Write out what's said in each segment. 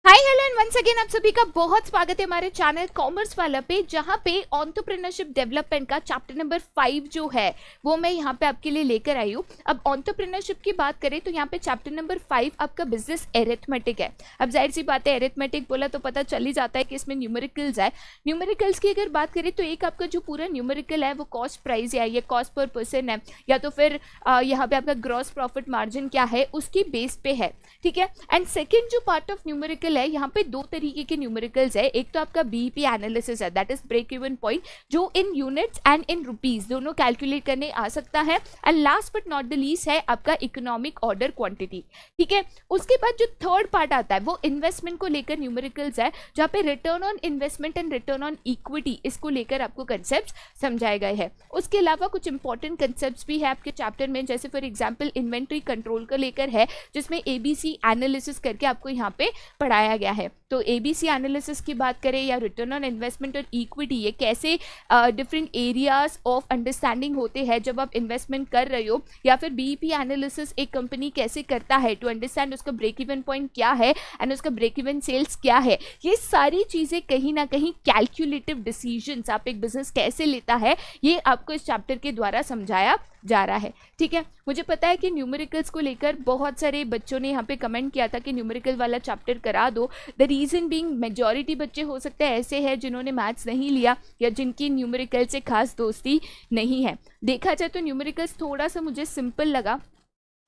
Hi hello and once again आप सभी का बहुत स्वागत है हमारे चैनल कॉमर्स वाला पे, जहाँ पे एंटरप्रेन्योरशिप डेवलपमेंट का चैप्टर नंबर 5 जो है वो मैं यहाँ पे आपके लिए लेकर आई हूँ। अब एंटरप्रेन्योरशिप की बात करें तो यहाँ पे चैप्टर नंबर 5 आपका बिजनेस एरिथमेटिक है। अब जाहिर सी बात है, एरिथमेटिक बोला तो पता चल ही जाता है कि इसमें न्यूमेरिकल्स है। न्यूमेरिकल्स की अगर बात करें तो एक आपका जो पूरा न्यूमेरिकल है वो कॉस्ट प्राइस है, या कॉस्ट पर पर्सन है, या तो फिर यहाँ पे आपका ग्रॉस प्रॉफिट मार्जिन क्या है उसकी बेस पे है, ठीक है। एंड सेकेंड जो पार्ट ऑफ न्यूमेरिकल है, यहाँ पे दो तरीके के न्यूमेरिकल्स है। एक तो आपका बीईपी एनालिसिस है, that is break even point, जो in units and in rupees दोनों कैलकुलेट करने आ सकता है। And last but not the least है आपका इकोनॉमिक ऑर्डर क्वांटिटी, ठीक है। उसके बाद जो थर्ड पार्ट आता है वो इन्वेस्टमेंट को लेकर न्यूमेरिकल्स है, जहाँ पे return on investment and return on equity इसको लेकर आपको कंसेप्ट समझाए गए हैं। उसके अलावा कुछ इंपॉर्टेंट कंसेप्ट भी है आपके चैप्टर में, जैसे फॉर एग्जाम्पल इन्वेंट्री कंट्रोल को लेकर है, जिसमें एबीसी एनालिसिस करके आपको यहाँ पे पढ़ाया गया है। तो एबीसी एनालिसिस की बात करें या रिटर्न ऑन इन्वेस्टमेंट और इक्विटी, ये कैसे डिफरेंट एरियाज ऑफ अंडरस्टैंडिंग होते हैं जब आप इन्वेस्टमेंट कर रहे हो, या फिर बीईपी एनालिसिस एक कंपनी कैसे करता है टू अंडरस्टैंड उसका ब्रेक इवन पॉइंट क्या है एंड उसका ब्रेक इवन सेल्स क्या है। ये सारी चीज़ें कहीं ना कहीं कैलकुलेटिव डिसीजंस आप एक बिजनेस कैसे लेता है, ये आपको इस चैप्टर के द्वारा समझाया जा रहा है, ठीक है। मुझे पता है कि न्यूमेरिकल्स को लेकर बहुत सारे बच्चों ने यहाँ पे कमेंट किया था कि न्यूमेरिकल वाला चैप्टर करा दो। द रीज़न बीइंग मेजॉरिटी बच्चे हो सकते हैं ऐसे हैं जिन्होंने मैथ्स नहीं लिया या जिनकी न्यूमेरिकल से खास दोस्ती नहीं है। देखा जाए तो न्यूमेरिकल्स थोड़ा सा मुझे सिंपल लगा,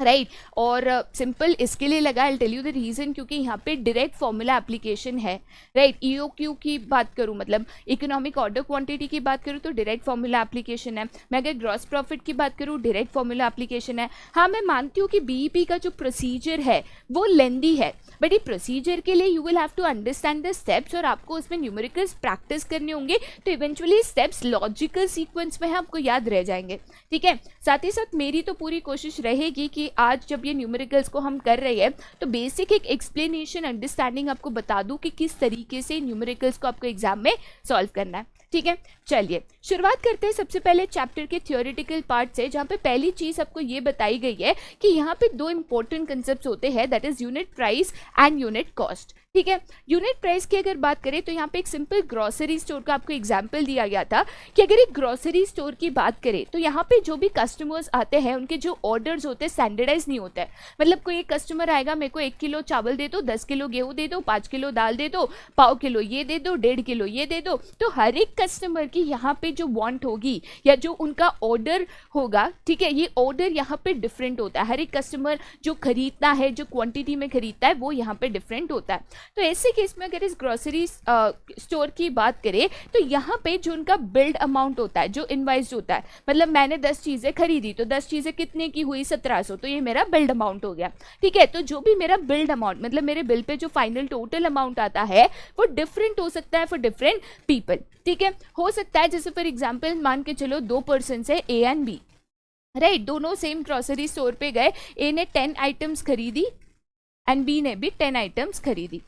राइट और सिंपल इसके लिए लगा, I tell you the reason, क्योंकि यहाँ पे डायरेक्ट फॉर्मूला एप्लीकेशन है, राइट। ईओक्यू की बात करूँ, मतलब इकोनॉमिक ऑर्डर क्वांटिटी की बात करूँ तो डायरेक्ट फॉर्मूला एप्लीकेशन है। मैं अगर ग्रॉस प्रॉफिट की बात करूँ डायरेक्ट फॉर्मूला एप्लीकेशन है। हाँ, मैं मानती हूँ कि बीईपी का जो प्रोसीजर है वो लेंदी है, बट ये प्रोसीजर के लिए you will have to understand the steps और आपको उसमें न्यूमेरिकल्स प्रैक्टिस करने होंगे, तो इवेंचुअली स्टेप्स लॉजिकल सीक्वेंस में आपको याद रह जाएंगे, ठीक है। साथ ही साथ मेरी तो पूरी कोशिश रहेगी कि आज जब ये न्यूमेरिकल्स को हम कर रहे हैं तो बेसिक एक एक्सप्लेनेशन अंडरस्टैंडिंग आपको बता दूं कि किस तरीके से न्यूमेरिकल्स को आपको एग्जाम में सॉल्व करना है, ठीक है। चलिए शुरुआत करते हैं सबसे पहले चैप्टर के थियोरेटिकल पार्ट से, जहाँ पे पहली चीज आपको ये बताई गई है कि यहाँ पे दो इंपॉर्टेंट कंसेप्ट होते हैं, that is unit price and unit cost, ठीक है। यूनिट प्राइस की अगर बात करें तो यहाँ पे एक सिंपल ग्रोसरी स्टोर का आपको एग्जांपल दिया गया था कि अगर एक ग्रोसरी स्टोर की बात करें तो यहाँ पे जो भी कस्टमर्स आते हैं उनके जो ऑर्डर्स होते हैं स्टैंडर्डाइज नहीं होता है। मतलब कोई एक कस्टमर आएगा, मेरे को 1 किलो चावल दे दो, 10 किलो गेहूँ दे दो, 5 किलो दाल दे दो, पाव किलो ये दे दो, 1.5 किलो ये दे दो, तो हर एक कस्टमर की यहाँ पे जो वांट होगी या जो उनका ऑर्डर होगा, ठीक है, ये ऑर्डर यहाँ पे डिफरेंट होता है। हर एक कस्टमर जो खरीदता है, जो क्वांटिटी में खरीदता है, वो यहाँ पे डिफरेंट होता है। तो ऐसे केस में अगर इस ग्रोसरी स्टोर की बात करें तो यहाँ पे जो उनका बिल्ड अमाउंट होता है, जो इनवाइस होता है, मतलब मैंने 10 चीज़ें खरीदी तो 10 चीज़ें कितने की हुई, 1700, तो ये मेरा बिल्ड अमाउंट हो गया, ठीक है। तो जो भी मेरा बिल्ड अमाउंट, मतलब मेरे बिल पे जो फाइनल टोटल अमाउंट आता है वो डिफरेंट हो सकता है फॉर डिफरेंट पीपल, ठीक है। हो सकता है जैसे फॉर एग्जाम्पल मान के चलो 2 पर्सन है ए एंड बी, राइट, दोनों सेम ग्रोसरी स्टोर पे गए, ए ने 10 आइटम्स खरीदी एंड बी ने भी 10 आइटम्स खरीदी,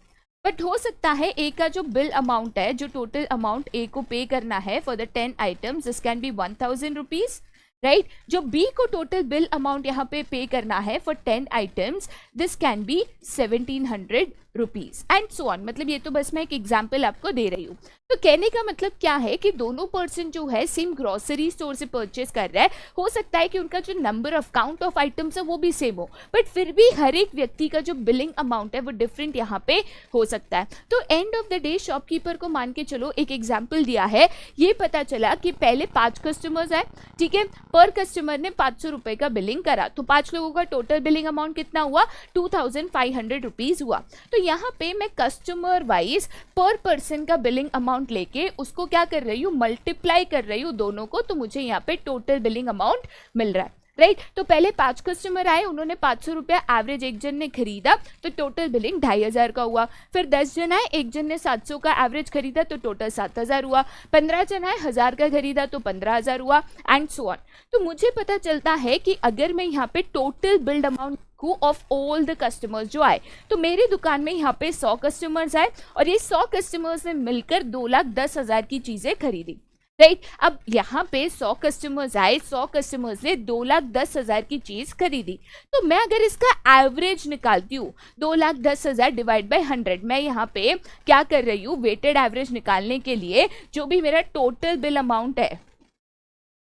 बट हो सकता है ए का जो बिल अमाउंट है, जो टोटल अमाउंट ए को पे करना है for the 10 items, this can be 1000 rupees, right. जो बी को टोटल बिल अमाउंट यहाँ पे करना है for 10 items, this can be 1700 rupees and so on. मतलब ये तो बस मैं एक एग्जाम्पल आपको दे रही हूँ। तो कहने का मतलब क्या है कि दोनों पर्सन जो है सेम ग्रोसरी स्टोर से परचेस कर रहा है, हो सकता है कि उनका जो number of count of items है वो भी सेम हो, बट फिर भी हर एक व्यक्ति का जो बिलिंग अमाउंट है वो डिफरेंट यहाँ पे हो सकता है। तो and of the day shopkeeper को मान के चलो एक एग्जाम्पल दिया है, ये पता चला कि पहले 5 कस्टमर्स है, ठीक है, पर कस्टमर ने 500 रुपए का बिलिंग करा, तो 5 लोगों का टोटल बिलिंग अमाउंट कितना हुआ, 2500 रुपीज हुआ। तो यहाँ पे मैं कस्टमर वाइज पर पर्सन का बिलिंग अमाउंट लेके उसको क्या कर रही हूँ, मल्टीप्लाई कर रही हूँ दोनों को, तो मुझे यहाँ पे टोटल बिलिंग अमाउंट मिल रहा है, राइट। तो पहले 5 कस्टमर आए, उन्होंने 500 रुपया एवरेज एक जन ने खरीदा, तो टोटल बिलिंग 2500 का हुआ। फिर 10 जन आए, एक जन ने 700 का एवरेज खरीदा तो टोटल 7000 हुआ। 15 जन आए, 1000 का खरीदा तो 15000 हुआ एंड सो ऑन। तो मुझे पता चलता है कि अगर मैं यहाँ पे total build amount of all the customers जो आए, तो मेरी दुकान में यहाँ पे 100 कस्टमर्स आए और ये 100 कस्टमर्स ने मिलकर 2,10,000 की चीजें खरीदी, राइट। अब यहाँ पे 100 कस्टमर्स आए, 100 कस्टमर्स ने 2,10,000 की चीज खरीदी, तो मैं अगर इसका एवरेज निकालती हूँ 2,10,000 डिवाइड बाय 100, मैं यहाँ पे क्या कर रही हूँ, वेटेड एवरेज निकालने के लिए जो भी मेरा टोटल बिल अमाउंट है,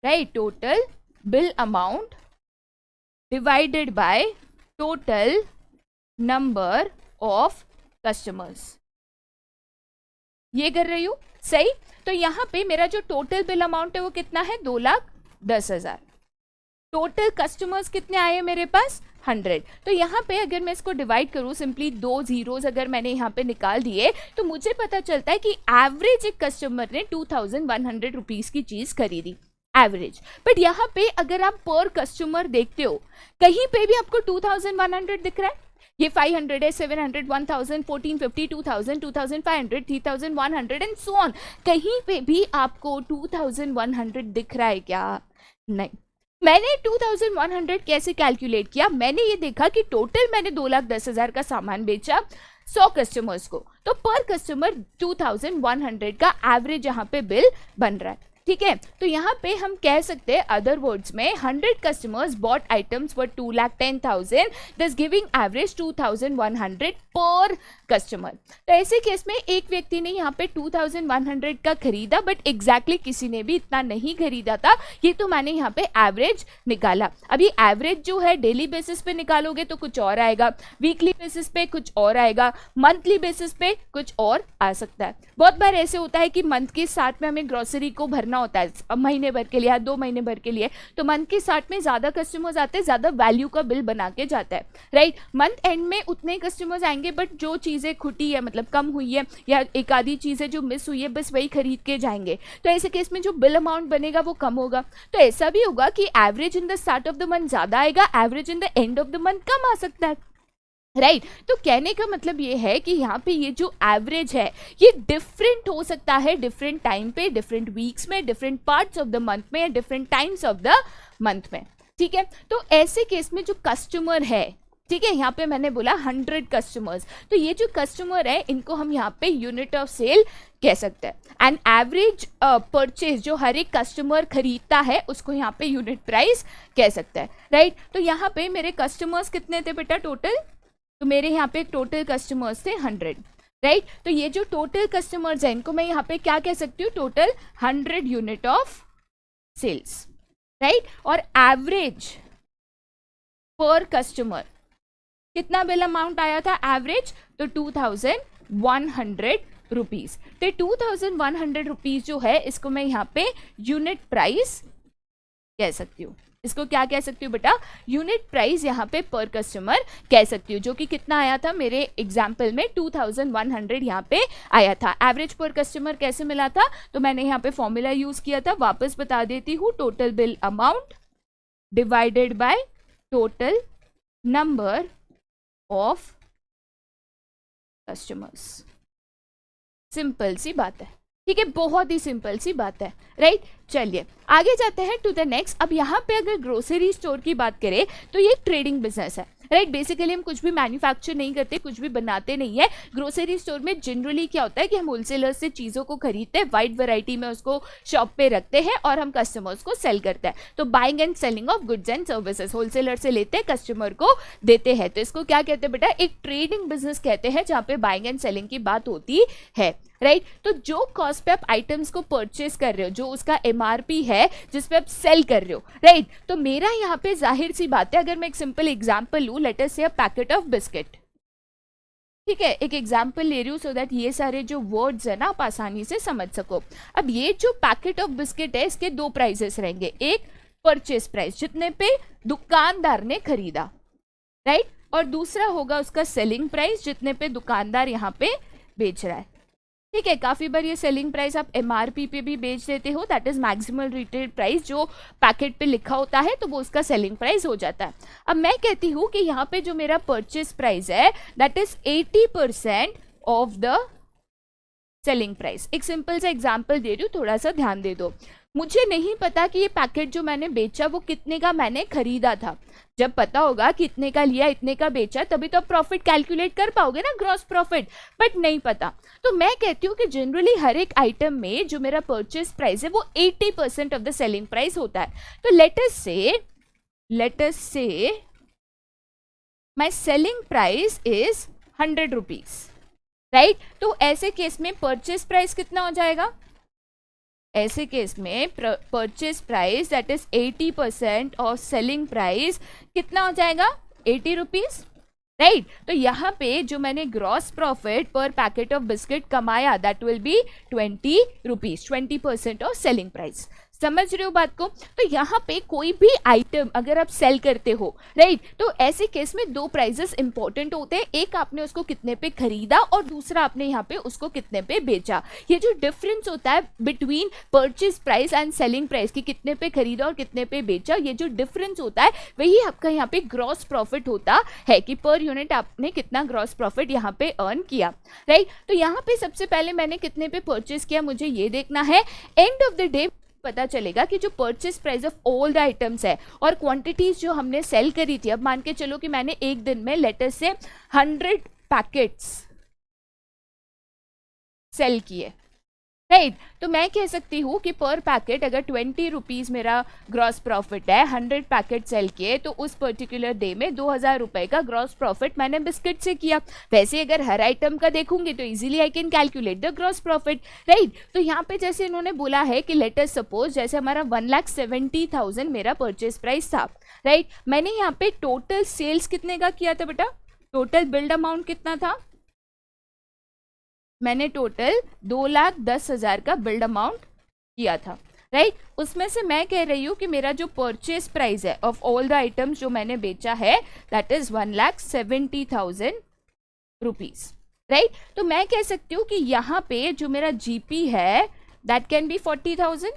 right, total bill amount divided by total number of customers, ये कर रही हूँ, सही। तो यहाँ पे मेरा जो टोटल बिल अमाउंट है वो कितना है, 2,10,000। टोटल कस्टमर्स कितने आए हैं मेरे पास, 100। तो यहाँ पे अगर मैं इसको डिवाइड करूँ, सिंपली 2 जीरोस अगर मैंने यहाँ पे निकाल दिए, तो मुझे पता चलता है कि एवरेज एक कस्टमर ने 2,100 रुपीज की चीज खरीदी, एवरेज। बट यहाँ पे अगर आप पर कस्टमर देखते हो, कहीं पे भी आपको 2,100 दिख रहा है, ये 500 है, 700, 1,000, 1,450, 2,000, 2,500, 3,100 एंड सो ऑन, कहीं पे भी आपको 2,100 दिख रहा है क्या, नहीं। मैंने 2,100 कैसे कैलकुलेट किया, मैंने ये देखा कि टोटल मैंने 2,10,000 का सामान बेचा 100 कस्टमर्स को, तो पर कस्टमर 2,100 का एवरेज यहाँ पे बिल बन रहा है, ठीक है। तो यहाँ पे हम कह सकते हैं अदर वर्ड्स में 100 कस्टमर्स बॉट आइटम्स फॉर 2,10,000, दस गिविंग एवरेज 2,100 पर कस्टमर। तो ऐसे केस में एक व्यक्ति ने यहाँ पे 2,100 का खरीदा, बट एग्जैक्टली किसी ने भी इतना नहीं खरीदा था, ये तो मैंने यहाँ पे एवरेज निकाला। अभी एवरेज जो है डेली बेसिस पे निकालोगे तो कुछ और आएगा, वीकली बेसिस पे कुछ और आएगा, मंथली बेसिस पे कुछ और आ सकता है। बहुत बार ऐसे होता है कि मंथ के साथ में हमें ग्रोसरी को भरना होता है महीने भर के लिए या 2 महीने भर के लिए, तो मंथ के साथ में ज्यादा कस्टमर्स आते हैं, ज्यादा वैल्यू का बिल बना के जाता है, राइट। मंथ एंड में उतने कस्टमर्स आएंगे, बट जो चीजें खुटी है, मतलब कम हुई है या एक आधी चीजें जो मिस हुई है, बस वही खरीद के जाएंगे, तो ऐसे केस में जो बिल अमाउंट बनेगा वो कम होगा। तो ऐसा भी होगा कि average in the start of the month ज्यादा आएगा, average in the end of the month कम आ सकता है, राइट। तो कहने का मतलब ये है कि यहाँ पे ये जो एवरेज है ये डिफरेंट हो सकता है डिफरेंट टाइम पे, डिफरेंट वीक्स में, different parts of the month में या different times of the month में, ठीक है। तो ऐसे केस में जो कस्टमर है, ठीक है, यहाँ पे मैंने बोला 100 कस्टमर्स, तो ये जो कस्टमर है इनको हम यहाँ पे यूनिट ऑफ सेल कह सकते हैं। एंड एवरेज परचेज जो हर एक कस्टमर खरीदता है उसको यहाँ पे यूनिट प्राइस कह सकते हैं, राइट। तो यहाँ पे मेरे कस्टमर्स कितने थे बेटा टोटल, तो मेरे यहाँ पे टोटल कस्टमर्स थे 100, राइट। तो ये जो टोटल कस्टमर्स हैं इनको मैं यहाँ पे क्या कह सकती हूँ, total 100 unit of sales, right. और एवरेज पर कस्टमर कितना बिल अमाउंट आया था एवरेज, तो 2,100 रुपीज। तो 2,100 रुपीज जो है इसको मैं यहाँ पे यूनिट प्राइस कह सकती हूँ, इसको क्या कह सकती हूँ बेटा, यूनिट प्राइस यहाँ पे पर कस्टमर कह सकती हूँ, जो कि कितना आया था मेरे एग्जाम्पल में 2,100 यहाँ पे आया था। एवरेज पर कस्टमर कैसे मिला था, तो मैंने यहाँ पे फॉर्मूला यूज किया था, वापस बता देती हूँ, total bill amount divided by total number of customers. Simple सी बात है, ठीक है, बहुत ही सिंपल सी बात है, राइट। चलिए आगे जाते हैं टू द नेक्स्ट। अब यहाँ पे अगर ग्रोसरी स्टोर की बात करें तो ये ट्रेडिंग बिजनेस है, राइट। बेसिकली हम कुछ भी मैन्युफैक्चर नहीं करते, कुछ भी बनाते नहीं है। ग्रोसरी स्टोर में जनरली क्या होता है कि हम होलसेलर से चीज़ों को खरीदते हैं, वाइड वैरायटी में उसको शॉप पे रखते हैं और हम कस्टमर्स को सेल करते हैं। तो buying and selling of goods and services, wholesaler से लेते हैं, कस्टमर को देते हैं, तो इसको क्या कहते हैं बेटा, एक ट्रेडिंग बिजनेस कहते हैं, जहाँ पे बाइंग एंड सेलिंग की बात होती है, राइट। तो जो कॉस्ट पे आप आइटम्स को परचेज कर रहे हो, जो उसका एमआरपी है जिस पे आप सेल कर रहे हो, राइट। तो मेरा यहाँ पे जाहिर सी बात है, अगर मैं एक सिंपल एग्जांपल लूँ, लेट अस से अ पैकेट ऑफ बिस्किट, ठीक है, एक एग्जांपल ले रही हूँ सो दैट ये सारे जो वर्ड्स है ना आप आसानी से समझ सको। अब ये जो पैकेट ऑफ बिस्किट है इसके 2 प्राइसेस रहेंगे, एक परचेज प्राइस जितने पे दुकानदार ने खरीदा, राइट, और दूसरा होगा उसका सेलिंग प्राइस जितने पे दुकानदार यहाँ पे बेच रहा है, ठीक है। काफी बार ये सेलिंग प्राइस आप एमआरपी पे भी बेच देते हो, that is maximal retail price, जो पैकेट पे लिखा होता है तो वो उसका सेलिंग प्राइस हो जाता है। अब मैं कहती हूँ कि यहाँ पे जो मेरा परचेज प्राइस है that is 80% of the selling price. एक सिंपल सा एग्जांपल दे रही हूँ, थोड़ा सा ध्यान दे दो। मुझे नहीं पता कि ये पैकेट जो मैंने बेचा वो कितने का मैंने खरीदा था। जब पता होगा कि इतने का लिया इतने का बेचा तभी तो आप प्रॉफिट कैलकुलेट कर पाओगे ना, ग्रॉस प्रॉफिट, बट नहीं पता। तो मैं कहती हूँ कि जनरली हर एक आइटम में जो मेरा परचेज प्राइस है वो 80% ऑफ द सेलिंग प्राइस होता है। तो लेट अस से my selling price is 100 rupees, right. तो ऐसे केस में परचेज प्राइस कितना हो जाएगा? ऐसे केस में परचेज प्राइस दैट इज 80% और सेलिंग प्राइस कितना हो जाएगा? 80 रुपीज, राइट। तो यहाँ पे जो मैंने ग्रॉस प्रॉफिट पर पैकेट ऑफ बिस्किट कमाया that will B 20 rupees, 20% of selling price. समझ रहे हो बात को? तो यहाँ पे कोई भी आइटम अगर आप सेल करते हो, राइट, तो ऐसे केस में दो प्राइजेस इंपॉर्टेंट होते हैं। एक आपने उसको कितने पे खरीदा और दूसरा आपने यहाँ पे उसको कितने पे बेचा। ये जो डिफरेंस होता है between purchase price and selling price की, कितने पे खरीदा और कितने पे बेचा, ये जो डिफरेंस होता है वही आपका यहाँ पे ग्रॉस प्रॉफिट होता है कि पर यूनिट आपने कितना ग्रॉस प्रॉफिट यहाँ पे अर्न किया, राइट। तो यहाँ पे सबसे पहले मैंने कितने पे परचेज किया मुझे ये देखना है। एंड ऑफ द डे पता चलेगा कि जो purchase price of all the items है और क्वांटिटीज जो हमने सेल करी थी, अब मान के चलो कि मैंने एक दिन में लेटर से 100 पैकेट्स सेल किए, राइट। तो मैं कह सकती हूँ कि पर पैकेट अगर 20 रुपीज मेरा ग्रॉस प्रॉफिट है, 100 पैकेट सेल किए, तो उस पर्टिकुलर डे में 2000 रुपए का ग्रॉस प्रॉफिट मैंने बिस्किट से किया। वैसे अगर हर आइटम का देखूंगी तो easily I can calculate the gross profit, right. तो यहाँ पे जैसे इन्होंने बोला है कि लेट अस सपोज जैसे हमारा 1,70,000 मेरा परचेज प्राइस था, राइट। मैंने यहाँ पे टोटल सेल्स कितने का किया था बेटा? टोटल बिल्ड अमाउंट कितना था? मैंने टोटल 2,10,000 का बिल्ड अमाउंट किया था, राइट। उसमें से मैं कह रही हूँ कि मेरा जो परचेज प्राइस है ऑफ ऑल द आइटम्स जो मैंने बेचा है दैट इज 1,70,000 रुपीज, राइट। तो मैं कह सकती हूँ कि यहाँ पे जो मेरा जीपी है दैट कैन बी 40,000,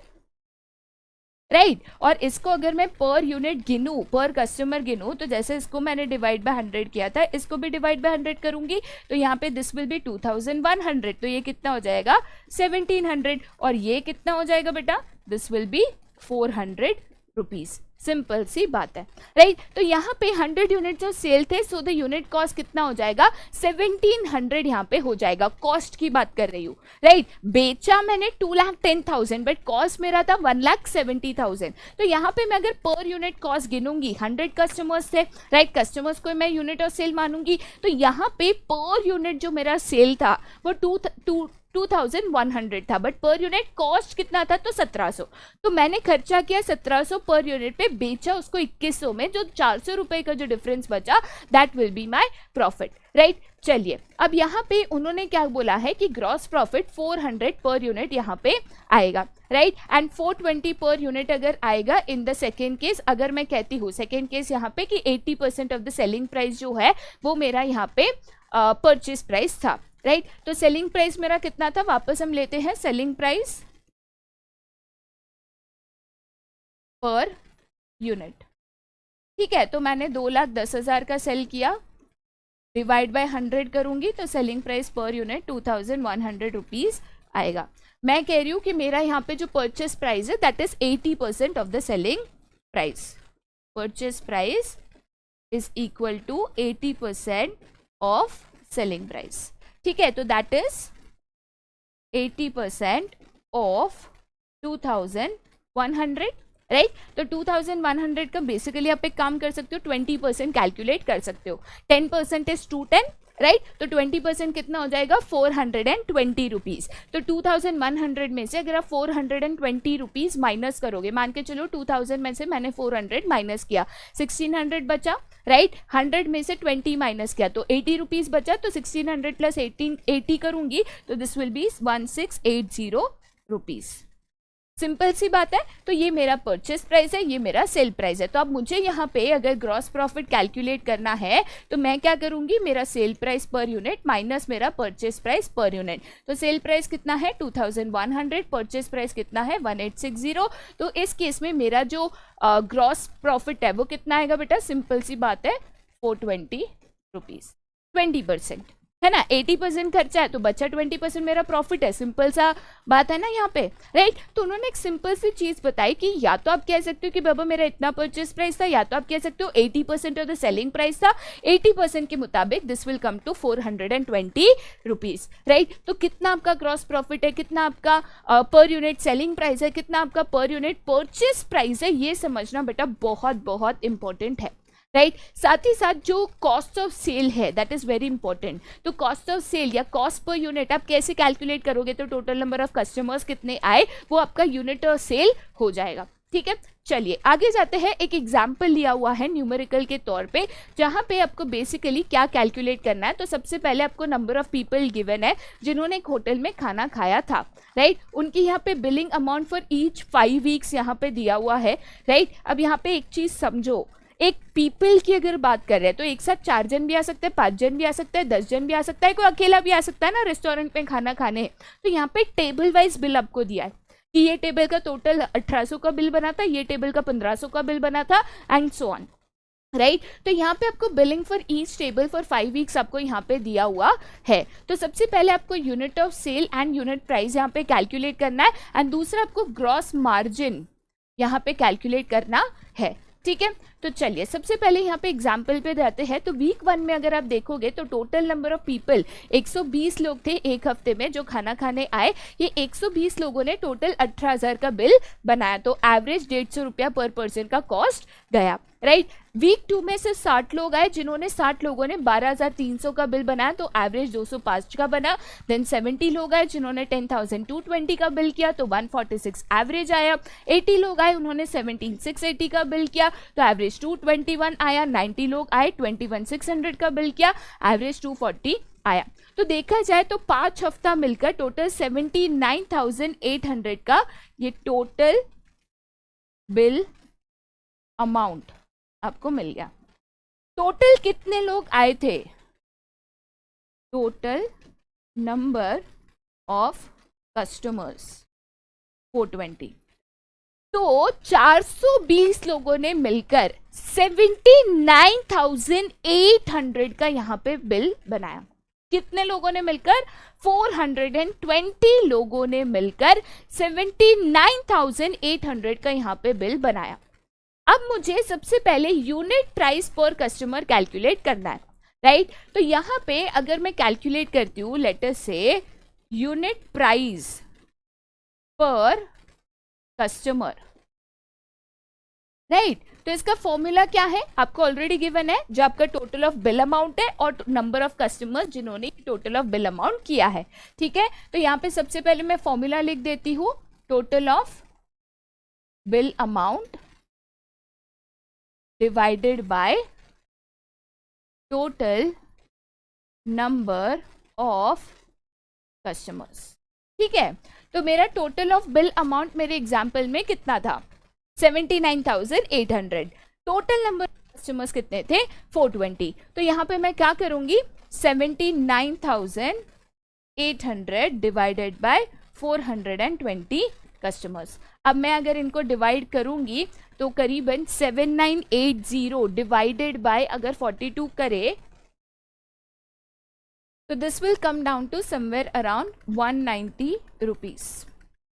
राइट। और इसको अगर मैं पर यूनिट गिनूं, पर कस्टमर गिनूं, तो जैसे इसको मैंने डिवाइड बाय 100 किया था, इसको भी डिवाइड बाय 100 करूंगी तो यहाँ पे दिस विल बी 2100, तो ये कितना हो जाएगा? 1700। और ये कितना हो जाएगा बेटा? This will be 400 rupees. Simple सी बात है, राइट। तो यहाँ पे 100 यूनिट जो सेल थे, सो द यूनिट कॉस्ट कितना हो जाएगा? 1700 यहाँ पे हो जाएगा। कॉस्ट की बात कर रही हूँ, राइट। बेचा मैंने 2,10,000 बट कॉस्ट मेरा था 1,70,000। तो यहाँ पे मैं अगर पर यूनिट कॉस्ट गिनूंगी, 100 कस्टमर्स थे, राइट, कस्टमर्स को मैं यूनिट ऑफ सेल मानूंगी, तो यहाँ पे पर यूनिट जो मेरा सेल था वो 2,100 था, बट पर यूनिट कॉस्ट कितना था? तो 1,700। तो मैंने खर्चा किया 1,700 पर यूनिट पे, बेचा उसको 2,100 में, जो 400 रुपए का जो डिफरेंस बचा that will be my profit, right. चलिए अब यहाँ पे उन्होंने क्या बोला है कि ग्रॉस प्रॉफिट 400 पर यूनिट यहाँ पे आएगा, राइट, एंड 420 पर यूनिट अगर आएगा इन द सेकेंड केस। अगर मैं कहती हूँ सेकेंड केस यहाँ पे कि 80% ऑफ द सेलिंग प्राइस जो है वो मेरा यहाँ पे परचेज प्राइस था, राइट। तो सेलिंग प्राइस मेरा कितना था? वापस हम लेते हैं सेलिंग प्राइस पर यूनिट, ठीक है। तो मैंने 2,10,000 का सेल किया, डिवाइड बाय 100 करूंगी तो selling price per unit 2,100 rupees आएगा। मैं कह रही हूँ कि मेरा यहाँ पे जो परचेज प्राइस है that is 80% of the selling price. Purchase price is equal to 80% of selling price, ठीक है। तो दैट इज 80% ऑफ 2,100, राइट। तो 2,100 का बेसिकली आप एक काम कर सकते हो, 20% कैलकुलेट कर सकते हो। 10% इज 210, राइट। तो 20% कितना हो जाएगा? 420 रुपीज। तो 2,100 में से अगर आप 420 रुपीज माइनस करोगे, मान के चलो 2,000 में से मैंने 400 माइनस किया, 1,600 बचा, राइट। 100 में से 20 माइनस किया तो 80 रुपीज बचा, तो 1,600 प्लस 80 करूंगी तो this will be 1,680 rupees. Simple सी बात है। तो ये मेरा परचेस प्राइस है, ये मेरा सेल प्राइस है। तो अब मुझे यहाँ पे अगर ग्रॉस प्रॉफिट कैलकुलेट करना है तो मैं क्या करूंगी? मेरा sale price per unit minus मेरा परचेस प्राइस पर यूनिट। तो सेल प्राइस कितना है? 2,100, परचेस प्राइस कितना है? 1,860। तो इस केस में मेरा जो ग्रॉस प्रॉफिट है वो कितना आएगा बेटा? सिंपल सी बात है 420 रुपीज, 20%, है ना, 80% खर्चा है तो बचा 20% मेरा प्रॉफिट है, सिंपल सा बात है ना यहाँ पे, राइट। तो उन्होंने एक सिंपल सी चीज बताई कि या तो आप कह सकते हो कि बाबा मेरा इतना परचेस प्राइस था, या तो आप कह सकते हो 80% ऑफ द सेलिंग प्राइस था, 80% के मुताबिक this will come to 420 rupees, right. तो कितना आपका ग्रॉस प्रॉफिट है, कितना आपका पर यूनिट सेलिंग प्राइस है, कितना आपका पर यूनिट परचेस प्राइस है, ये समझना बेटा बहुत बहुत इंपॉर्टेंट है, राइट। साथ ही साथ जो कॉस्ट ऑफ सेल है दैट इज वेरी इंपॉर्टेंट। तो कॉस्ट ऑफ सेल या कॉस्ट पर यूनिट आप कैसे कैलकुलेट करोगे, तो टोटल नंबर ऑफ कस्टमर्स कितने आए वो आपका यूनिट ऑफ सेल हो जाएगा, ठीक है। चलिए आगे जाते हैं, एक एग्जाम्पल लिया हुआ है न्यूमेरिकल के तौर पे, जहां पे आपको बेसिकली क्या कैलकुलेट करना है। तो सबसे पहले आपको नंबर ऑफ पीपल गिवन है जिन्होंने एक होटल में खाना खाया था, राइट। उनकी यहाँ पे billing amount for each 5 weeks यहाँ पे दिया हुआ है, राइट। अब यहाँ पे एक चीज समझो, एक पीपल की अगर बात कर रहे हैं तो एक साथ 4 जन भी आ सकते हैं, 5 जन भी आ सकता है, 10 जन भी आ सकता है, कोई अकेला भी आ सकता है ना रेस्टोरेंट में खाना खाने। तो यहाँ पे टेबल वाइज बिल आपको दिया है कि ये टेबल का टोटल 1800 का बिल बना था, ये टेबल का 1500 का बिल बना था, एंड सो ऑन, राइट। तो यहाँ पे आपको billing for each table for 5 weeks आपको यहाँ पे दिया हुआ है। तो सबसे पहले आपको unit of sale and unit price यहाँ पे कैलकुलेट करना है, एंड दूसरा आपको ग्रॉस मार्जिन यहाँ पे कैलकुलेट करना है, ठीक है। तो चलिए सबसे पहले यहाँ पे एग्जाम्पल पे जाते हैं। तो वीक 1 में अगर आप देखोगे तो टोटल नंबर ऑफ पीपल 120 लोग थे एक हफ्ते में जो खाना खाने आए। ये 120 लोगों ने टोटल 18,000 का बिल बनाया, तो एवरेज 150 रुपया पर पर्सन का कॉस्ट गया, राइट। वीक 2 में से 60 लोग आए जिन्होंने 60 लोगों ने 12,300 का बिल बनाया, तो एवरेज 205 का बना। देन 70 लोग आए जिन्होंने 10,220 का बिल किया, तो 146 एवरेज आया। 80 लोग आए उन्होंने 17,680 का बिल किया, तो एवरेज 221 आया। 90 लोग आए 21,600 का बिल किया, एवरेज 240 आया। तो देखा जाए तो 5 हफ्ता मिलकर टोटल 79,800 का ये टोटल बिल अमाउंट आपको मिल गया। टोटल कितने लोग आए थे, टोटल नंबर ऑफ कस्टमर्स 420, तो 420 लोगों ने मिलकर 79,800 का यहाँ पे बिल बनाया। कितने लोगों ने मिलकर, 420 लोगों ने मिलकर 79,800 का यहाँ पे बिल बनाया। अब मुझे सबसे पहले unit price per customer calculate करना है, राइट। तो यहाँ पे अगर मैं कैलकुलेट करती हूँ लेट अस से unit price per customer, right. तो इसका फॉर्मूला क्या है आपको ऑलरेडी गिवन है, जो आपका टोटल ऑफ बिल अमाउंट है और नंबर ऑफ कस्टमर्स जिन्होंने टोटल ऑफ बिल अमाउंट किया है, ठीक है। तो यहाँ पे सबसे पहले मैं फॉर्मूला लिख देती हूँ, total of bill amount divided by total number of customers, ठीक है। तो मेरा टोटल ऑफ बिल अमाउंट मेरे एग्जाम्पल में कितना था, 79,800। टोटल नंबर ऑफ कस्टमर्स कितने थे, 420। तो यहाँ पे मैं क्या करूंगी, 79,800 डिवाइडेड बाय 420 कस्टमर्स। अब मैं अगर इनको डिवाइड करूंगी तो करीबन 7980 डिवाइडेड बाय अगर 42 करे तो this will come down to somewhere around 190 rupees,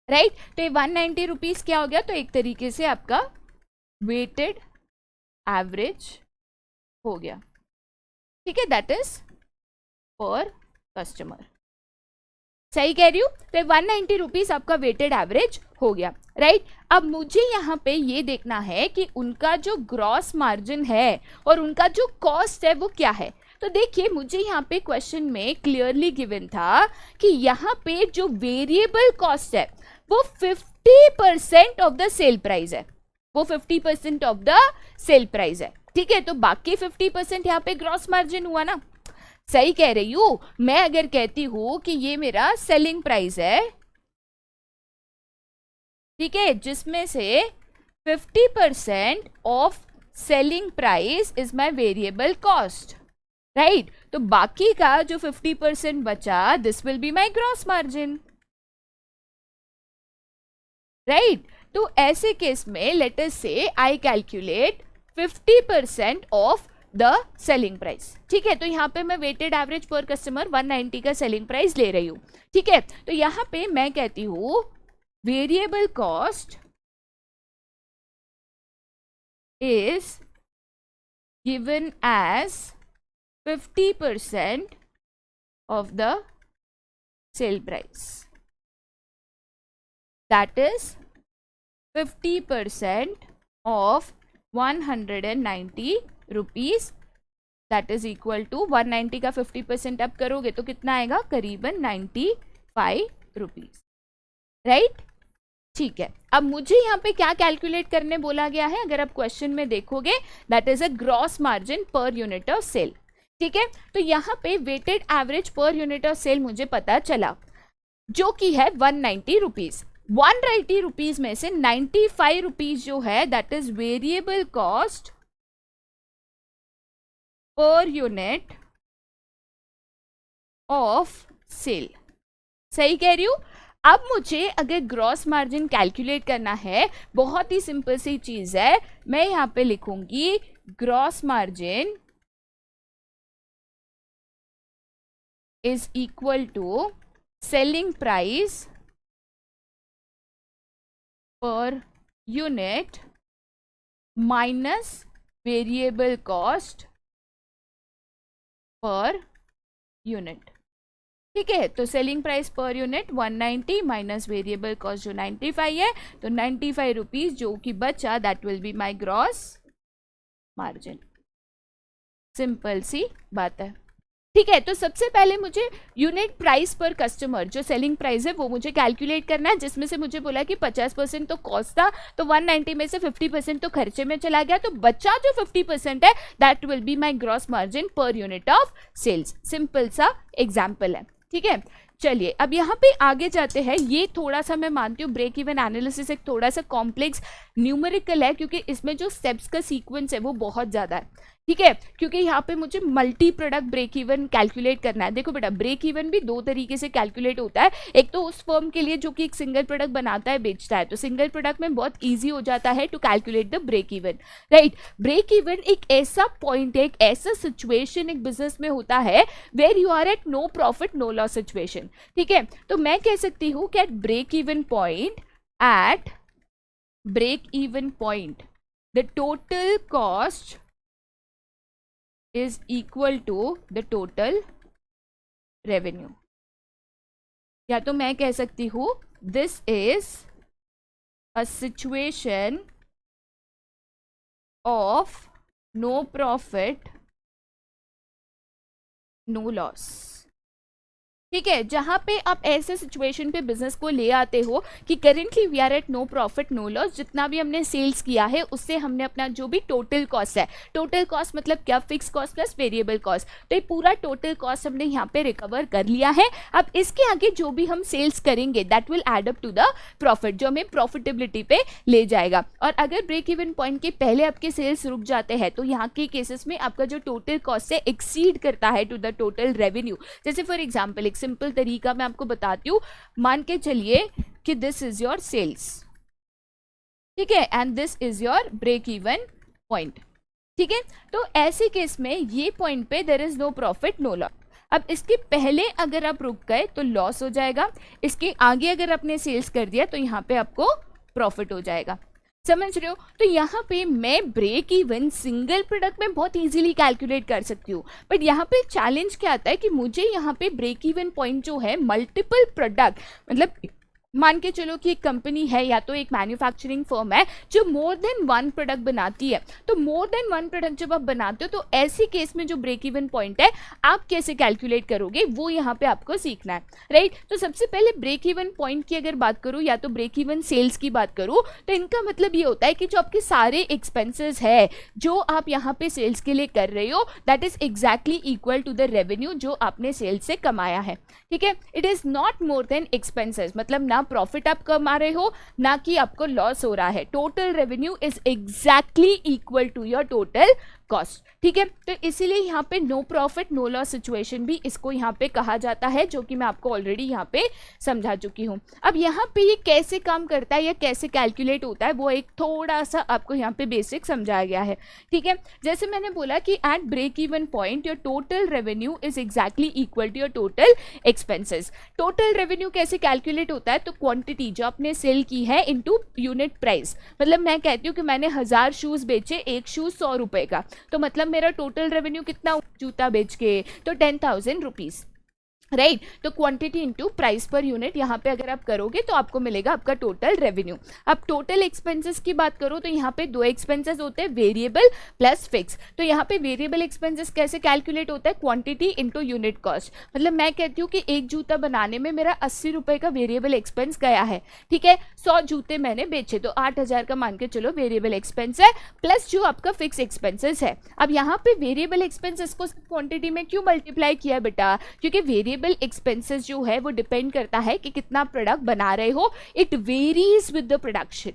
right. तो ये 190 रुपीज क्या हो गया, तो एक तरीके से आपका वेटेड एवरेज हो गया, ठीक है, दैट इज पर कस्टमर, सही कह रही हूँ। तो 190 रुपीज आपका वेटेड एवरेज हो गया, राइट। अब मुझे यहाँ पे ये देखना है कि उनका जो ग्रॉस मार्जिन है और उनका जो कॉस्ट है वो क्या है। तो देखिए मुझे यहाँ पे क्वेश्चन में क्लियरली गिवन था कि यहाँ पे जो वेरिएबल कॉस्ट है वो 50% ऑफ द सेल प्राइस है, वो 50% ऑफ द सेल प्राइस है, ठीक है। तो बाकी 50% यहाँ पे ग्रॉस मार्जिन हुआ ना, सही कह रही हूँ। मैं अगर कहती हूँ कि ये मेरा सेलिंग प्राइस है, ठीक है, जिसमें से 50% of selling price is my variable cost, right. तो बाकी का जो 50% बचा this will be my gross margin, right. तो ऐसे केस में लेट अस से I calculate 50% of the selling price. ठीक है, तो यहाँ पे मैं वेटेड एवरेज पर कस्टमर 190 का सेलिंग प्राइस ले रही हूँ। ठीक है, तो यहाँ पे मैं कहती हूँ variable cost is given as 50% of the sale price. That is 50% of 190 rupees. That is equal to 190 का 50% अब करोगे तो कितना आएगा, करीबन 95 रुपीज, राइट। ठीक है, अब मुझे यहाँ पे क्या कैलकुलेट करने बोला गया है, अगर आप क्वेश्चन में देखोगे that is a gross margin per unit of sale. ठीक है, तो यहाँ पे weighted average per unit of sale मुझे पता चला जो कि है 190 रुपीज। 190 रुपीज में से 95 रुपीज जो है that is variable cost per unit of sale. सही कह रही हूं। अब मुझे अगर ग्रॉस मार्जिन कैलकुलेट करना है, बहुत ही सिंपल सी चीज है, मैं यहां पे लिखूंगी gross margin is equal to selling price per unit minus variable cost per unit. ठीक है, तो selling price per unit 190 minus variable cost जो 95 है, तो 95 रुपीज जो कि बचा that will be my gross margin. Simple सी बात है। ठीक है, तो सबसे पहले मुझे यूनिट प्राइस पर कस्टमर जो सेलिंग प्राइस है वो मुझे कैलकुलेट करना है, जिसमें से मुझे बोला कि 50% तो कॉस्ट था, तो 190 में से 50% तो खर्चे में चला गया, तो बचा जो 50% है that will be my gross margin per unit of sales. Simple सा एग्जाम्पल है। ठीक है, चलिए अब यहाँ पे आगे जाते हैं। ये थोड़ा सा मैं मानती हूँ ब्रेक इवन एनालिसिस एक थोड़ा सा कॉम्प्लेक्स न्यूमेरिकल है, क्योंकि इसमें जो स्टेप्स का सीक्वेंस है वो बहुत ज़्यादा है। ठीक है, क्योंकि यहाँ पे मुझे multi product break even calculate करना है। देखो बेटा, ब्रेक इवन भी दो तरीके से कैलकुलेट होता है। एक तो उस फर्म के लिए जो कि एक सिंगल प्रोडक्ट बनाता है, बेचता है, तो सिंगल प्रोडक्ट में बहुत ईजी हो जाता है to calculate the break even, right. Break even एक ऐसा पॉइंट है, एक ऐसा सिचुएशन एक बिजनेस में होता है where you are at no profit no loss situation. ठीक है, तो मैं कह सकती हूँ कि at break even point the total cost is equal to the total revenue। या तो मैं कह सकती हूँ this is a situation of no profit no loss। ठीक है, जहां पे आप ऐसे सिचुएशन पे बिजनेस को ले आते हो कि currently we are at no profit no loss, जितना भी हमने सेल्स किया है उससे हमने अपना जो भी टोटल कॉस्ट है, टोटल कॉस्ट मतलब क्या, fix cost plus variable cost, तो ये पूरा टोटल कॉस्ट हमने यहाँ पे रिकवर कर लिया है। अब इसके आगे जो भी हम सेल्स करेंगे that will add up to the profit, जो हमें प्रॉफिटेबिलिटी पे ले जाएगा। और अगर ब्रेक इवन पॉइंट के पहले आपके सेल्स रुक जाते हैं तो यहाँ के केसेस में आपका जो टोटल कॉस्ट है एक्सीड करता है टू द टोटल रेवेन्यू। जैसे फॉर एग्जाम्पल एक सिंपल तरीका मैं आपको बताती हूँ, मान के चलिए कि दिस इज योर सेल्स, ठीक है, and this is your break even point. ठीक है, तो ऐसे केस में ये पॉइंट पे there is no profit no loss. अब इसके पहले अगर आप रुक गए तो लॉस हो जाएगा, इसके आगे अगर आपने सेल्स कर दिया तो यहाँ पे आपको प्रॉफिट हो जाएगा। समझ रहे हो? तो यहाँ पे मैं ब्रेक इवन सिंगल प्रोडक्ट में बहुत इजीली कैलकुलेट कर सकती हूँ, बट यहाँ पे चैलेंज क्या आता है कि मुझे यहाँ पे ब्रेक इवन पॉइंट जो है मल्टीपल प्रोडक्ट, मतलब मान के चलो कि एक कंपनी है या तो एक मैन्युफैक्चरिंग फर्म है जो मोर देन वन प्रोडक्ट बनाती है, तो मोर देन वन प्रोडक्ट जब आप बनाते हो तो ऐसी केस में जो ब्रेक इवन पॉइंट है आप कैसे कैलकुलेट करोगे वो यहाँ पे आपको सीखना है, राइट। तो सबसे पहले ब्रेक इवन पॉइंट की अगर बात करूँ या तो ब्रेक इवन सेल्स की बात करूँ तो इनका मतलब ये होता है कि जो आपके सारे एक्सपेंसेस है जो आप यहाँ पे सेल्स के लिए कर रहे हो that is exactly equal to the revenue जो आपने सेल्स से कमाया है। ठीक है, it is not more than expenses, मतलब ना प्रॉफिट आप कमा रहे हो ना कि आपको लॉस हो रहा है। Total revenue is exactly equal to your total cost, ठीक है। तो इसीलिए यहाँ पे no profit no loss situation भी इसको यहाँ पे कहा जाता है, जो कि मैं आपको ऑलरेडी यहाँ पे समझा चुकी हूँ। अब यहाँ पे ये कैसे काम करता है या कैसे कैलकुलेट होता है वो एक थोड़ा सा आपको यहाँ पे बेसिक समझाया गया है, ठीक है। जैसे मैंने बोला कि at break even point your total revenue is exactly equal to your total expenses. Total revenue कैसे कैलकुलेट होता है, तो क्वांटिटी जो आपने सेल की है इनटू यूनिट प्राइस। मतलब मैं कहती हूँ कि मैंने 1000 शूज बेचे, एक शूज 100 रुपए का, तो मतलब मेरा टोटल रेवेन्यू कितना, जूता बेच के तो 10,000 रुपीज, राइट। तो quantity into price per unit यहाँ पे अगर आप करोगे तो आपको मिलेगा आपका टोटल रेवेन्यू। अब टोटल एक्सपेंसेस की बात करो तो यहाँ पे दो एक्सपेंसेस होते हैं, वेरिएबल प्लस फिक्स। तो यहाँ पे वेरिएबल एक्सपेंसेस कैसे कैलकुलेट होता है, क्वांटिटी इनटू यूनिट कॉस्ट। मतलब मैं कहती हूँ कि एक जूता बनाने में मेरा 80 रुपए का वेरिएबल एक्सपेंस गया है, ठीक है। 100 जूते मैंने बेचे तो 8,000 का मान के चलो वेरिएबल एक्सपेंस है, प्लस जो आपका फिक्स एक्सपेंसेस है। अब यहाँ पे वेरिएबल एक्सपेंसेस को क्वांटिटी में क्यों मल्टीप्लाई किया बेटा, क्योंकि वेरिएबल एक्सपेंसेस जो है वो डिपेंड करता है कि कितना प्रोडक्ट बना रहे हो, it varies with the production,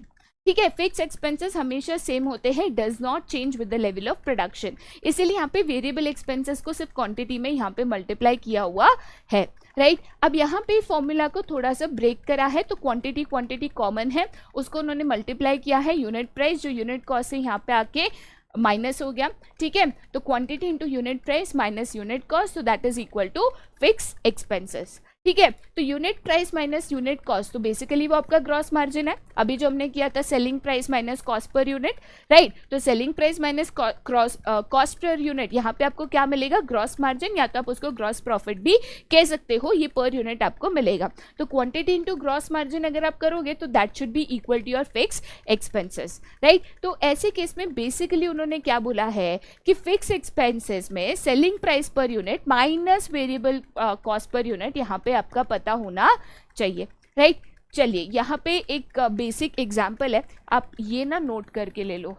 ठीक है। फिक्स एक्सपेंसेस हमेशा सेम होते हैं, does not change with the level of production. इसीलिए यहाँ पे वेरिएबल एक्सपेंसेस को सिर्फ क्वांटिटी में यहाँ पे मल्टीप्लाई किया हुआ है, राइट। अब यहाँ पे फॉर्मूला को थोड़ा सा ब्रेक करा है, तो क्वांटिटी कॉमन है, उसको उन्होंने मल्टीप्लाई किया है यूनिट प्राइस, जो यूनिट कॉस्ट है यहाँ पे आके माइनस हो गया, ठीक है। तो quantity into unit price minus unit cost, so that is equal to fix expenses, ठीक है। तो unit price minus unit cost, तो बेसिकली वो आपका ग्रॉस मार्जिन है। अभी जो हमने किया था selling price minus cost per unit, right. तो selling price minus cost per unit, यहाँ पे आपको क्या मिलेगा, ग्रॉस मार्जिन, या तो आप उसको ग्रॉस प्रॉफिट भी कह सकते हो, ये पर यूनिट आपको मिलेगा। तो क्वांटिटी इंटू ग्रॉस मार्जिन अगर आप करोगे तो that should be equal to your fix expenses, right. तो ऐसे केस में बेसिकली उन्होंने क्या बोला है कि फिक्स एक्सपेंसेस में selling price per unit minus variable cost per unit यहाँ पे आपका पता होना चाहिए, राइट। चलिए यहाँ पे एक बेसिक एग्जांपल है, आप ये ना नोट करके ले लो।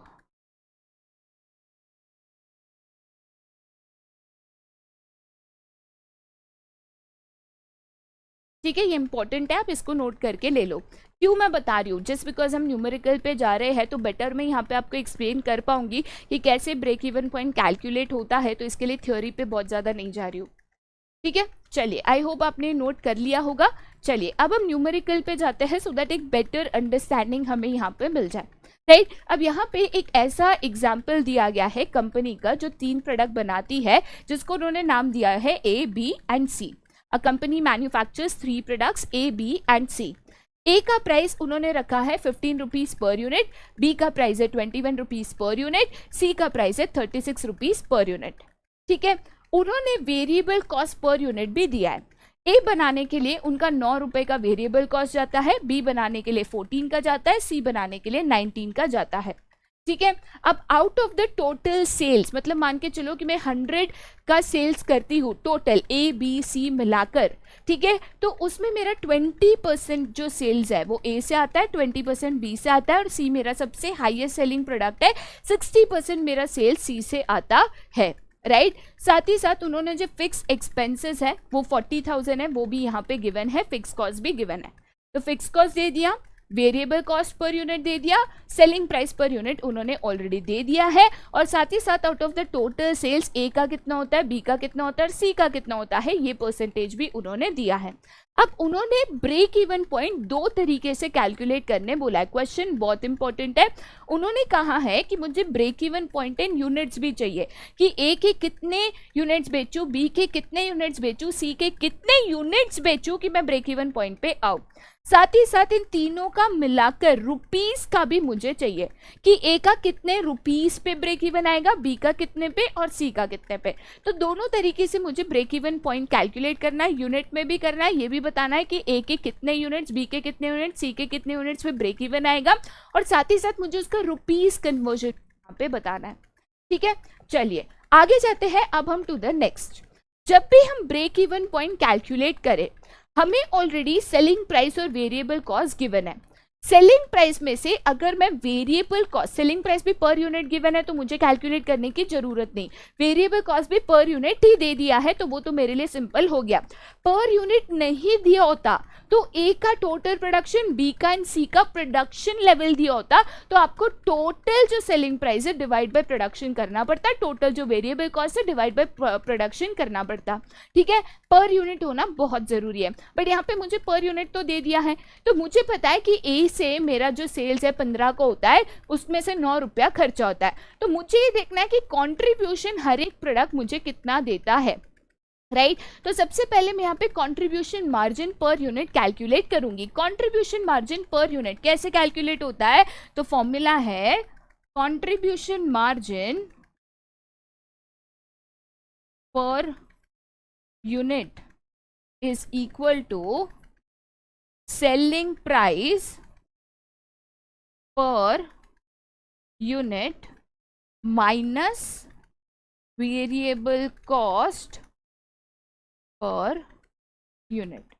ठीक है, ये इंपॉर्टेंट है, आप इसको नोट करके ले लो। क्यों मैं बता रही हूँ, जस्ट बिकॉज हम न्यूमेरिकल पे जा रहे हैं तो बेटर मैं यहाँ पे आपको एक्सप्लेन कर पाऊंगी कि कैसे ब्रेक इवन पॉइंट कैलकुलेट होता है, तो इसके लिए थ्योरी पे बहुत ज़्यादा नहीं जा रही हूँ, ठीक है। चलिए, आई होप आपने नोट कर लिया होगा। चलिए अब हम न्यूमेरिकल पे जाते हैं, सो दैट एक बेटर अंडरस्टैंडिंग हमें यहाँ पे मिल जाए, राइट। अब यहाँ पे एक ऐसा एग्जाम्पल दिया गया है कंपनी का जो 3 प्रोडक्ट बनाती है, जिसको उन्होंने नाम दिया है A, B and C। A company manufactures 3 products A, B and C। A का प्राइस उन्होंने रखा है 15 रुपीज पर यूनिट, बी का प्राइस है 21 रुपीज पर यूनिट, सी का प्राइस है 36 रुपीज पर यूनिट, ठीक है। उन्होंने वेरिएबल कॉस्ट पर यूनिट भी दिया है। ए बनाने के लिए उनका 9 रुपए का वेरिएबल कॉस्ट जाता है, बी बनाने के लिए 14 का जाता है, सी बनाने के लिए 19 का जाता है, ठीक है। अब out of the total sales, मतलब मान के चलो कि मैं 100 का सेल्स करती हूँ टोटल ए बी सी मिलाकर, ठीक है। तो उसमें मेरा 20% जो सेल्स है वो ए से आता है, 20% बी से आता है, और सी मेरा सबसे हाईएस्ट सेलिंग प्रोडक्ट है, 60% मेरा सेल्स सी से आता है, राइट। साथ ही साथ उन्होंने जो फिक्स एक्सपेंसेस है वो 40,000 है, वो भी यहाँ पे गिवन है, फिक्स कॉस्ट भी गिवन है। तो फिक्स कॉस्ट दे दिया, वेरिएबल कॉस्ट पर यूनिट दे दिया, सेलिंग प्राइस पर यूनिट उन्होंने ऑलरेडी दे दिया है, और साथ ही साथ out of the total sales A का कितना होता है, बी का कितना होता है, सी का कितना होता है, ये परसेंटेज भी उन्होंने दिया है। अब उन्होंने ब्रेक इवन पॉइंट 2 तरीके से कैलकुलेट करने बोला है। क्वेश्चन बहुत इंपॉर्टेंट है। उन्होंने कहा है कि मुझे break even point in units भी चाहिए, कि ए के कितने यूनिट्स बेचूं, बी के कितने यूनिट्स बेचूं, सी के कितने यूनिट्स बेचूं कि मैं ब्रेक इवन पॉइंट पे आऊं। साथ ही साथ इन तीनों का मिलाकर रुपीस का भी मुझे चाहिए, कि ए का कितने रुपीस पे ब्रेक इवन आएगा, बी का कितने पे और सी का कितने पे। तो दोनों तरीके से मुझे ब्रेक इवन पॉइंट कैलकुलेट करना है, यूनिट में भी करना है, ये भी बताना है कि ए के कितने यूनिट्स, बी के कितने यूनिट्स, सी के कितने यूनिट्स पे ब्रेक इवन आएगा, और साथ ही साथ मुझे उसका रुपीस कन्वर्जन यहाँ पे बताना है, ठीक है। चलिए आगे जाते हैं अब हम टू द नेक्स्ट। जब भी हम ब्रेक इवन पॉइंट कैलकुलेट करें, हमें ऑलरेडी सेलिंग प्राइस और वेरिएबल कॉस्ट गिवन है। सेलिंग प्राइस में से अगर मैं वेरिएबल कॉस्ट, सेलिंग प्राइस भी पर यूनिट गिवन है तो मुझे कैलकुलेट करने की जरूरत नहीं, वेरिएबल कॉस्ट भी पर यूनिट ही दे दिया है तो वो तो मेरे लिए सिंपल हो गया। पर यूनिट नहीं दिया होता तो ए का टोटल प्रोडक्शन, बी का एंड सी का प्रोडक्शन लेवल दिया होता तो आपको टोटल जो सेलिंग प्राइस है डिवाइड बाय प्रोडक्शन करना पड़ता, टोटल जो वेरिएबल कॉस्ट है डिवाइड बाय प्रोडक्शन करना पड़ता। ठीक है, पर यूनिट होना बहुत जरूरी है, बट यहाँ पे मुझे पर यूनिट तो दे दिया है तो मुझे पता है कि ए से मेरा जो सेल्स है 15 का होता है, उसमें से 9 रुपया खर्चा होता है, तो मुझे ये देखना है कि कंट्रीब्यूशन हर एक प्रोडक्ट मुझे कितना देता है, राइट तो सबसे पहले मैं यहाँ पे contribution margin per unit calculate करूंगी। कंट्रीब्यूशन मार्जिन पर यूनिट कैसे कैलकुलेट होता है, तो फॉर्मूला है contribution margin per unit is equal to selling price per unit minus variable cost per unit.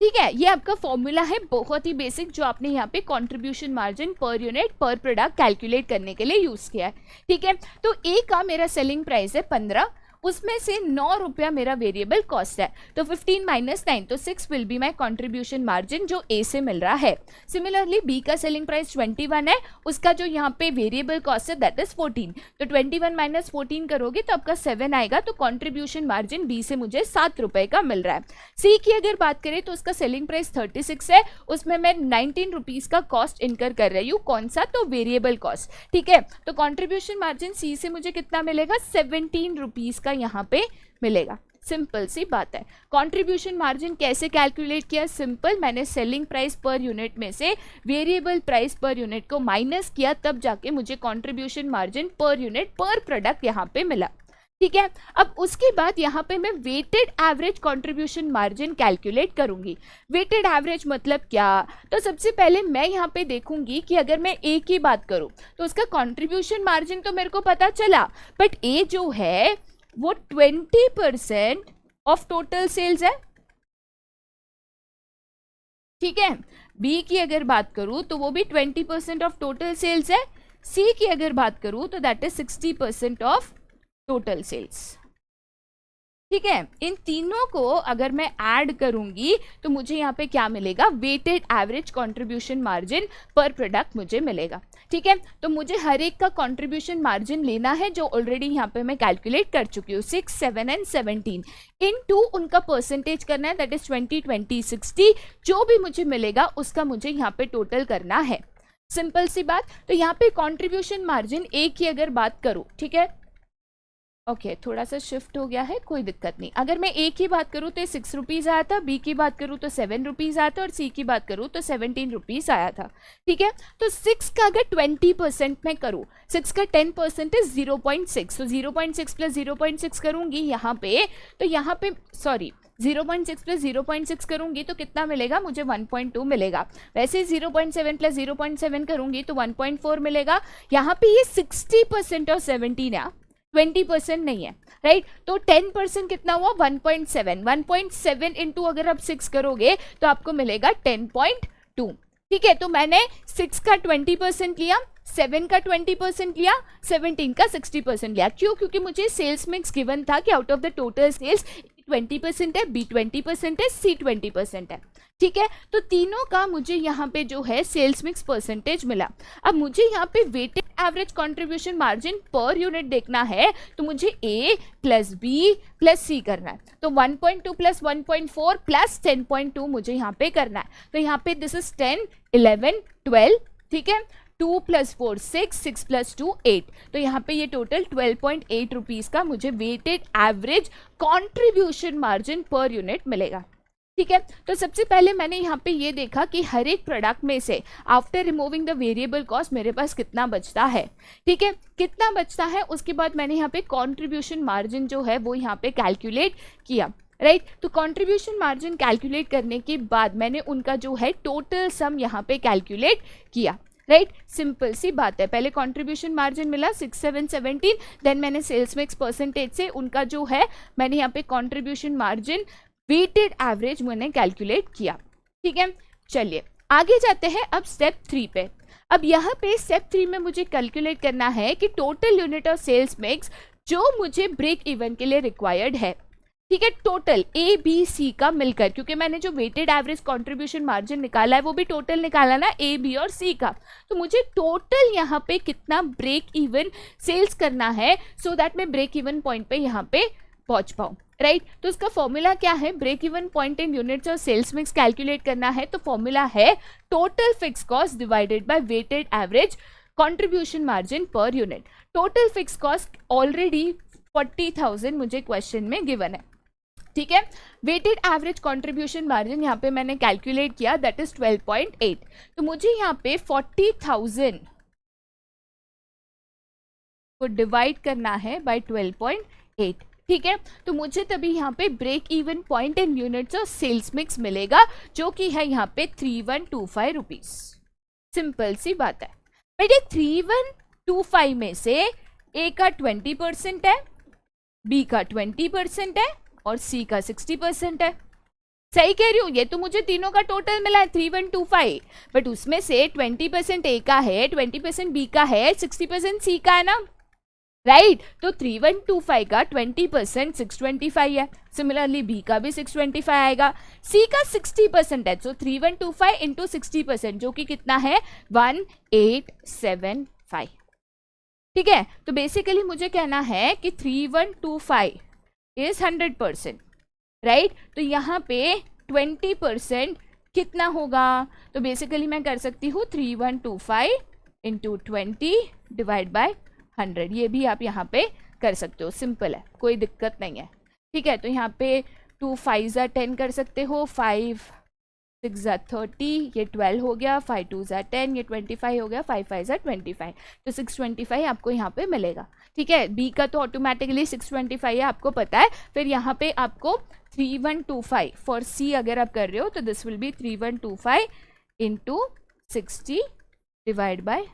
ठीक है, ये आपका फॉर्मूला है बहुत ही बेसिक जो आपने यहाँ पे कंट्रीब्यूशन मार्जिन पर यूनिट पर प्रोडक्ट कैलकुलेट करने के लिए यूज किया है। ठीक है, तो ए का मेरा सेलिंग प्राइस है 15, उसमें से 9 रुपया मेरा वेरिएबल कॉस्ट है, तो 15 माइनस 9 तो 6 will be my contribution margin जो ए से मिल रहा है। सिमिलरली बी का सेलिंग प्राइस 21 है, उसका जो यहाँ पे वेरिएबल कॉस्ट है दैट इज 14, तो 21 माइनस 14 करोगे तो आपका 7 आएगा, तो कंट्रीब्यूशन मार्जिन बी से मुझे 7 रुपए का मिल रहा है। सी की अगर बात करें तो उसका सेलिंग प्राइस 36 है, उसमें मैं 19 रुपीज का कॉस्ट इनकर कर रही हूँ, कौन सा, तो वेरिएबल कॉस्ट। ठीक है, तो कंट्रीब्यूशन मार्जिन सी से मुझे कितना मिलेगा, 17 रुपीज यहाँ पे मिलेगा। सिंपल सी बात है। कंट्रीब्यूशन मार्जिन कैसे कैलकुलेट किया, सिंपल, मैंने सेलिंग प्राइस पर यूनिट में से वेरिएबल प्राइस पर यूनिट को माइनस किया, तब जाके मुझे कंट्रीब्यूशन मार्जिन पर यूनिट पर प्रोडक्ट यहाँ पे मिला। ठीक है, अब उसके बाद यहाँ पे मैं weighted average contribution margin calculate करूंगी। वेटेड एवरेज मतलब क्या, तो सबसे पहले मैं यहाँ पे देखूंगी कि अगर मैं ए की बात करूं तो उसका कंट्रीब्यूशन मार्जिन तो मेरे को पता चला, बट ए जो है वो 20% ऑफ टोटल सेल्स है। ठीक है, बी की अगर बात करूं तो वो भी 20% ऑफ टोटल सेल्स है, सी की अगर बात करूं तो that is 60% of total sales. ठीक है, इन तीनों को अगर मैं ऐड करूंगी तो मुझे यहाँ पे क्या मिलेगा, वेटेड एवरेज कंट्रीब्यूशन मार्जिन पर प्रोडक्ट मुझे मिलेगा। ठीक है, तो मुझे हर एक का कंट्रीब्यूशन मार्जिन लेना है जो ऑलरेडी यहाँ पे मैं कैलकुलेट कर चुकी हूँ, 6, 7 एंड 17 इनटू उनका परसेंटेज करना है, दैट इज 20, 20, 60, जो भी मुझे मिलेगा उसका मुझे यहाँ पे टोटल करना है। सिंपल सी बात। तो यहाँ पे कंट्रीब्यूशन मार्जिन ए की अगर बात करूँ, ठीक है, ओके थोड़ा सा शिफ्ट हो गया है, कोई दिक्कत नहीं। अगर मैं ए की बात करूँ तो 6 रुपीज़ आया था, बी की बात करूँ तो 7 रुपीज़ आया था, और सी की बात करूँ तो 17 रुपीज़ आया था। ठीक है, तो 6 का अगर 20% में करूँ, 6 का 10% है 0.6, तो 0.6 प्लस 0.6 करूँगी यहाँ पे, तो यहाँ पे सॉरी 0.6 प्लस 0.6 करूंगी तो कितना मिलेगा, मुझे 1.2 मिलेगा। वैसे 0.7 प्लस 0.7 करूंगी तो 1.4 मिलेगा। यहाँ पे ये 60% और 17 है, 20% नहीं है, राइट। तो 10% कितना हुआ, 1.7, 1.7 इंटू अगर आप 6 करोगे तो आपको मिलेगा 10.2। ठीक है, तो मैंने 6 का 20% लिया, 7 का 20% लिया, 17 का 60% लिया। क्यों, क्योंकि मुझे सेल्स मिक्स गिवन था कि out of the total sales 20% है, बी 20% है, सी 20% है। ठीक है, तो तीनों का मुझे यहाँ पे जो है सेल्स मिक्स परसेंटेज मिला। अब मुझे यहाँ पे weighted average contribution margin per unit देखना है, तो मुझे A plus B plus C करना है। तो 1.2 प्लस 1.4 प्लस 10.2 मुझे यहाँ पे करना है। तो यहाँ पे दिस इज 10, 11, 12। ठीक है, 2 प्लस 4 6, 6 प्लस 2 8, तो यहाँ पे ये टोटल 12.8 रुपीज़ का मुझे weighted average contribution margin per unit मिलेगा। ठीक है, तो सबसे पहले मैंने यहाँ पे ये देखा कि हर एक प्रोडक्ट में से after removing the variable cost मेरे पास कितना बचता है। ठीक है, कितना बचता है, उसके बाद मैंने यहाँ पे कंट्रीब्यूशन मार्जिन जो है वो यहाँ पे कैलकुलेट किया, राइट। तो कंट्रीब्यूशन मार्जिन कैलकुलेट करने के बाद मैंने उनका जो है टोटल सम यहाँ पे कैलकुलेट किया, राइट। सिंपल सी बात है, पहले कंट्रीब्यूशन मार्जिन मिला 6, 7, 17, देन मैंने सेल्स मिक्स परसेंटेज से उनका जो है मैंने यहाँ पे कंट्रीब्यूशन मार्जिन वेटेड एवरेज मैंने कैलकुलेट किया। ठीक है, चलिए आगे जाते हैं अब स्टेप 3 पे। अब यहाँ पे स्टेप 3 में मुझे कैलकुलेट करना है कि total unit of sales mix जो मुझे ब्रेक इवन के लिए रिक्वायर्ड है, ठीक है, टोटल ए बी सी का मिलकर, क्योंकि मैंने जो वेटेड एवरेज कंट्रीब्यूशन मार्जिन निकाला है वो भी टोटल निकाला ना ए बी और सी का, तो मुझे टोटल यहाँ पे कितना ब्रेक इवन सेल्स करना है सो दैट मैं ब्रेक इवन पॉइंट पे यहाँ पे पहुंच पाऊँ, राइट। तो इसका फॉर्मूला क्या है, break even point in units और सेल्स मिक्स कैलकुलेट करना है तो फॉर्मूला है total fix cost divided by weighted average contribution margin per unit. Total fix cost already 40,000 मुझे क्वेश्चन में गिवन है, ठीक है। वेटेड एवरेज कंट्रीब्यूशन मार्जिन यहाँ पे मैंने कैलकुलेट किया, दैट इज 12.8। तो मुझे यहाँ पे 40,000 को डिवाइड करना है बाय 12.8, ठीक है। तो मुझे तभी यहाँ पे break even point in units और सेल्स मिक्स मिलेगा जो कि है यहाँ पे 3125 रुपीज। सिंपल सी बात है। बट ये 3125 में से ए का 20% है, बी का 20% है और सी का 60% है। सही कह रही हूँ, ये तो मुझे तीनों का टोटल मिला है 3125, बट उसमें से 20% ए का है, 20% बी का है, 60% सी का है ना, राइट। तो 3125 का 20% 625 है, सिमिलरली बी का भी 625 आएगा, सी का 60% है, तो 3125 इंटू 60% जो कि कितना है 1875, ठीक है। तो बेसिकली मुझे कहना है कि 3125 इज 100%, राइट। तो यहाँ पे 20% कितना होगा, तो बेसिकली मैं कर सकती हूँ 3125 इंटू 20 डिवाइड बाय 100, ये भी आप यहाँ पे कर सकते हो, सिंपल है, कोई दिक्कत नहीं है, ठीक है। तो यहाँ पे 2 5 ज़ा 10 कर सकते हो, 5 6 ज़ा 30, ये 12 हो गया, 5 2 ज़ा 10, ये 25 हो गया, 5 5 ज़ा 25, तो 625 आपको यहाँ पे मिलेगा, ठीक है। बी का तो ऑटोमेटिकली 625 है, आपको पता है। फिर यहाँ पे आपको 3125 फॉर सी अगर आप कर रहे हो तो this will B 3125 into 60 divide by,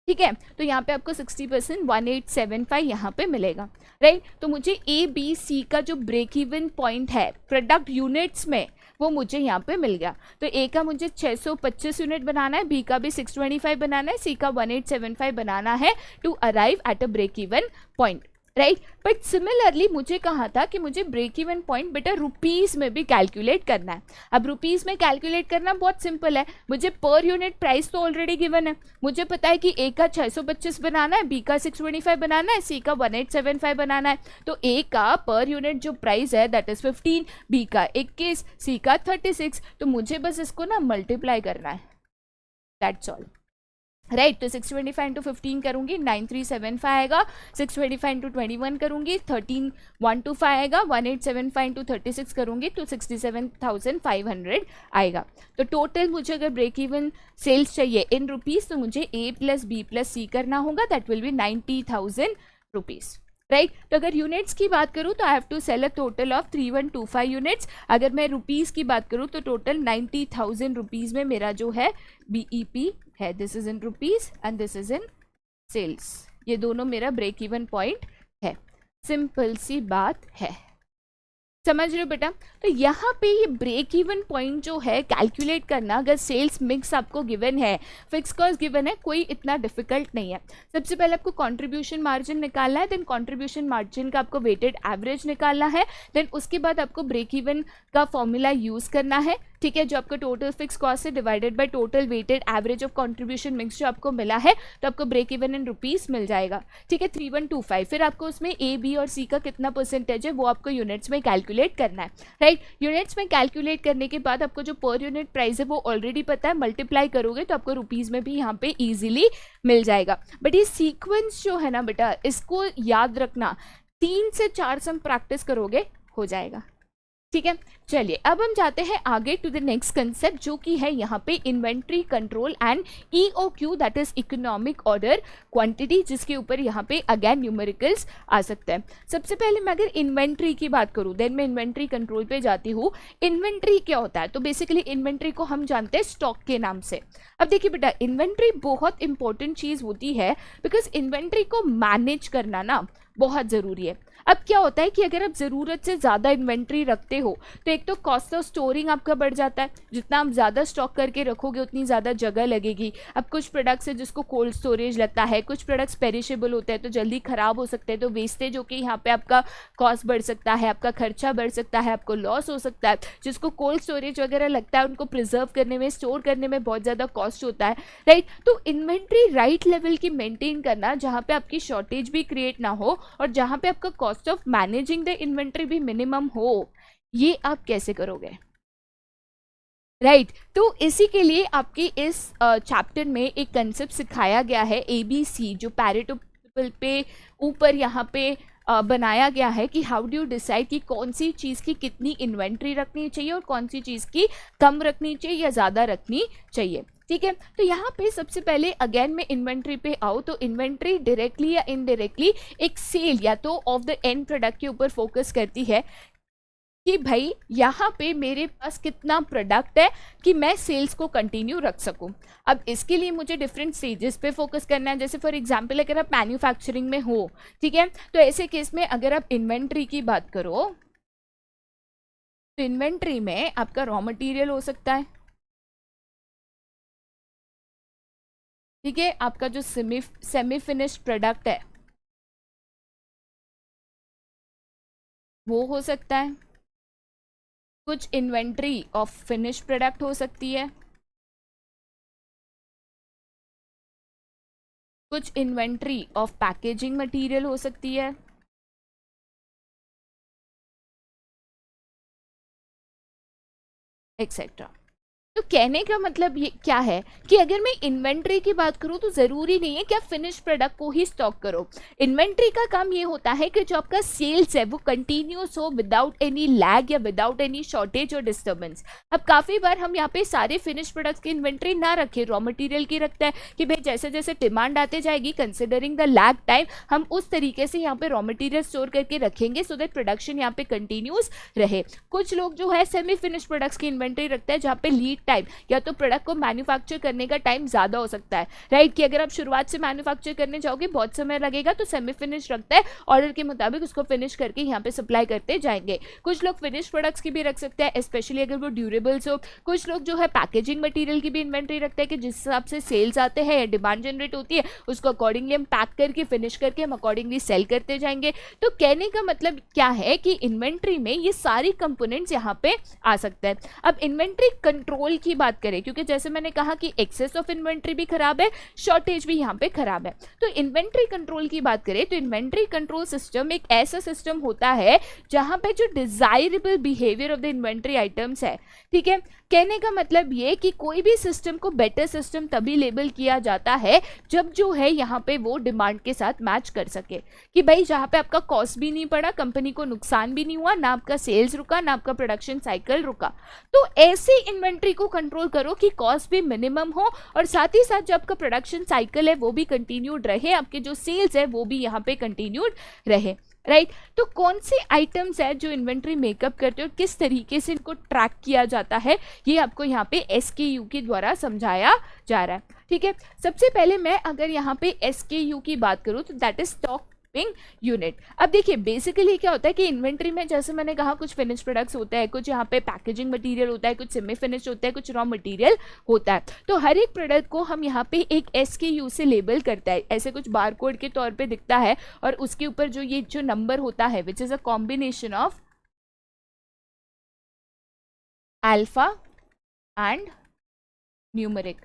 ठीक है। तो यहाँ पे आपको 60% 1875 यहाँ पे मिलेगा, राइट। तो मुझे ए बी सी का जो ब्रेक इवन पॉइंट है प्रोडक्ट यूनिट्स में वो मुझे यहाँ पे मिल गया। तो ए का मुझे 625 यूनिट बनाना है, बी का भी 625 बनाना है, सी का 1875 बनाना है to arrive at a break even point, right. But similarly मुझे कहा था कि मुझे ब्रेक इवन पॉइंट बेटा रुपीस में भी कैलकुलेट करना है। अब रुपीस में कैलकुलेट करना बहुत सिंपल है, मुझे पर यूनिट प्राइस तो ऑलरेडी गिवन है, मुझे पता है कि ए का 625 बनाना है, बी का 625 बनाना है, सी का 1875 बनाना है। तो ए का पर यूनिट जो प्राइस है दैट इज 15, बी का 21, सी का 36, तो मुझे बस इसको ना मल्टीप्लाई करना है, दैट्स ऑल, राइट। तो 625 इंटू 15 करूंगी 9375 आएगा, 625 इंटू 21 करूंगी 13125 आएगा, 1875 इंटू 36 करूंगी तो 67,500 आएगा। तो टोटल मुझे अगर ब्रेक इवन सेल्स चाहिए इन रुपीस तो मुझे A plus B plus C करना होगा, that will be 90,000 rupees, right. तो अगर यूनिट्स की बात करूँ तो I have to sell a total of 3125 units. अगर मैं रुपीस की बात करूँ तो टोटल 90,000 रुपीज में मेरा जो है बीईपी है, this is in rupees and this is in sales, ये दोनों मेरा ब्रेक इवन पॉइंट है। सिंपल सी बात है, समझ रहे हो बेटा। तो यहाँ पे ये ब्रेक इवन पॉइंट जो है कैलकुलेट करना, अगर सेल्स मिक्स आपको गिवन है, फिक्स कॉस्ट गिवन है, कोई इतना डिफिकल्ट नहीं है। सबसे पहले आपको कंट्रीब्यूशन मार्जिन निकालना है, देन कंट्रीब्यूशन मार्जिन का आपको वेटेड एवरेज निकालना है, देन उसके बाद आपको ब्रेक इवन का फॉर्मूला यूज करना है, ठीक है, जो आपको टोटल फिक्स कॉस्ट है divided by total weighted average of contribution mix जो आपको मिला है, तो आपको ब्रेक इवन इन रुपीस मिल जाएगा, ठीक है, 3125। फिर आपको उसमें ए बी और सी का कितना परसेंटेज है वो आपको यूनिट्स में कैलकुलेट करना है, राइट। यूनिट्स में कैलकुलेट करने के बाद आपको जो पर यूनिट प्राइस है वो ऑलरेडी पता है, मल्टीप्लाई करोगे तो आपको रुपीस में भी यहाँ पे ईजिली मिल जाएगा। बट ये सीक्वेंस जो है ना बेटा, इसको याद रखना, 3 से 4 सम प्रैक्टिस करोगे हो जाएगा, ठीक है। चलिए अब हम जाते हैं आगे टू द नेक्स्ट कंसेप्ट जो कि है यहाँ पे inventory control and EOQ, that is economic order quantity, जिसके ऊपर यहाँ पे अगेन न्यूमेरिकल्स आ सकता है। सबसे पहले मैं अगर इन्वेंट्री की बात करूँ देन मैं इन्वेंट्री कंट्रोल पे जाती हूँ। इन्वेंट्री क्या होता है, तो बेसिकली इन्वेंट्री को हम जानते हैं स्टॉक के नाम से। अब देखिए बेटा, इन्वेंट्री बहुत इंपॉर्टेंट चीज़ होती है बिकॉज इन्वेंट्री को मैनेज करना ना बहुत ज़रूरी है। अब क्या होता है कि अगर आप ज़रूरत से ज़्यादा इन्वेंट्री रखते हो तो एक तो कॉस्ट ऑफ स्टोरिंग आपका बढ़ जाता है, जितना आप ज़्यादा स्टॉक करके रखोगे उतनी ज़्यादा जगह लगेगी। अब कुछ प्रोडक्ट्स है जिसको कोल्ड स्टोरेज लगता है, कुछ प्रोडक्ट्स पेरिशेबल होते हैं तो जल्दी ख़राब हो सकते हैं, तो वेस्टेज होकर यहाँ पे आपका कॉस्ट बढ़ सकता है, आपका खर्चा बढ़ सकता है, आपको लॉस हो सकता है। जिसको कोल्ड स्टोरेज वगैरह लगता है उनको प्रिजर्व करने में, स्टोर करने में बहुत ज़्यादा कॉस्ट होता है, राइट। तो इन्वेंट्री राइट लेवल की मेंटेन करना जहाँ पे आपकी शॉर्टेज भी क्रिएट ना हो और जहाँ पे आपका cost of managing the inventory भी मिनिमम हो, ये आप कैसे करोगे, राइट। तो इसी के लिए आपके इस चैप्टर में एक कंसेप्ट सिखाया गया है ABC, जो पैरेटो प्रिंसिपल पे ऊपर यहाँ पे बनाया गया है कि हाउ डू यू डिसाइड कि कौन सी चीज़ की कितनी इन्वेंट्री रखनी चाहिए और कौन सी चीज़ की कम रखनी चाहिए या ज़्यादा रखनी चाहिए, ठीक है। तो यहाँ पे सबसे पहले अगेन मैं इन्वेंट्री पे आऊँ तो इन्वेंट्री डायरेक्टली या इनडायरेक्टली एक सेल या तो ऑफ द एंड प्रोडक्ट के ऊपर फोकस करती है कि भाई यहाँ पे मेरे पास कितना प्रोडक्ट है कि मैं सेल्स को कंटिन्यू रख सकूँ। अब इसके लिए मुझे डिफरेंट स्टेजेस पे फोकस करना है। जैसे फॉर एग्जांपल अगर आप मैन्युफैक्चरिंग में हो, ठीक है, तो ऐसे केस में अगर आप इन्वेंट्री की बात करो तो इन्वेंट्री में आपका रॉ मटेरियल हो सकता है, ठीक है, आपका जो सेमी फिनिश्ड प्रोडक्ट है वो हो सकता है, कुछ इन्वेंट्री ऑफ फिनिश प्रोडक्ट हो सकती है, कुछ इन्वेंट्री ऑफ पैकेजिंग मटेरियल हो सकती है, एक्सेट्रा। तो कहने का मतलब ये क्या है कि अगर मैं इन्वेंट्री की बात करूं तो ज़रूरी नहीं है कि आप फिनिश प्रोडक्ट को ही स्टॉक करो। इन्वेंट्री का काम ये होता है कि जो आपका सेल्स है वो कंटिन्यूस हो विदाउट एनी लैग या विदाउट एनी शॉर्टेज और डिस्टर्बेंस। अब काफ़ी बार हम यहाँ पे सारे फिनिश प्रोडक्ट्स की इन्वेंट्री ना रखें, रॉ मटेरियल की रखते हैं कि भाई जैसे जैसे डिमांड आते जाएगी कंसिडरिंग द लैग टाइम हम उस तरीके से यहाँ पे रॉ मटेरियल स्टोर करके रखेंगे सो दैट प्रोडक्शन यहाँ पे कंटिन्यूस रहे। कुछ लोग जो है सेमी फिनिश प्रोडक्ट्स की इन्वेंट्री रखते हैं जहाँ पे लीड टाइम या तो प्रोडक्ट को मैन्युफैक्चर करने का टाइम ज़्यादा हो सकता है, राइट, कि अगर आप शुरुआत से मैन्युफैक्चर करने जाओगे बहुत समय लगेगा, तो सेमी फिनिश रखता है, ऑर्डर के मुताबिक उसको फिनिश करके यहाँ पे सप्लाई करते जाएंगे। कुछ लोग फिनिश प्रोडक्ट्स की भी रख सकते हैं स्पेशली अगर वो ड्यूरेबल्स हो। कुछ लोग जो है पैकेजिंग मटीरियल की भी इन्वेंट्री रखते हैं कि जिस हिसाब से सेल्स आते हैं या डिमांड जनरेट होती है उसको अकॉर्डिंगली हम पैक करके फिनिश करके हम अकॉर्डिंगली सेल करते जाएंगे। तो कहने का मतलब क्या है कि इन्वेंट्री में ये सारी कंपोनेंट्स यहाँ पे आ सकते हैं। अब इन्वेंट्री कंट्रोल की बात करें, क्योंकि जैसे मैंने कहा कि एक्सेस ऑफ इन्वेंट्री भी खराब है, शॉर्टेज भी यहाँ पे खराब है, तो इन्वेंट्री कंट्रोल की बात करें तो इन्वेंट्री कंट्रोल सिस्टम एक ऐसा सिस्टम होता है जहां पे जो desirable behaviour of the inventory items है, ठीक है। कहने का मतलब ये कि कोई भी सिस्टम को बेटर सिस्टम तभी लेबल किया जाता है जब जो है यहाँ पे वो डिमांड के साथ मैच कर सके, कि भाई जहाँ पे आपका कॉस्ट भी नहीं पड़ा, कंपनी को नुकसान भी नहीं हुआ, ना आपका सेल्स रुका, ना आपका प्रोडक्शन साइकिल रुका। तो ऐसे इन्वेंट्री को कंट्रोल करो कि कॉस्ट भी मिनिमम हो और साथ ही साथ जो आपका प्रोडक्शन साइकिल है वो भी कंटिन्यूड रहे, आपके जो सेल्स है वो भी यहाँ पे कंटिन्यूड रहे, राइट। तो कौन से आइटम्स है जो इन्वेंट्री मेकअप करते हो और किस तरीके से इनको ट्रैक किया जाता है ये आपको यहाँ पे SKU के द्वारा समझाया जा रहा है, ठीक है। सबसे पहले मैं अगर यहाँ पे SKU की बात करूँ तो दैट इज स्टॉक यूनिट। अब देखिए बेसिकली क्या होता है कि इन्वेंट्री में जैसे मैंने कहा कुछ फिनिश प्रोडक्ट्स होते हैं, कुछ यहाँ पे पैकेजिंग मटेरियल होता है, कुछ सेमी फिनिश होता है, कुछ रॉ मटेरियल होता है। तो हर एक प्रोडक्ट को हम यहाँ पे एक SKU से लेबल करता है, ऐसे कुछ बार कोड के तौर पे दिखता है और उसके ऊपर जो ये जो नंबर होता है which is a combination of alpha and numeric,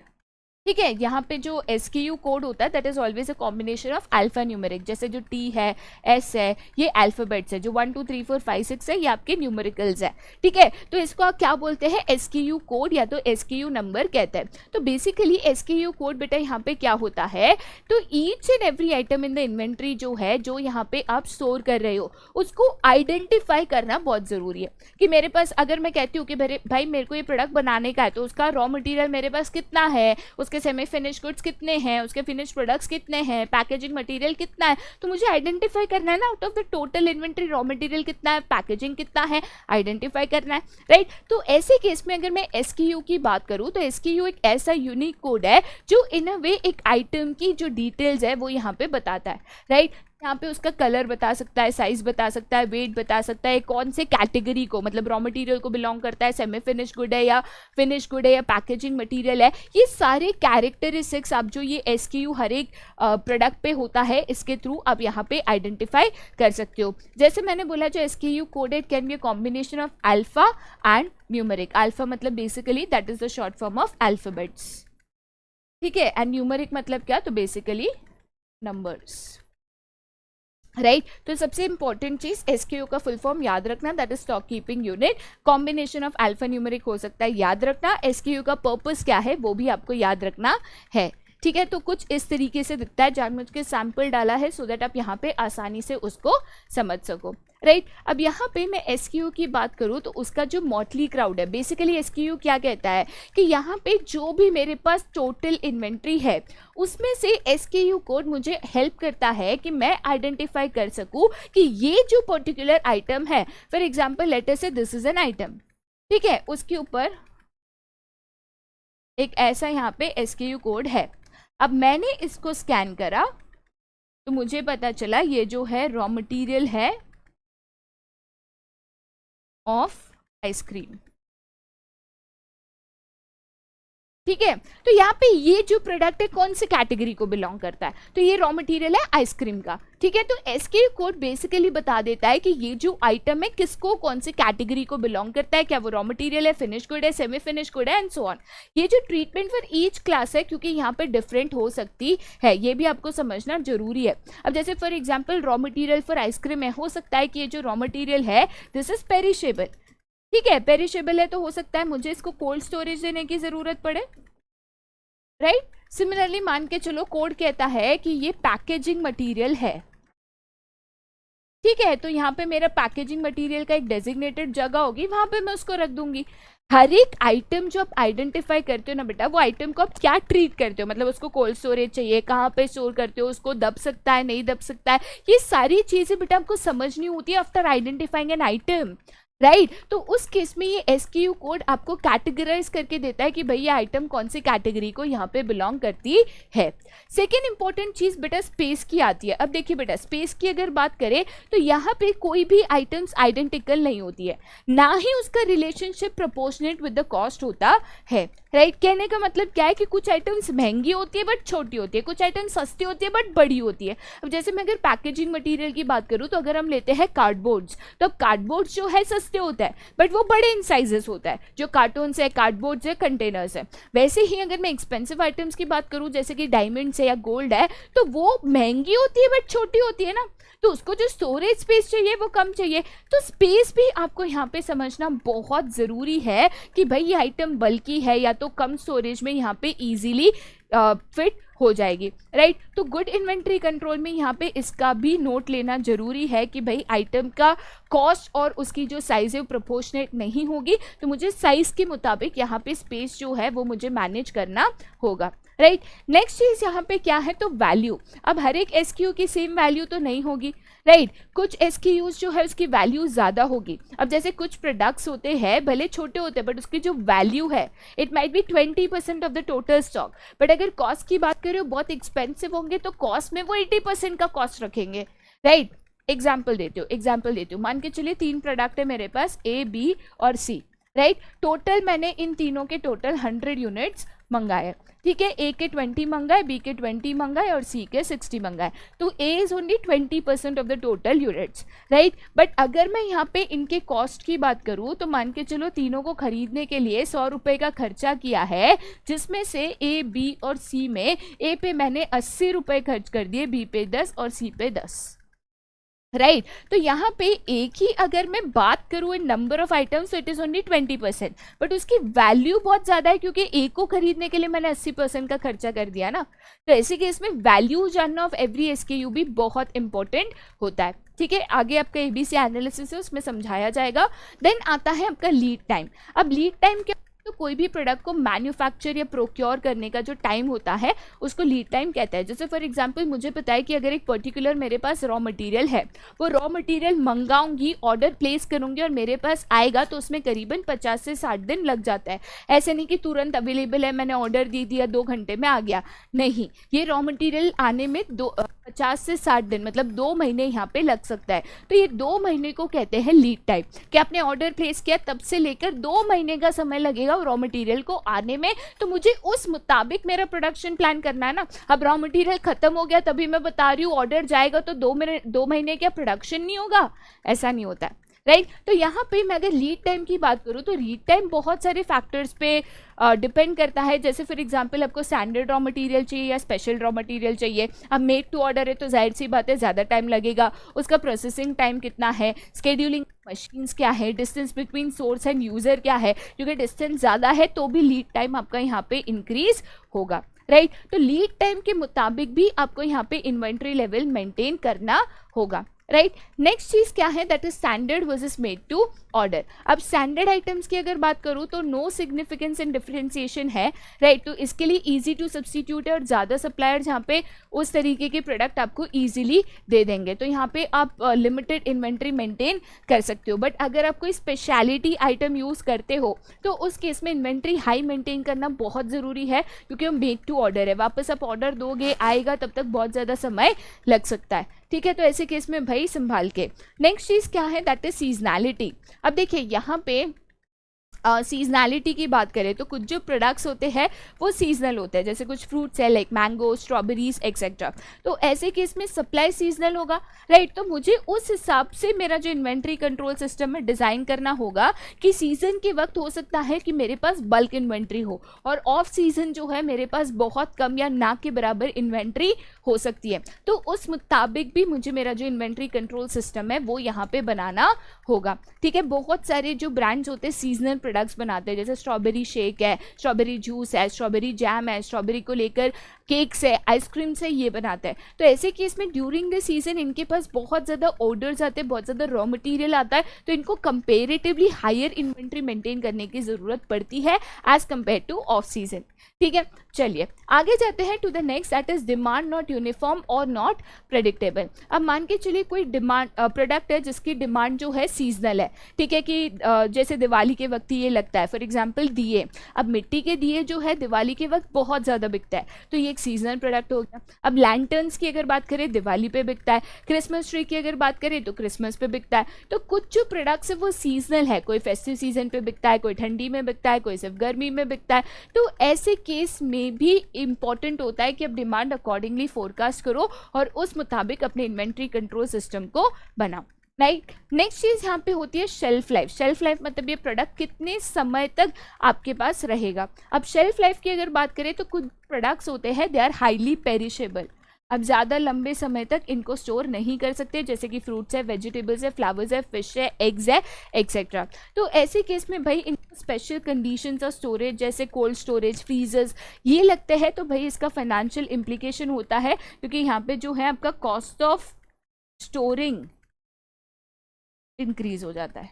ठीक है। यहाँ पे जो SKU कोड होता है that is always a combination of alpha numeric, जैसे जो T है, S है, ये अल्फाबेट्स है, जो 1 2 3 4 5 6 है ये आपके न्यूमेरिकल्स है, ठीक है। तो इसको आप क्या बोलते हैं SKU कोड या तो SKU नंबर कहते हैं। तो बेसिकली SKU कोड बेटा यहाँ पे क्या होता है, तो each and every item in the inventory जो है जो यहाँ पे आप स्टोर कर रहे हो उसको आइडेंटिफाई करना बहुत ज़रूरी है। कि मेरे पास अगर मैं कहती हूँ कि भाई मेरे को ये प्रोडक्ट बनाने का है तो उसका रॉ मटीरियल मेरे पास कितना है, उसके सेमी फिनिश गुड्स कितने हैं, उसके फिनिश प्रोडक्ट्स कितने हैं, पैकेजिंग मटेरियल कितना है, तो मुझे आइडेंटिफाई करना है ना out of the total inventory raw material कितना है, पैकेजिंग कितना है, आइडेंटिफाई करना है, राइट। तो ऐसे केस में अगर मैं SKU की बात करूं तो SKU एक ऐसा यूनिक कोड है जो इन अ वे एक आइटम की जो डिटेल्स है वो यहाँ पे बताता है, राइट। यहाँ पे उसका कलर बता सकता है, साइज बता सकता है, वेट बता सकता है, कौन से कैटेगरी को मतलब रॉ मटेरियल को बिलोंग करता है, सेमी फिनिश गुड है या फिनिश गुड है या पैकेजिंग मटेरियल है। ये सारे कैरेक्टरिस्टिक्स आप जो ये एसक्यू हर एक प्रोडक्ट पे होता है इसके थ्रू आप यहाँ पे आइडेंटिफाई कर सकते हो। जैसे मैंने बोला जो SQ coded can be a combination of alpha and numeric. Alpha मतलब basically that is the short form of alphabets, ठीक है, एंड न्यूमेरिक मतलब क्या, तो बेसिकली नंबर्स, राइट। तो सबसे इंपॉर्टेंट चीज एसक्यू का फुल फॉर्म याद रखना, that is stock keeping unit. Combination of alpha numeric हो सकता है, याद रखना। एसक्यू का पर्पस क्या है वो भी आपको याद रखना है, ठीक है। तो कुछ इस तरीके से दिखता है, जानबूझ के सैंपल डाला है सो दैट आप यहाँ पे आसानी से उसको समझ सको, राइट। अब यहाँ पे मैं एसक्यू की बात करूँ तो उसका जो मॉटली क्राउड है, बेसिकली एसक्यू क्या कहता है कि यहाँ पे जो भी मेरे पास टोटल इन्वेंट्री है उसमें से एसक्यू कोड मुझे हेल्प करता है कि मैं आइडेंटिफाई कर सकूँ कि ये जो पर्टिकुलर आइटम है, फॉर एग्जाम्पल लेटर से दिस इज एन आइटम, ठीक है, उसके ऊपर एक ऐसा यहाँ पे एसक्यू कोड है। अब मैंने इसको स्कैन करा तो मुझे पता चला ये जो है रॉ मटेरियल है ऑफ आइसक्रीम, ठीक है। तो यहाँ पे ये जो प्रोडक्ट है कौन सी कैटेगरी को बिलोंग करता है, तो ये रॉ मटेरियल है आइसक्रीम का, ठीक है। तो एसक्यू कोड बेसिकली बता देता है कि ये जो आइटम है किसको कौन सी कैटेगरी को बिलोंग करता है, क्या वो रॉ मटेरियल है, फिनिश गुड है, सेमी फिनिश गुड है एंड सो ऑन। ये जो ट्रीटमेंट फॉर ईच क्लास है क्योंकि यहाँ पे डिफरेंट हो सकती है, ये भी आपको समझना जरूरी है। अब जैसे for example raw material for ice cream है, हो सकता है कि ये जो रॉ मटीरियल है दिस इज पेरिशेबल, ठीक है, पेरिशेबल है तो हो सकता है मुझे इसको कोल्ड स्टोरेज देने की जरूरत पड़े, राइट। सिमिलरली मान के चलो कोड कहता है कि ये पैकेजिंग मटेरियल है, ठीक है, तो यहाँ पे मेरा पैकेजिंग मटेरियल का एक डेजिग्नेटेड जगह होगी, वहां पे मैं उसको रख दूंगी। हर एक आइटम जो आप आइडेंटिफाई करते हो ना बेटा, वो आइटम को आप क्या ट्रीट करते हो, मतलब उसको कोल्ड स्टोरेज चाहिए, कहाँ पे स्टोर करते हो, उसको दब सकता है नहीं दब सकता है, ये सारी चीजें बेटा आपको समझनी होती है after identifying an item, right. तो उस केस में ये एसक्यू कोड आपको कैटेगराइज करके देता है कि भाई ये आइटम कौन सी कैटेगरी को यहाँ पे बिलोंग करती है। सेकेंड इंपॉर्टेंट चीज बेटा स्पेस की आती है। अब देखिए बेटा स्पेस की अगर बात करें तो यहाँ पे कोई भी आइटम्स आइडेंटिकल नहीं होती है, ना ही उसका relationship proportionate with the cost होता है, राइट। कहने का मतलब क्या है कि कुछ आइटम्स महंगी होती है बट छोटी होती है, कुछ आइटम्स सस्ती होती है बट बड़ी होती है। अब जैसे मैं अगर पैकेजिंग मटेरियल की बात करूँ तो अगर हम लेते हैं कार्डबोर्ड्स, तो कार्डबोर्ड्स जो है सस्ते होता है बट वो बड़े इन साइजेस होता है, जो कार्टून्स है, कार्डबोर्ड्स है, कंटेनर्स है। वैसे ही अगर मैं एक्सपेंसिव आइटम्स की बात करूँ जैसे कि डायमंड्स है या गोल्ड है, तो वो महंगी होती है बट छोटी होती है ना, तो उसको जो स्टोरेज स्पेस चाहिए वो कम चाहिए। तो स्पेस भी आपको यहाँ पे समझना बहुत ज़रूरी है कि भाई ये आइटम बल्कि है या तो कम स्टोरेज में यहाँ पे इजीली फिट हो जाएगी, राइट। तो गुड इन्वेंट्री कंट्रोल में यहाँ पे इसका भी नोट लेना जरूरी है कि भाई आइटम का कॉस्ट और उसकी जो साइज है वो प्रोपोर्शनेट नहीं होगी, तो मुझे साइज के मुताबिक यहाँ पे स्पेस जो है वो मुझे मैनेज करना होगा, राइट। नेक्स्ट चीज यहाँ पे क्या है तो वैल्यू। अब हर एक एसक्यू की सेम वैल्यू तो नहीं होगी, राइट। कुछ एसक्यूज जो है उसकी वैल्यू ज़्यादा होगी। अब जैसे कुछ प्रोडक्ट्स होते हैं भले छोटे होते हैं बट उसकी जो वैल्यू है it might be 20% of the total stock, but अगर कॉस्ट की बात करें बहुत एक्सपेंसिव होंगे तो कॉस्ट में वो 80% का कॉस्ट रखेंगे, राइट। एग्जाम्पल देती हूँ, मान के चलिए 3 प्रोडक्ट है मेरे पास A, B और C, राइट। टोटल मैंने इन तीनों के टोटल 100 यूनिट्स मंगाए, ठीक है। A के 20 मंगाए, B के 20 मंगाए और C के 60 मंगाए, तो A is only 20% of the total units, right. But अगर मैं यहाँ पे इनके कॉस्ट की बात करूँ तो मान के चलो तीनों को खरीदने के लिए 100 रुपये का खर्चा किया है, जिसमें से A, B और C में A पे मैंने 80 रुपये खर्च कर दिए, B पे 10 और C पे 10, राइट। तो यहाँ पे एक ही अगर मैं बात करूँ इन नंबर ऑफ आइटम्स तो इट इज ओनली 20%, बट उसकी वैल्यू बहुत ज़्यादा है क्योंकि एक को खरीदने के लिए मैंने 80% का खर्चा कर दिया ना। तो ऐसे केस में वैल्यू जानना ऑफ एवरी एसक्यू भी बहुत इंपॉर्टेंट होता है, ठीक है। आगे आपका ABC एनालिसिस है उसमें समझाया जाएगा। देन आता है आपका लीड टाइम। अब लीड टाइम क्या तो कोई भी प्रोडक्ट को मैन्युफैक्चर या प्रोक्योर करने का जो टाइम होता है उसको लीड टाइम कहता है। जैसे फॉर एग्जांपल मुझे पता है कि अगर एक पर्टिकुलर मेरे पास रॉ मटेरियल है, वो रॉ मटेरियल मंगाऊंगी, ऑर्डर प्लेस करूंगी और मेरे पास आएगा तो उसमें करीबन 50 से 60 दिन लग जाता है। ऐसे नहीं कि तुरंत अवेलेबल है, मैंने ऑर्डर दे दिया 2 घंटे में आ गया, नहीं, ये रॉ मटेरियल आने में 50 से 60 दिन मतलब 2 महीने यहाँ पे लग सकता है। तो ये 2 महीने को कहते हैं लीड टाइम, कि आपने ऑर्डर प्लेस किया तब से लेकर 2 महीने का समय लगेगा रॉ मटेरियल को आने में। तो मुझे उस मुताबिक मेरा प्रोडक्शन प्लान करना है ना। अब रॉ मटेरियल खत्म हो गया तभी मैं बता रही हूँ ऑर्डर जाएगा तो 2 महीने क्या प्रोडक्शन नहीं होगा, ऐसा नहीं होता है, राइट। तो यहाँ पे मैं अगर लीड टाइम की बात करूँ तो लीड टाइम बहुत सारे फैक्टर्स पे डिपेंड करता है। जैसे फॉर एग्जांपल आपको स्टैंडर्ड रॉ मटेरियल चाहिए या स्पेशल रॉ मटेरियल चाहिए, अब मेड टू ऑर्डर है तो जाहिर सी बात है ज़्यादा टाइम लगेगा, उसका प्रोसेसिंग टाइम कितना है, स्केड्यूलिंग मशीन्स क्या है, distance between source end user क्या है, क्योंकि डिस्टेंस ज़्यादा है तो भी लीड टाइम आपका यहाँ पे इंक्रीज होगा, राइट। तो लीड टाइम के मुताबिक भी आपको यहाँ पे इन्वेंट्री लेवल मेंटेन करना होगा, राइट। नेक्स्ट चीज क्या है, that is standard versus made to order. अब स्टैंडर्ड आइटम्स की अगर बात करूँ तो नो सिग्निफिकेंस एंड डिफरेंशिएशन है, राइट। तो इसके लिए इजी टू सब्सटीट्यूट है और ज़्यादा सप्लायर्स यहाँ पे उस तरीके के प्रोडक्ट आपको इजीली दे देंगे, तो यहाँ पे आप लिमिटेड इन्वेंट्री मेंटेन कर सकते हो। बट अगर आप कोई स्पेशलिटी आइटम यूज़ करते हो तो उस केस में इन्वेंट्री हाई मेंटेन करना बहुत ज़रूरी है, क्योंकि वो मेड टू ऑर्डर है, वापस आप ऑर्डर दोगे आएगा तब तक बहुत ज़्यादा समय लग सकता है, ठीक है। तो ऐसे केस में भाई संभाल के। नेक्स्ट चीज़ क्या है, दैट इज सीजनैलिटी। अब देखिए यहाँ पे सीजनैलिटी की बात करें तो कुछ जो प्रोडक्ट्स होते हैं वो सीजनल होते हैं, जैसे कुछ फ्रूट्स है लाइक मैंगो, स्ट्रॉबेरीज एक्सेट्रा। तो ऐसे केस में सप्लाई सीजनल होगा, राइट। तो मुझे उस हिसाब से मेरा जो इन्वेंट्री कंट्रोल सिस्टम है डिज़ाइन करना होगा कि सीजन के वक्त हो सकता है कि मेरे पास बल्क इन्वेंट्री हो और ऑफ सीजन जो है मेरे पास बहुत कम या ना के बराबर इन्वेंट्री हो सकती है। तो उस मुताबिक भी मुझे मेरा जो इन्वेंट्री कंट्रोल सिस्टम है वो यहाँ पे बनाना होगा, ठीक है। बहुत सारे जो ब्रांड्स होते हैं सीजनल प्रोडक्ट्स बनाते हैं, जैसे स्ट्रॉबेरी शेक है, स्ट्रॉबेरी जूस है, स्ट्रॉबेरी जैम है, स्ट्रॉबेरी को लेकर केक्स है, आइसक्रीम से ये बनाते हैं। तो ऐसे केस में ड्यूरिंग द सीजन इनके पास बहुत ज़्यादा ऑर्डर्स आते हैं, बहुत ज़्यादा रॉ मटेरियल आता है, तो इनको कंपेरेटिवली हायर इन्वेंट्री मेंटेन करने की ज़रूरत पड़ती है as compare to off season, ठीक है। चलिए आगे जाते हैं to the next, that is demand not uniform और नॉट प्रेडिक्टेबल। अब मान के चलिए कोई डिमांड प्रोडक्ट है जिसकी डिमांड जो है सीजनल है, ठीक है, कि जैसे दिवाली के वक्त ये लगता है, फॉर एग्जांपल दिए। अब मिट्टी के दिए जो है दिवाली के वक्त बहुत ज़्यादा बिकता है, तो ये एक सीजनल प्रोडक्ट हो गया। अब लैंटर्न्स की अगर बात करें दिवाली पे बिकता है, क्रिसमस ट्री की अगर बात करें तो क्रिसमस पे बिकता है। तो कुछ जो प्रोडक्ट्स है वो सीजनल है, कोई फेस्टिव सीजन पे बिकता है, कोई ठंडी में बिकता है, कोई सिर्फ गर्मी में बिकता है। तो ऐसे केस में भी इंपॉर्टेंट होता है कि आप डिमांड अकॉर्डिंगली फोरकास्ट करो और उस मुताबिक अपने इन्वेंट्री कंट्रोल सिस्टम को बनाओ, राइट। नेक्स्ट चीज़ यहाँ पे होती है शेल्फ लाइफ। शेल्फ लाइफ मतलब ये प्रोडक्ट कितने समय तक आपके पास रहेगा। अब शेल्फ लाइफ की अगर बात करें तो कुछ प्रोडक्ट्स होते हैं दे आर हाईली पेरिशेबल, अब ज़्यादा लंबे समय तक इनको स्टोर नहीं कर सकते, जैसे कि फ्रूट्स है, वेजिटेबल्स है, फ्लावर्स है, फिश है, एग्स है एक्सेट्रा। तो ऐसे केस में भाई इनको स्पेशल कंडीशंस ऑफ स्टोरेज जैसे कोल्ड स्टोरेज, फ्रीजर्स ये लगते हैं, तो भाई इसका फाइनेंशियल इम्प्लीकेशन होता है, क्योंकि यहाँ पे जो है आपका कॉस्ट ऑफ स्टोरिंग इंक्रीज हो जाता है,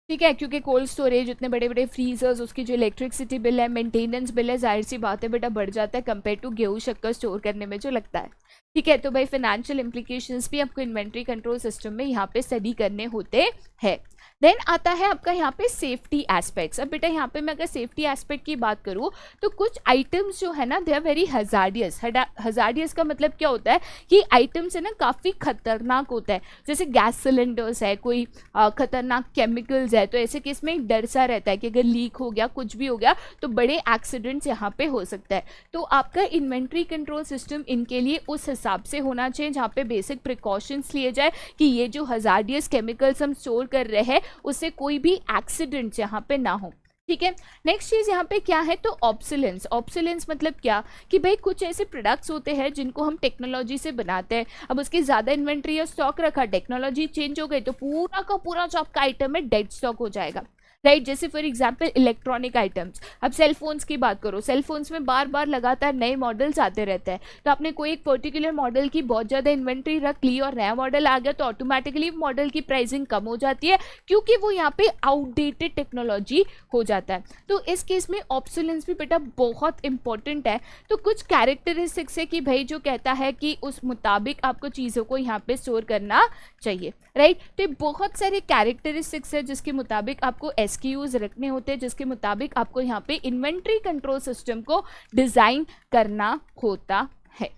ठीक है। क्योंकि कोल्ड स्टोरेज, इतने बड़े बड़े फ्रीजर्स, उसकी जो इलेक्ट्रिसिटी बिल है, मेंटेनेंस बिल है, जाहिर सी बात है बेटा बढ़ जाता है कंपेयर टू गेहूँ शक्कर स्टोर करने में जो लगता है, ठीक है। तो भाई फाइनेंशियल इम्प्लीकेशंस भी आपको इन्वेंट्री कंट्रोल सिस्टम में यहाँ पे स्टडी करने होते हैं। देन आता है आपका यहाँ पे सेफ्टी एस्पेक्ट्स। अब बेटा यहाँ पे मैं अगर सेफ्टी एस्पेक्ट की बात करूँ तो कुछ आइटम्स जो है ना they are very hazardous. Hazardous का मतलब क्या होता है कि आइटम्स है ना काफ़ी खतरनाक होता है, जैसे गैस सिलेंडर्स है, कोई खतरनाक केमिकल्स है। तो ऐसे केस में एक डर सा रहता है कि अगर लीक हो गया, कुछ भी हो गया तो बड़े एक्सीडेंट्स यहाँ पे हो सकता है। तो आपका इन्वेंट्री कंट्रोल सिस्टम इनके लिए उस हिसाब से होना चाहिए जहाँ पे बेसिक प्रिकॉशंस लिए जाए कि ये जो हजार्डियस केमिकल्स हम स्टोर कर रहे हैं उससे कोई भी एक्सीडेंट यहाँ पे ना हो, ठीक है। नेक्स्ट चीज़ यहाँ पे क्या है, तो ऑब्सोलेंस। ऑब्सोलेंस मतलब क्या कि भाई कुछ ऐसे प्रोडक्ट्स होते हैं जिनको हम टेक्नोलॉजी से बनाते हैं, अब उसकी ज़्यादा इन्वेंट्री या स्टॉक रखा, टेक्नोलॉजी चेंज हो गई तो पूरा का पूरा जो आपका आइटम है डेड स्टॉक हो जाएगा, राइट। जैसे फॉर एग्जांपल इलेक्ट्रॉनिक आइटम्स, अब सेल फोन्स की बात करो, सेल फोन्स में बार बार लगातार नए मॉडल्स आते रहते हैं, तो आपने कोई एक पर्टिकुलर मॉडल की बहुत ज़्यादा इन्वेंट्री रख ली और नया मॉडल आ गया तो ऑटोमेटिकली मॉडल की प्राइसिंग कम हो जाती है, क्योंकि वो यहाँ पे आउटडेटेड टेक्नोलॉजी हो जाता है। तो इस केस में ऑब्सोलेंस भी बेटा बहुत इंपॉर्टेंट है। तो कुछ कैरेक्टरिस्टिक्स है कि भाई जो कहता है कि उस मुताबिक आपको चीज़ों को यहाँ पे स्टोर करना चाहिए, राइट। तो ये बहुत सारे कैरेक्टरिस्टिक्स है जिसके मुताबिक आपको एसक्यूज रखने होते हैं, जिसके मुताबिक आपको यहाँ पे इन्वेंट्री कंट्रोल सिस्टम को डिजाइन करना होता है।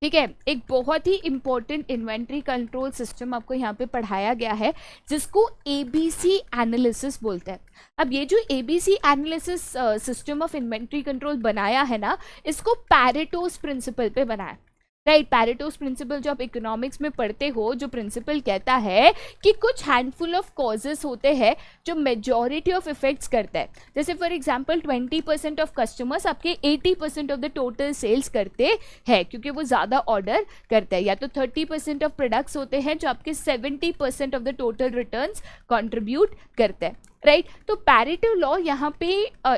ठीक है, एक बहुत ही इंपॉर्टेंट इन्वेंट्री कंट्रोल सिस्टम आपको यहाँ पे पढ़ाया गया है जिसको एबीसी एनालिसिस बोलते हैं। अब ये जो ABC analysis system of inventory control बनाया है ना, इसको पैरेटोस प्रिंसिपल पे बनाया, राइट। पैरेटोस प्रिंसिपल जो आप इकोनॉमिक्स में पढ़ते हो, जो प्रिंसिपल कहता है कि कुछ हैंडफुल ऑफ कॉजेस होते हैं जो मेजॉरिटी ऑफ इफेक्ट्स करता है। जैसे फॉर एग्जांपल 20% ऑफ कस्टमर्स आपके 80% ऑफ द टोटल सेल्स करते हैं क्योंकि वो ज़्यादा ऑर्डर करते हैं, या तो 30% ऑफ प्रोडक्ट्स होते हैं जो आपके 70% of the total returns contribute करते हैं, राइट। तो पैरेटो लॉ यहाँ पे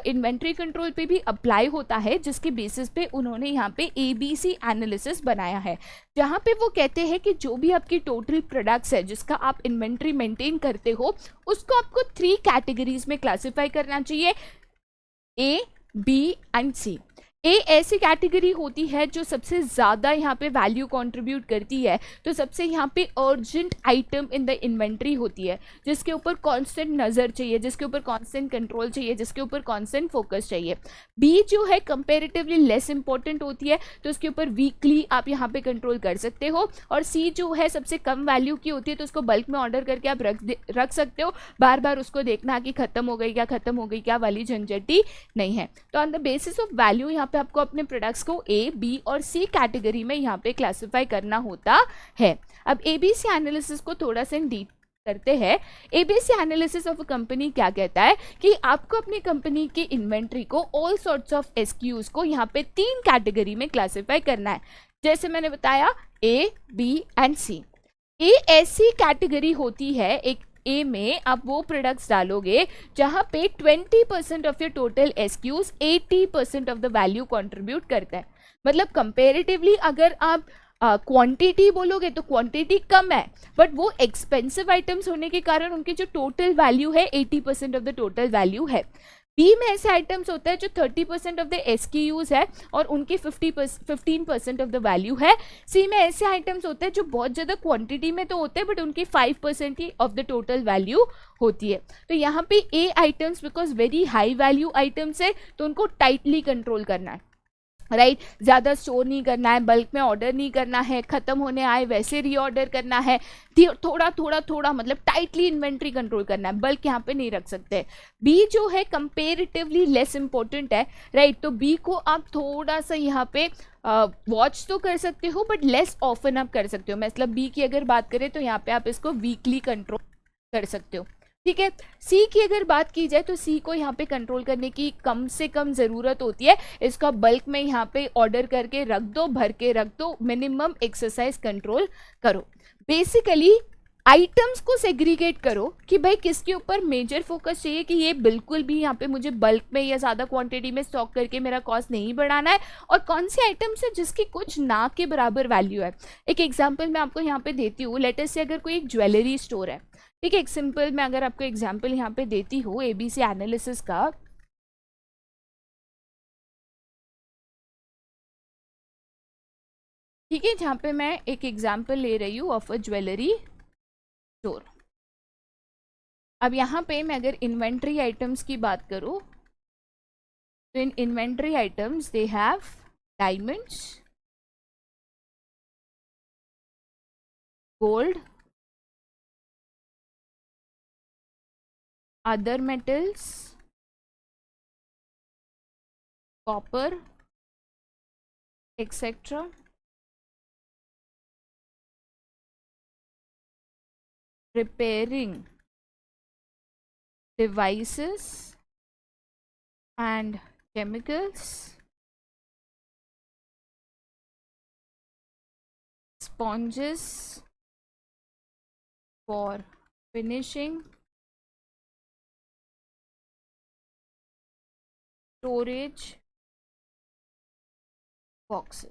इन्वेंट्री कंट्रोल पे भी अप्लाई होता है, जिसके बेसिस पे उन्होंने यहाँ पे एबीसी एनालिसिस बनाया है, जहाँ पे वो कहते हैं कि जो भी आपकी टोटल प्रोडक्ट्स है जिसका आप इन्वेंट्री मेंटेन करते हो, उसको आपको 3 कैटेगरीज में क्लासिफाई करना चाहिए, ए, बी एंड सी। ए ऐसी कैटेगरी होती है जो सबसे ज़्यादा यहाँ पे वैल्यू कंट्रीब्यूट करती है, तो सबसे यहाँ पे urgent item in the inventory होती है, जिसके ऊपर कांस्टेंट नज़र चाहिए, जिसके ऊपर कांस्टेंट कंट्रोल चाहिए, जिसके ऊपर कांस्टेंट फोकस चाहिए। बी जो है कंपेरेटिवली लेस इंपॉर्टेंट होती है, तो उसके ऊपर वीकली आप यहाँ पे कंट्रोल कर सकते हो। और सी जो है सबसे कम वैल्यू की होती है, तो उसको बल्क में ऑर्डर करके आप रख सकते हो, बार बार उसको देखना कि ख़त्म हो गई क्या, ख़त्म हो गई क्या वाली झंझटी नहीं है। तो on the basis of value यहाँ पे आपको अपने प्रोडक्ट्स को ए, बी और सी कैटेगरी में यहाँ पे क्लासिफाई करना होता है। अब एबीसी एनालिसिस को थोड़ा सा डीप करते हैं। ABC analysis of a company क्या कहता है कि आपको अपनी कंपनी की इन्वेंट्री को ऑल सॉर्ट्स ऑफ एसक्यूज को यहाँ पे 3 कैटेगरी में क्लासिफाई करना है, जैसे मैंने बताया ए, बी एंड सी। ए ऐसी कैटेगरी होती है, एक ए में आप वो प्रोडक्ट्स डालोगे जहां पे 20% of your total SKUs 80% of the value contribute करता है। मतलब कंपेरेटिवली अगर आप क्वांटिटी बोलोगे तो क्वांटिटी कम है, बट वो एक्सपेंसिव आइटम्स होने के कारण उनकी जो टोटल वैल्यू है 80% ऑफ द टोटल वैल्यू है। बी में ऐसे आइटम्स होते हैं जो 30% ऑफ द एसक्यूज है और उनकी 15% ऑफ द वैल्यू है। सी में ऐसे आइटम्स होते हैं जो बहुत ज़्यादा क्वांटिटी में तो होते हैं बट उनकी 5% ही ऑफ द टोटल वैल्यू होती है। तो यहाँ पे A items because very high value items है तो उनको टाइटली कंट्रोल करना है, राइट। ज़्यादा स्टोर नहीं करना है, बल्क में ऑर्डर नहीं करना है, ख़त्म होने आए वैसे रीऑर्डर करना है, थोड़ा थोड़ा थोड़ा मतलब टाइटली इन्वेंट्री कंट्रोल करना है, बल्क यहाँ पे नहीं रख सकते। बी जो है कंपेरेटिवली लेस इंपॉर्टेंट है, राइट। तो बी को आप थोड़ा सा यहाँ पे वॉच तो कर सकते हो बट लेस ऑफन आप कर सकते हो। मतलब बी की अगर बात करें तो यहाँ पे आप इसको वीकली कंट्रोल कर सकते हो, ठीक है। सी की अगर बात की जाए तो सी को यहाँ पे कंट्रोल करने की कम से कम ज़रूरत होती है, इसका बल्क में यहाँ पे ऑर्डर करके रख दो, भर के रख दो, मिनिमम एक्सरसाइज कंट्रोल करो। बेसिकली आइटम्स को सेग्रीगेट करो कि भाई किसके ऊपर मेजर फोकस चाहिए कि ये बिल्कुल भी यहाँ पे मुझे बल्क में या ज़्यादा क्वांटिटी में स्टॉक करके मेरा कॉस्ट नहीं बढ़ाना है, और कौन से आइटम्स है जिसकी कुछ ना के बराबर वैल्यू है। एक एग्जाम्पल मैं आपको यहाँ पे देती हूँ, लेट अस से अगर कोई एक ज्वेलरी स्टोर है, ठीक है। एक सिंपल मैं अगर आपको एग्जाम्पल यहाँ पे देती हूँ एबीसी एनालिसिस का, ठीक है, जहाँ पे मैं एक एग्जाम्पल ले रही हूँ ऑफ अ ज्वेलरी स्टोर। अब यहाँ पे मैं अगर इन्वेंट्री आइटम्स की बात करूँ तो in inventory items they have diamonds, gold, other metals, copper, etc. Repairing devices and chemicals, sponges for finishing, storage boxes.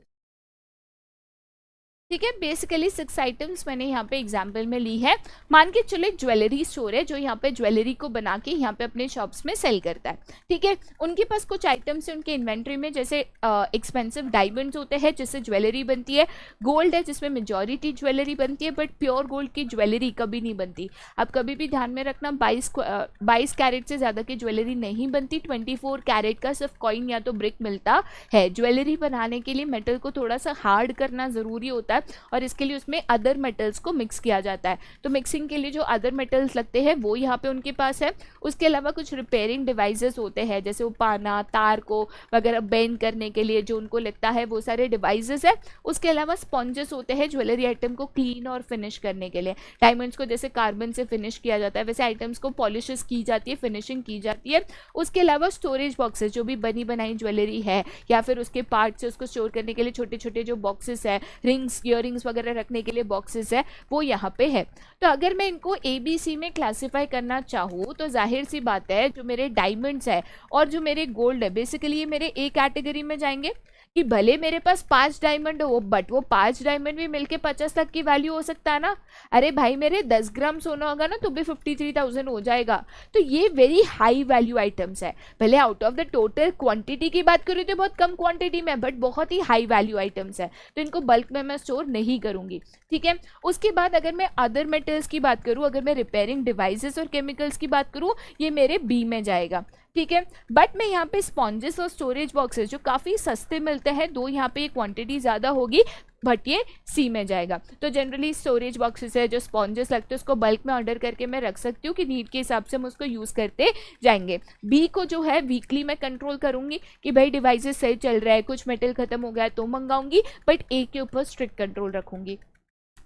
ठीक है, बेसिकली 6 आइटम्स मैंने यहाँ पे एग्जाम्पल में ली है। मान के चलो एक ज्वेलरी स्टोर है जो यहाँ पे ज्वेलरी को बना के यहाँ पे अपने शॉप्स में सेल करता है। ठीक है, उनके पास कुछ आइटम्स है उनके इन्वेंट्री में, जैसे एक्सपेंसिव डायमंड्स होते हैं जिससे ज्वेलरी बनती है, गोल्ड है जिसमें मेजॉरिटी ज्वेलरी बनती है, बट प्योर गोल्ड की ज्वेलरी कभी नहीं बनती। आप कभी भी ध्यान में रखना, 22 कैरेट से ज़्यादा की ज्वेलरी नहीं बनती। 24 कैरेट का सिर्फ कॉइन या तो ब्रिक मिलता है। ज्वेलरी बनाने के लिए मेटल को थोड़ा सा हार्ड करना ज़रूरी होता है और इसके लिए उसमें अदर मेटल्स को मिक्स किया जाता है। तो मिक्सिंग के लिए जो अदर मेटल्स लगते हैं वो यहाँ पे उनके पास है। उसके अलावा कुछ रिपेयरिंग डिवाइसेस होते हैं, जैसे वो पाना तार को वगैरह बेंड करने के लिए जो उनको लगता है, वो सारे डिवाइसेस है। उसके अलावा स्पॉन्जेस होते हैं ज्वेलरी आइटम को क्लीन और फिनिश करने के लिए। डायमंड्स को जैसे कार्बन से फिनिश किया जाता है वैसे आइटम्स को पॉलिशेस की जाती है, फिनिशिंग की जाती है। उसके अलावा स्टोरेज बॉक्सेस, जो भी बनी बनाई ज्वेलरी है या फिर उसके पार्ट्स है उसको स्टोर करने के लिए छोटे छोटे जो बॉक्सेस है, रिंग्स इयररिंग्स वगैरह रखने के लिए बॉक्सेस है, वो यहाँ पे है। तो अगर मैं इनको ABC में क्लासिफाई करना चाहूँ तो जाहिर सी बात है जो मेरे डायमंड्स है और जो मेरे गोल्ड है बेसिकली ये मेरे A कैटेगरी में जाएंगे। कि भले मेरे पास 5 डायमंड हो बट वो 5 डायमंड भी मिलके 50 लाख की वैल्यू हो सकता है ना। अरे भाई मेरे 10 ग्राम सोना होगा ना तो भी 53,000 हो जाएगा। तो ये वेरी हाई वैल्यू आइटम्स है। भले out of the total quantity की बात करूँ तो बहुत कम क्वांटिटी में, बट बहुत ही हाई वैल्यू आइटम्स है, तो इनको बल्क में मैं स्टोर नहीं करूंगी। ठीक है, उसके बाद अगर मैं अदर मेटल्स की बात करूँ, अगर मैं रिपेयरिंग डिवाइसेस और केमिकल्स की बात करूँ, ये मेरे B में जाएगा। ठीक है, बट मैं यहाँ पे स्पॉन्जेस और स्टोरेज बॉक्सेस जो काफ़ी सस्ते मिलते हैं, दो यहाँ पे क्वांटिटी ज़्यादा होगी, बट ये C में जाएगा। तो जनरली स्टोरेज बॉक्सेस है जो स्पॉन्जेस लगते हैं उसको बल्क में ऑर्डर करके मैं रख सकती हूँ कि नीड के हिसाब से हम उसको यूज़ करते जाएंगे। B को जो है वीकली मैं कंट्रोल करूँगी कि भाई डिवाइसेस सही चल रहा है, कुछ मेटल खत्म हो गया है तो मंगाऊंगी, बट A के ऊपर स्ट्रिक्ट कंट्रोल रखूँगी।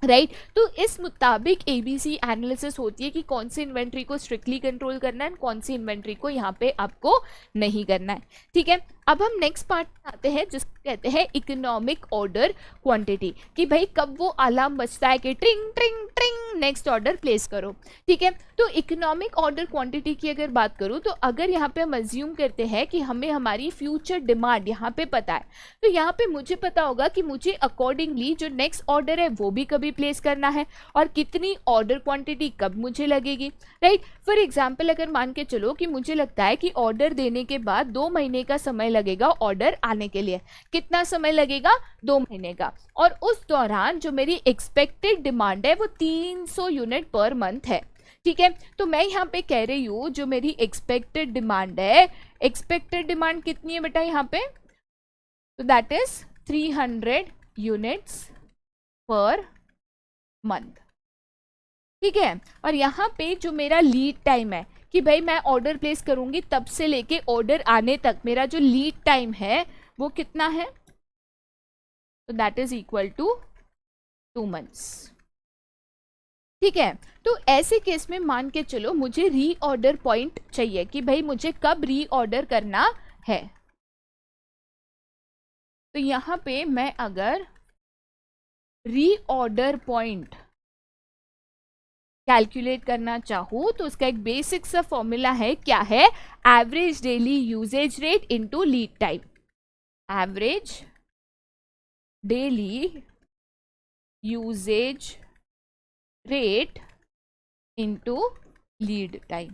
राइट तो इस मुताबिक ABC एनालिसिस होती है कि कौन सी इन्वेंट्री को स्ट्रिक्टली कंट्रोल करना है, कौन सी इन्वेंट्री को यहाँ पे आपको नहीं करना है। ठीक है, अब हम नेक्स्ट पार्ट आते हैं जिसको कहते हैं इकोनॉमिक ऑर्डर क्वांटिटी, कि भाई कब वो अलार्म बजता है कि ट्रिंग ट्रिंग ट्रिंग नेक्स्ट ऑर्डर प्लेस करो। ठीक है, तो इकोनॉमिक ऑर्डर क्वांटिटी की अगर बात करूँ तो अगर यहाँ पे हम अज्यूम करते हैं कि हमें हमारी फ्यूचर डिमांड यहाँ पे पता है, तो यहाँ पे मुझे पता होगा कि मुझे अकॉर्डिंगली जो नेक्स्ट ऑर्डर है वो भी कभी प्लेस करना है और कितनी ऑर्डर क्वांटिटी कब मुझे लगेगी। राइट, फॉर एग्जाम्पल अगर मान के चलो कि मुझे लगता है कि ऑर्डर देने के बाद 2 महीने का समय लगेगा ऑर्डर आने के लिए। कितना समय लगेगा? 2 महीने का। और उस दौरान जो मेरी एक्सपेक्टेड डिमांड है वो 300 यूनिट पर मंथ है। ठीक है, तो मैं यहाँ पे कह रही हूँ जो मेरी एक्सपेक्टेड डिमांड है, एक्सपेक्टेड डिमांड कितनी है बेटा यहाँ पे? तो that is 300 units per month. ठीक है, और यहाँ पे जो मेरा लीड टाइम है कि भाई मैं ऑर्डर प्लेस करूंगी तब से लेके ऑर्डर आने तक मेरा जो लीड टाइम है वो कितना है? तो that is equal to 2 months. ठीक है, तो ऐसे केस में मान के चलो मुझे रीऑर्डर पॉइंट चाहिए कि भाई मुझे कब रीऑर्डर करना है। तो यहाँ पे मैं अगर रीऑर्डर पॉइंट कैलकुलेट करना चाहूँ तो उसका एक बेसिक सा फॉर्मूला है, क्या है? Average daily usage rate into lead time. Average daily usage rate into lead time.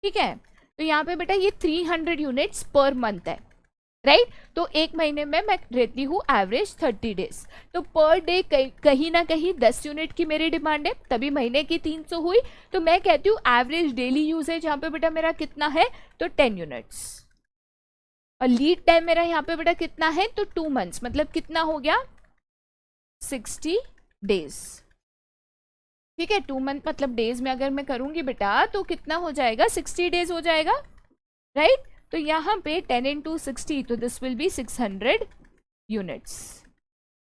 ठीक है, तो यहाँ पे बेटा ये 300 यूनिट्स पर मंथ है। राइट, तो एक महीने में मैं रहती हूँ एवरेज 30 डेज, तो पर डे कहीं ना कहीं 10 यूनिट की मेरी डिमांड है, तभी महीने की 300 हुई। तो मैं कहती हूँ एवरेज डेली यूजेज यहाँ पे बेटा मेरा कितना है? तो 10 यूनिट्स। और लीड टाइम मेरा यहाँ पे बेटा कितना है? तो 2 मंथ्स, मतलब कितना हो गया? 60 डेज। ठीक है, 2 मंथ मतलब डेज में अगर मैं करूंगी बेटा तो कितना हो जाएगा? 60 डेज हो जाएगा। राइट, तो यहाँ पे 10 into 60 तो this will B 600 units.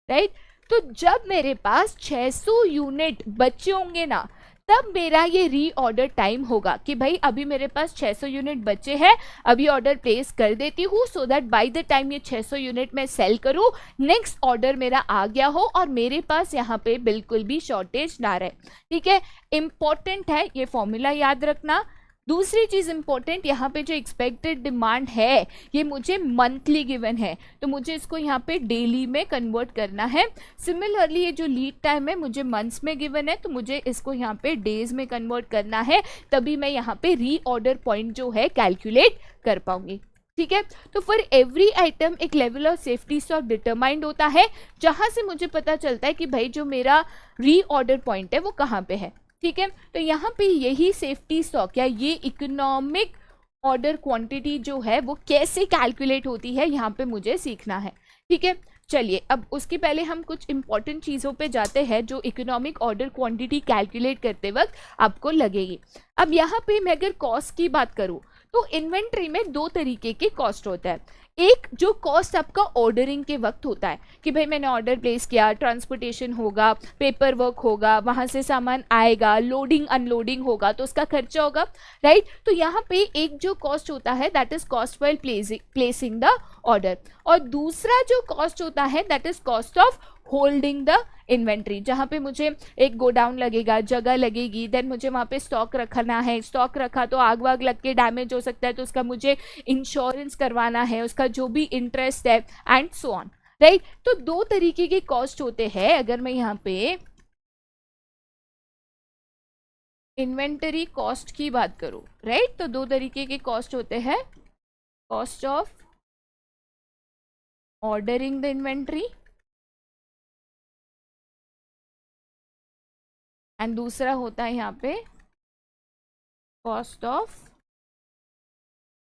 Right, तो जब मेरे पास 600 यूनिट बचे होंगे ना तब मेरा ये रीऑर्डर टाइम होगा कि भाई अभी मेरे पास 600 यूनिट बचे हैं, अभी ऑर्डर प्लेस कर देती हूँ so that by the time ये 600 यूनिट मैं सेल करूँ, नेक्स्ट ऑर्डर मेरा आ गया हो और मेरे पास यहाँ पे बिल्कुल भी शॉर्टेज ना रहे। ठीक है, इंपॉर्टेंट है ये फॉर्मूला याद रखना। दूसरी चीज़ इंपॉर्टेंट, यहाँ पे जो एक्सपेक्टेड डिमांड है ये मुझे मंथली गिवन है, तो मुझे इसको यहाँ पे डेली में कन्वर्ट करना है। सिमिलरली ये जो लीड टाइम है मुझे मंथ्स में गिवन है, तो मुझे इसको यहाँ पे डेज में कन्वर्ट करना है, तभी मैं यहाँ पे रीऑर्डर पॉइंट जो है कैलकुलेट कर पाऊंगी। ठीक है, तो फॉर एवरी आइटम एक level of safety stock determined होता है, जहां से मुझे पता चलता है कि भाई जो मेरा रीऑर्डर पॉइंट है वो कहाँ पे है। ठीक है, तो यहाँ पे यही सेफ्टी स्टॉक या ये इकोनॉमिक ऑर्डर क्वांटिटी जो है वो कैसे कैलकुलेट होती है यहाँ पे मुझे सीखना है। ठीक है, चलिए अब उसके पहले हम कुछ इंपॉर्टेंट चीज़ों पे जाते हैं जो इकोनॉमिक ऑर्डर क्वांटिटी कैलकुलेट करते वक्त आपको लगेगी। अब यहाँ पे मैं अगर कॉस्ट की बात करूँ तो इन्वेंट्री में दो तरीके के कॉस्ट होता है। एक जो कॉस्ट आपका ऑर्डरिंग के वक्त होता है कि भाई मैंने ऑर्डर प्लेस किया, ट्रांसपोर्टेशन होगा, पेपर वर्क होगा, वहाँ से सामान आएगा, लोडिंग अनलोडिंग होगा, तो उसका खर्चा होगा, राइट। तो यहाँ पे एक जो कॉस्ट होता है that is cost while placing the order, और दूसरा जो कॉस्ट होता है that is cost of holding the inventory, जहाँ पे मुझे एक गोडाउन लगेगा, जगह लगेगी, देन मुझे वहाँ पे स्टॉक रखना है, स्टॉक रखा तो आग वाग लग के डैमेज हो सकता है, तो उसका मुझे इंश्योरेंस करवाना है, उसका जो भी इंटरेस्ट है एंड सो ऑन, राइट। तो दो तरीके के कॉस्ट होते हैं। अगर मैं यहाँ पे इन्वेंटरी कॉस्ट की बात करूँ, राइट, तो दो तरीके के कॉस्ट होते हैं, cost of ordering the inventory and दूसरा होता है यहाँ पे cost of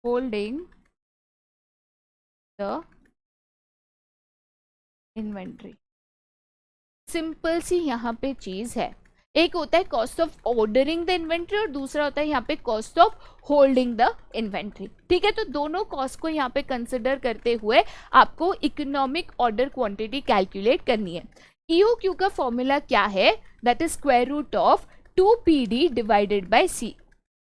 holding the inventory. Simple सी यहाँ पे चीज है, एक होता है cost of ordering the inventory और दूसरा होता है यहाँ पे cost of holding the inventory. ठीक है, तो दोनों कॉस्ट को यहाँ पे कंसिडर करते हुए आपको इकोनॉमिक ऑर्डर क्वांटिटी कैलकुलेट करनी है। ईओक्यू का फॉर्मूला क्या है, that is square root of 2PD divided by C.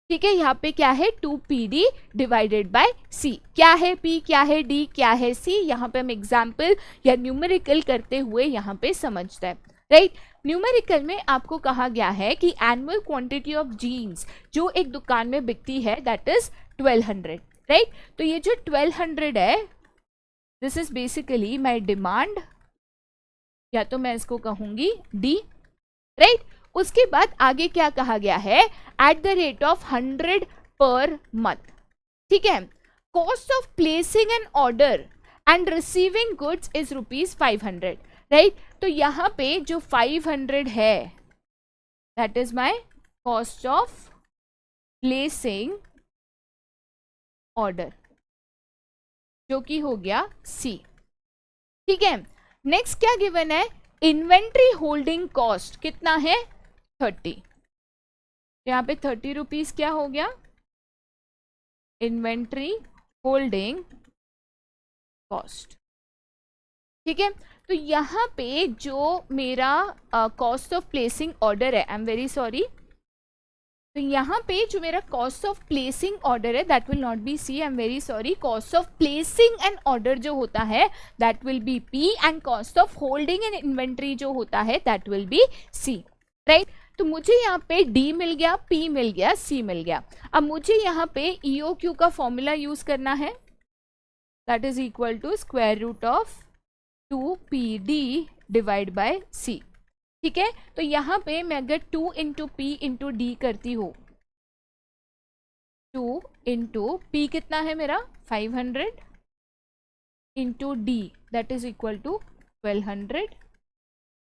ठीक है, यहाँ पे क्या है 2PD डिवाइडेड बाय सी, क्या है P, क्या है D, क्या है C, यहाँ पे हम एग्जाम्पल या न्यूमेरिकल करते हुए यहाँ पे समझते हैं, राइट। न्यूमेरिकल में आपको कहा गया है कि एनुअल क्वांटिटी ऑफ जीन्स जो एक दुकान में बिकती है दैट इज 1200, राइट। तो ये जो 1200 है this is basically my demand, या तो मैं इसको कहूंगी D, राइट। उसके बाद आगे क्या कहा गया है, at the rate of 100 per month. ठीक है, cost of placing an order and receiving goods is ₹500, right. तो यहाँ पे जो 500 है that is my cost of placing order, जो कि हो गया C। ठीक है, नेक्स्ट क्या गिवन है, इन्वेंट्री होल्डिंग कॉस्ट कितना है 30, यहाँ पे 30 रुपीज क्या हो गया, इन्वेंट्री होल्डिंग कॉस्ट। ठीक है, तो यहाँ पे जो मेरा कॉस्ट ऑफ प्लेसिंग ऑर्डर है, आई एम वेरी सॉरी, तो यहाँ पे जो मेरा कॉस्ट ऑफ प्लेसिंग ऑर्डर है that will not be C, I am very sorry, cost of placing an order जो होता है that will be P, and cost of holding an inventory जो होता है that will be C, right. तो मुझे यहाँ पे डी मिल गया, पी मिल गया, सी मिल गया। अब मुझे यहाँ पे ईओक्यू का फॉर्मूला यूज करना है, that is equal to square root of 2PD divide by C. ठीक है, तो यहाँ पे मैं अगर 2 इंटू पी इंटू डी करती हूँ, 2 इंटू पी कितना है मेरा 500 into D that is equal to 1200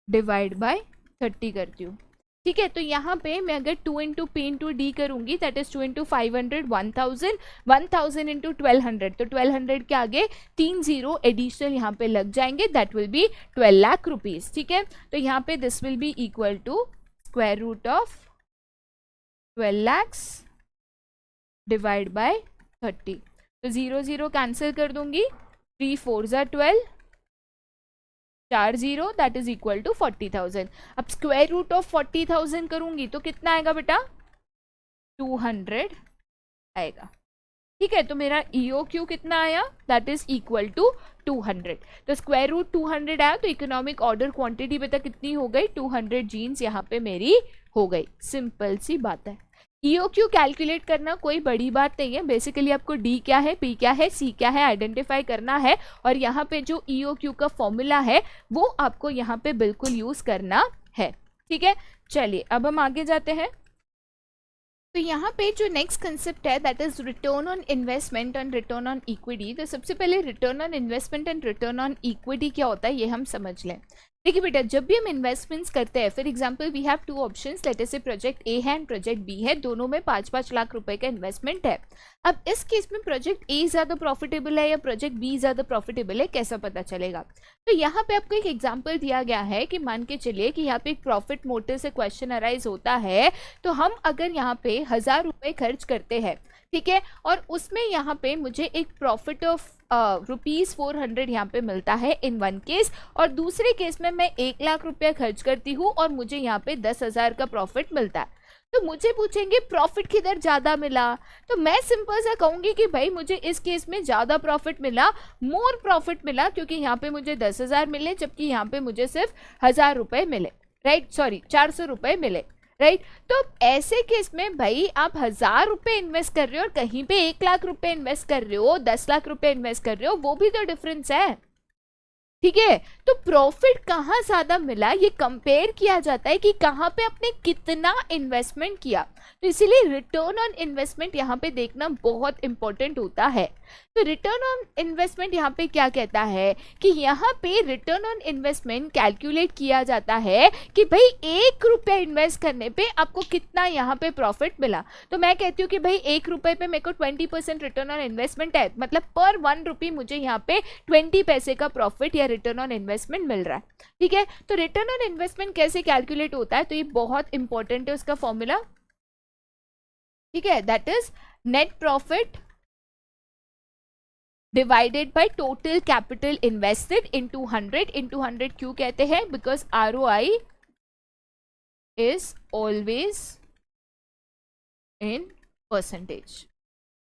divide by 30 करती हूँ। ठीक है, तो यहाँ पे मैं अगर 2 इंटू पी इंटू डी करूँगी दैट इज 2 इंटू 500 1000, 1000 इंटू 1200, तो 1200 के आगे 3 0 एडिशनल यहाँ पे लग जाएंगे, that will be 12 lakh rupees. ठीक है, तो यहाँ पे this will be equal to square root of 12 lakhs divide by 30, तो 0 0 कैंसिल कर दूंगी, 3 4 ज़ा 12, 4 0 दैट इज इक्वल टू 40,000। अब स्क्वायर रूट ऑफ 40,000 करूंगी तो कितना आएगा बेटा 200 आएगा। ठीक है, तो मेरा EOQ कितना आया दैट इज इक्वल टू 200, तो स्क्वायर रूट 200 आया, तो इकोनॉमिक ऑर्डर क्वांटिटी बेटा कितनी हो गई 200 जीन्स यहाँ पे मेरी हो गई। सिंपल सी बात है, EOQ कैलकुलेट करना कोई बड़ी बात नहीं है, बेसिकली आपको D क्या है, P क्या है, C क्या है आइडेंटिफाई करना है, और यहाँ पे जो EOQ का फॉर्मूला है वो आपको यहाँ पे बिल्कुल यूज करना है। ठीक है, चलिए अब हम आगे जाते हैं। तो यहाँ पे जो नेक्स्ट कंसेप्ट है that is return on investment and return on equity. तो सबसे पहले return on investment and return on equity क्या होता है ये हम समझ लें। देखिए बेटा, जब भी हम इन्वेस्टमेंट्स करते हैं, for example we have two options, let us say project ए है एंड प्रोजेक्ट बी है, दोनों में 5-5 लाख रुपए का इन्वेस्टमेंट है। अब इस केस में प्रोजेक्ट ए ज़्यादा प्रॉफिटेबल है या प्रोजेक्ट बी ज़्यादा प्रॉफिटेबल है, कैसा पता चलेगा? तो यहाँ पे आपको एक एग्जाम्पल दिया गया है कि मान के चलिए कि यहाँ पे एक प्रॉफिट मोटिव से क्वेश्चन अराइज होता है, तो हम अगर यहाँ पे 1000 रुपये खर्च करते हैं, ठीक है, और उसमें यहाँ पे मुझे एक प्रॉफिट ऑफ ₹400 यहाँ पे मिलता है इन वन केस, और दूसरे केस में मैं 1 लाख रुपया खर्च करती हूँ और मुझे यहाँ पे 10,000 का प्रॉफिट मिलता है। तो मुझे पूछेंगे प्रॉफिट किधर ज़्यादा मिला, तो मैं सिंपल सा कहूँगी कि भाई मुझे इस केस में ज़्यादा प्रॉफिट मिला, मोर प्रॉफिट मिला, क्योंकि यहाँ पे मुझे 10,000 मिले जबकि यहाँ पे मुझे सिर्फ 1000 रुपये मिले, राइट, सॉरी 400 रुपये मिले, राइट। तो ऐसे केस में भाई आप 1000 रुपये इन्वेस्ट कर रहे हो और कहीं पे 1 लाख रुपए इन्वेस्ट कर रहे हो, 10 लाख रुपए इन्वेस्ट कर रहे हो, वो भी तो डिफरेंस है। ठीक है, तो प्रॉफिट कहाँ ज्यादा मिला ये कंपेयर किया जाता है कि कहाँ पे आपने कितना इन्वेस्टमेंट किया। तो इसीलिए रिटर्न ऑन इन्वेस्टमेंट यहाँ पे देखना बहुत इंपॉर्टेंट होता है। तो रिटर्न ऑन इन्वेस्टमेंट यहाँ पे क्या कहता है कि यहाँ पे रिटर्न ऑन इन्वेस्टमेंट कैलकुलेट किया जाता है कि भाई 1 रुपया इन्वेस्ट करने पे आपको कितना यहाँ पे प्रॉफिट मिला। तो मैं कहती हूँ कि भाई 1 रुपये पे मेरे को 20% रिटर्न ऑन इन्वेस्टमेंट है, मतलब पर 1 रुपी मुझे यहाँ पे 20 पैसे का प्रॉफिट या रिटर्न ऑन इन्वेस्टमेंट मिल रहा है। ठीक है, तो रिटर्न ऑन इन्वेस्टमेंट कैसे कैलकुलेट होता है, तो ये बहुत इंपॉर्टेंट है उसका फॉर्मूला। ठीक है, that is net profit divided by total capital invested into 100 क्यों कहते हैं, because ROI is always in percentage,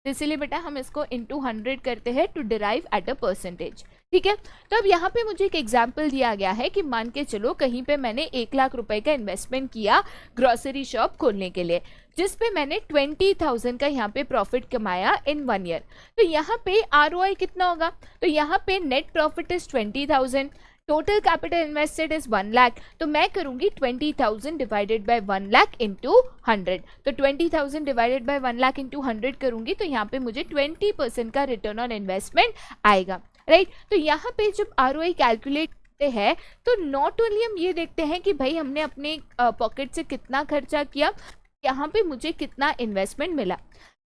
इसलिए बेटा हम इसको इनटू 100 करते हैं to derive at a percentage. ठीक है, तो अब यहाँ पे मुझे एक एग्जाम्पल दिया गया है कि मान के चलो कहीं पे मैंने 1 लाख रुपए का इन्वेस्टमेंट किया ग्रोसरी शॉप खोलने के लिए, जिसपे मैंने 20,000 का यहाँ पे प्रॉफिट कमाया इन 1 ईयर। तो यहाँ पे ROI कितना होगा, तो यहाँ पे net profit is 20,000, total capital invested is 1 lakh, तो मैं करूंगी 20,000 डिवाइडेड बाय 1 लाख इंटू 100। तो 20,000 डिवाइडेड बाय 1 लाख इंटू 100 करूंगी तो यहाँ पे मुझे 20% का रिटर्न ऑन इन्वेस्टमेंट आएगा, राइट। तो यहाँ पे जब ROI कैलकुलेट करते हैं तो नॉट ओनली हम ये देखते हैं कि भाई हमने अपने पॉकेट से कितना खर्चा किया, यहाँ पे मुझे कितना इन्वेस्टमेंट मिला,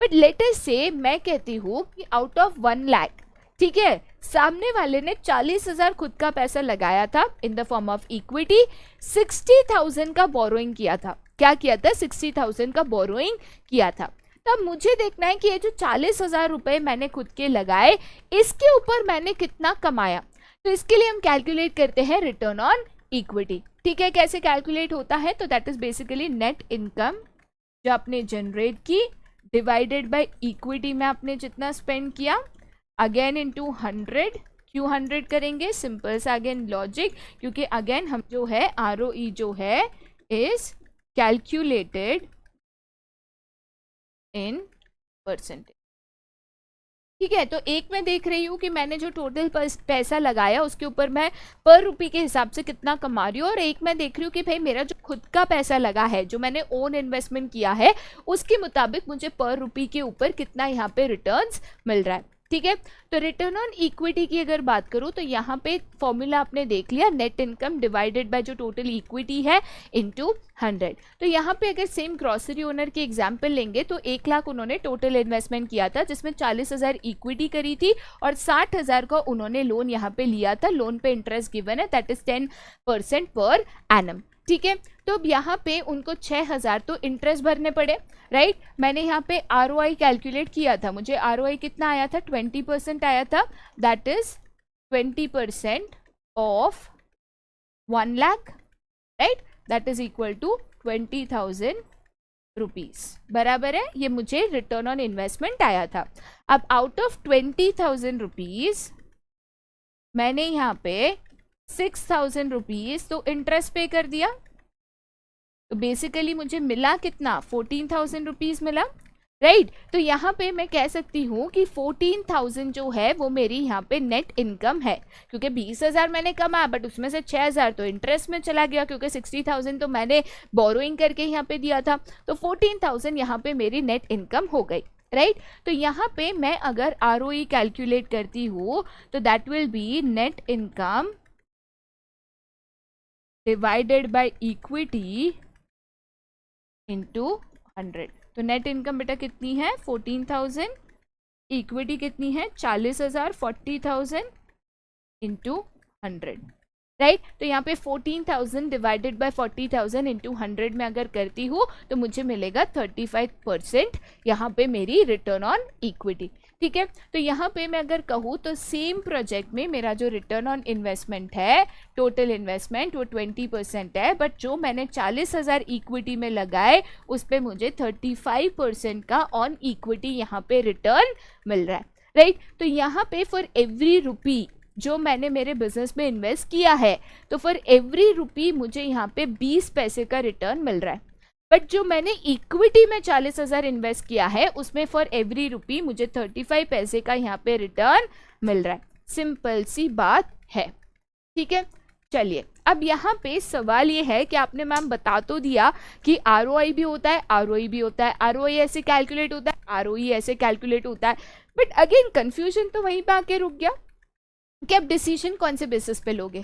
बट लेट अस से मैं कहती हूँ कि आउट ऑफ 1 लाख, ठीक है, सामने वाले ने 40,000 खुद का पैसा लगाया था in the form of equity, 60,000 का बोरोइंग किया था। क्या किया था, 60,000 का बोरोइंग किया था। तब मुझे देखना है कि ये जो 40,000 रुपए मैंने खुद के लगाए, इसके ऊपर मैंने कितना कमाया। तो इसके लिए हम कैलकुलेट करते हैं रिटर्न ऑन इक्विटी। ठीक है, कैसे कैलकुलेट होता है, तो that is basically net income जो आपने जनरेट की डिवाइडेड बाय इक्विटी में आपने जितना स्पेंड किया, अगेन इंटू 100। क्यों 100 करेंगे, सिंपल सा अगेन लॉजिक, क्योंकि अगेन हम जो है ROE जो है इज कैलकुलेटेड इन परसेंटेज। ठीक है, तो एक मैं देख रही हूँ कि मैंने जो टोटल पैसा लगाया उसके ऊपर मैं पर रुपये के हिसाब से कितना कमा रही हूँ, और एक मैं देख रही हूँ कि भाई मेरा जो खुद का पैसा लगा है, जो मैंने ओन इन्वेस्टमेंट किया है, उसके मुताबिक मुझे पर रुपये के ऊपर कितना यहाँ पे रिटर्न्स मिल रहा है। ठीक है, तो रिटर्न ऑन इक्विटी की अगर बात करूं तो यहाँ पे फॉर्मूला आपने देख लिया, नेट इनकम डिवाइडेड बाय जो टोटल इक्विटी है इनटू 100। तो यहाँ पे अगर सेम ग्रोसरी ओनर की एग्जांपल लेंगे तो 1 लाख उन्होंने टोटल इन्वेस्टमेंट किया था, जिसमें 40,000 इक्विटी करी थी और 60,000 का उन्होंने लोन यहाँ पे लिया था। लोन पे इंटरेस्ट गिवन है, दैट इज 10% पर एनम। ठीक है, तो अब यहाँ पे उनको 6,000 तो इंटरेस्ट भरने पड़े, राइट। मैंने यहाँ पे ROI कैलकुलेट किया था, मुझे ROI कितना आया था, 20% आया था, that is 20% of 1 lakh, right, that is equal to 20,000 rupees, बराबर है। ये मुझे रिटर्न ऑन इन्वेस्टमेंट आया था। अब आउट ऑफ 20,000 रुपीज मैंने यहाँ पे 6,000 रुपीज तो इंटरेस्ट पे कर दिया, तो बेसिकली मुझे मिला कितना, 14,000 रुपीज़ मिला, राइट तो यहाँ पे मैं कह सकती हूँ कि 14,000 जो है वो मेरी यहाँ पे नेट इनकम है, क्योंकि 20,000 मैंने कमाया बट उसमें से 6,000 तो इंटरेस्ट में चला गया, क्योंकि 60,000 तो मैंने बोरोइंग करके यहाँ पे दिया था, तो 14,000 यहाँ पे मेरी नेट इनकम हो गई, राइट तो यहाँ पे मैं अगर ROE कैलकुलेट करती हूँ तो that will B net income divided by equity into 100। तो नेट इनकम बेटा कितनी है, 14,000, इक्विटी कितनी है, 40,000, 40,000 इंटू 100, राइट तो यहाँ पे 14,000 डिवाइडेड बाय 40,000 इंटू 100 में अगर करती हूँ तो मुझे मिलेगा 35% यहाँ पे मेरी रिटर्न ऑन इक्विटी, ठीक है। तो यहाँ पे मैं अगर कहूँ तो सेम प्रोजेक्ट में मेरा जो रिटर्न ऑन इन्वेस्टमेंट है, टोटल इन्वेस्टमेंट वो 20% है, बट जो मैंने 40,000 इक्विटी में लगाए उस पर मुझे 35% का ऑन इक्विटी यहाँ पे रिटर्न मिल रहा है, राइट तो यहाँ पे फॉर एवरी रुपी जो मैंने मेरे बिजनेस में इन्वेस्ट किया है, तो फॉर एवरी रुपी मुझे यहाँ पे 20 पैसे का रिटर्न मिल रहा है, बट जो मैंने इक्विटी में 40,000 इन्वेस्ट किया है उसमें फॉर एवरी रुपी मुझे 35 पैसे का यहाँ पे रिटर्न मिल रहा है। सिंपल सी बात है, ठीक है। चलिए अब यहाँ पे सवाल ये है कि आपने मैम बता तो दिया कि ROI भी होता है, ROE भी होता है, ROI ऐसे कैलकुलेट होता है, ROE ऐसे कैलकुलेट होता है, बट अगेन कंफ्यूजन तो वहीं पे आके रुक गया कि अब डिसीजन कौन से बेसिस पे लोगे।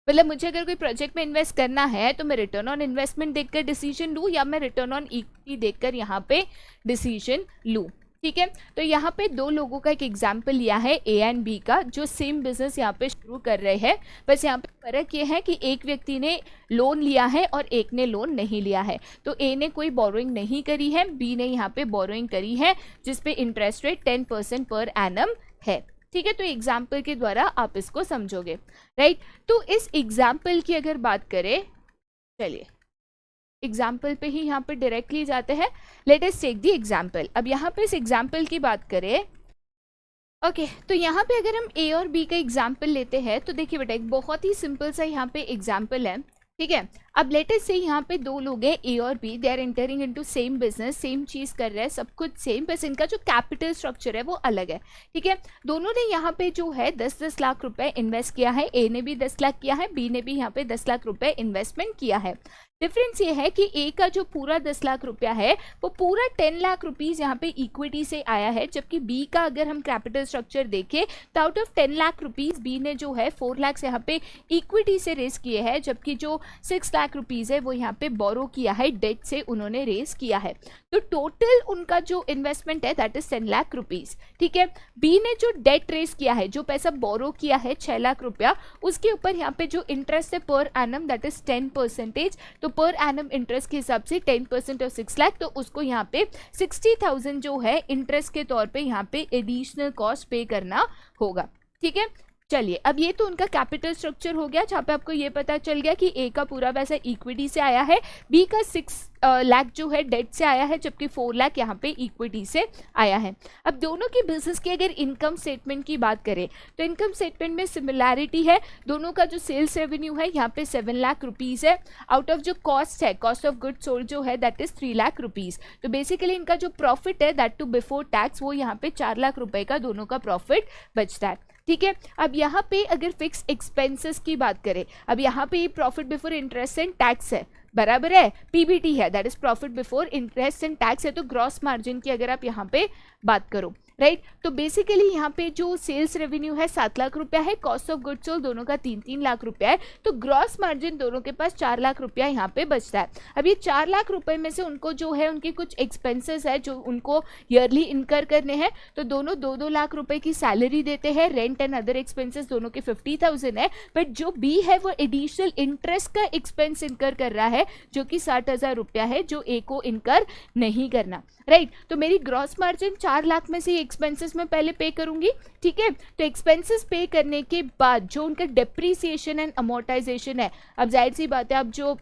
मतलब मुझे अगर कोई प्रोजेक्ट में इन्वेस्ट करना है तो मैं रिटर्न ऑन इन्वेस्टमेंट देखकर डिसीजन लूँ या मैं रिटर्न ऑन इक्विटी देखकर यहाँ पे डिसीजन लूँ, ठीक है। तो यहाँ पे दो लोगों का एक एग्जाम्पल लिया है A एंड B का, जो सेम बिजनेस यहाँ पे शुरू कर रहे हैं, बस यहाँ पे फर्क ये है कि एक व्यक्ति ने लोन लिया है और एक ने लोन नहीं लिया है। तो A ने कोई बोरोइंग नहीं करी है, B ने यहाँ पे बोरोइंग करी है जिसपे इंटरेस्ट रेट 10% पर एनम है, ठीक है। तो एग्जाम्पल के द्वारा आप इसको समझोगे, राइट तो इस एग्जाम्पल की अगर बात करें, चलिए एग्जाम्पल पे ही यहाँ पे डायरेक्टली जाते हैं। Let us take the example. अब यहाँ पे इस एग्जाम्पल की बात करें, ओके तो यहाँ पे अगर हम A और B का एग्जाम्पल लेते हैं तो देखिए बेटा एक बहुत ही सिंपल सा यहाँ पे एग्जाम्पल है, ठीक है। अब लेटेस्ट से यहाँ पे दो लोग हैं A और B, they are entering into same business, same चीज़ कर रहे हैं, सब कुछ सेम, बस इनका जो कैपिटल स्ट्रक्चर है वो अलग है, ठीक है। दोनों ने यहाँ पे जो है 10-10 लाख रुपए इन्वेस्ट किया है, A ने भी 10 लाख किया है, B ने भी यहाँ पे 10 लाख रुपए इन्वेस्टमेंट किया है। डिफरेंस ये है कि A का जो पूरा 10 लाख रुपया है वो पूरा 10 लाख रुपीज़ यहाँ पे इक्विटी से आया है, जबकि B का अगर हम कैपिटल स्ट्रक्चर देखें तो out of 10 lakh rupees B ने जो है 4 लाख यहाँ पे इक्विटी से रेस किए हैं, जबकि जो 6 लाख रुपीज़ है वो यहाँ पे बोरो किया है, डेट से उन्होंने रेस किया है। तो टोटल उनका जो इन्वेस्टमेंट है दैट इज 10 लाख रुपीज़, ठीक है। B ने जो डेट रेस किया है, जो पैसा बोरो किया है 6 लाख रुपया, उसके ऊपर यहाँ पे जो इंटरेस्ट है पर एनम दैट इज 10%, तो पर एनम इंटरेस्ट के हिसाब से 10% ऑफ 6 लाख, तो उसको यहाँ पे 60,000 जो है इंटरेस्ट के तौर पे यहाँ पे एडिशनल कॉस्ट पे करना होगा, ठीक है। चलिए अब ये तो उनका कैपिटल स्ट्रक्चर हो गया, जहाँ पे आपको ये पता चल गया कि A का पूरा पैसा इक्विटी से आया है, B का 6 लाख जो है डेट से आया है, जबकि 4 लाख यहाँ पे इक्विटी से आया है। अब दोनों की बिजनेस की अगर इनकम स्टेटमेंट की बात करें तो इनकम स्टेटमेंट में सिमिलैरिटी है, दोनों का जो सेल्स रेवेन्यू है यहाँ पे 7 लाख रुपीज़ है, आउट ऑफ जो कॉस्ट है, कॉस्ट ऑफ गुड सोल्ड जो है दैट इज 3 लाख रुपीज़। तो बेसिकली इनका जो प्रॉफिट है दैट टू बिफोर टैक्स वो यहाँ पे 4 लाख रुपए का दोनों का प्रॉफिट बचता है, ठीक है। अब यहाँ पे अगर फिक्स एक्सपेंसेस की बात करें, अब यहाँ पे ये profit before interest and tax है, बराबर है, PBT है that is profit before interest and tax है, तो ग्रॉस मार्जिन की अगर आप यहाँ पे बात करो, राइट तो बेसिकली यहाँ पे जो सेल्स रेवेन्यू है 7 लाख रुपया है, कॉस्ट ऑफ गुड्स सोल्ड दोनों का 3-3 लाख रुपया है, तो ग्रॉस मार्जिन दोनों के पास 4 लाख रुपया यहाँ पे बचता है। अब ये 4 लाख रुपए में से उनको जो है उनके कुछ एक्सपेंसेस है जो उनको ईयरली इनकर करने हैं, तो दोनों 2-2 लाख रुपए की सैलरी देते हैं, रेंट एंड अदर एक्सपेंसेस दोनों के 50,000 है, बट जो B है वो एडिशनल इंटरेस्ट का एक्सपेंस इनकर कर रहा है जो कि 60,000 रुपया है, जो A को इनकर नहीं करना, राइट तो मेरी ग्रॉस मार्जिन 4 लाख में से एक्सपेंसेस में पहले पे करूंगी, ठीक है। तो एक्सपेंसेस पे करने के बाद जो उनका डेप्रीसिएशन एंड अमोर्टाइजेशन है, अब जाहिर सी बात है अब जो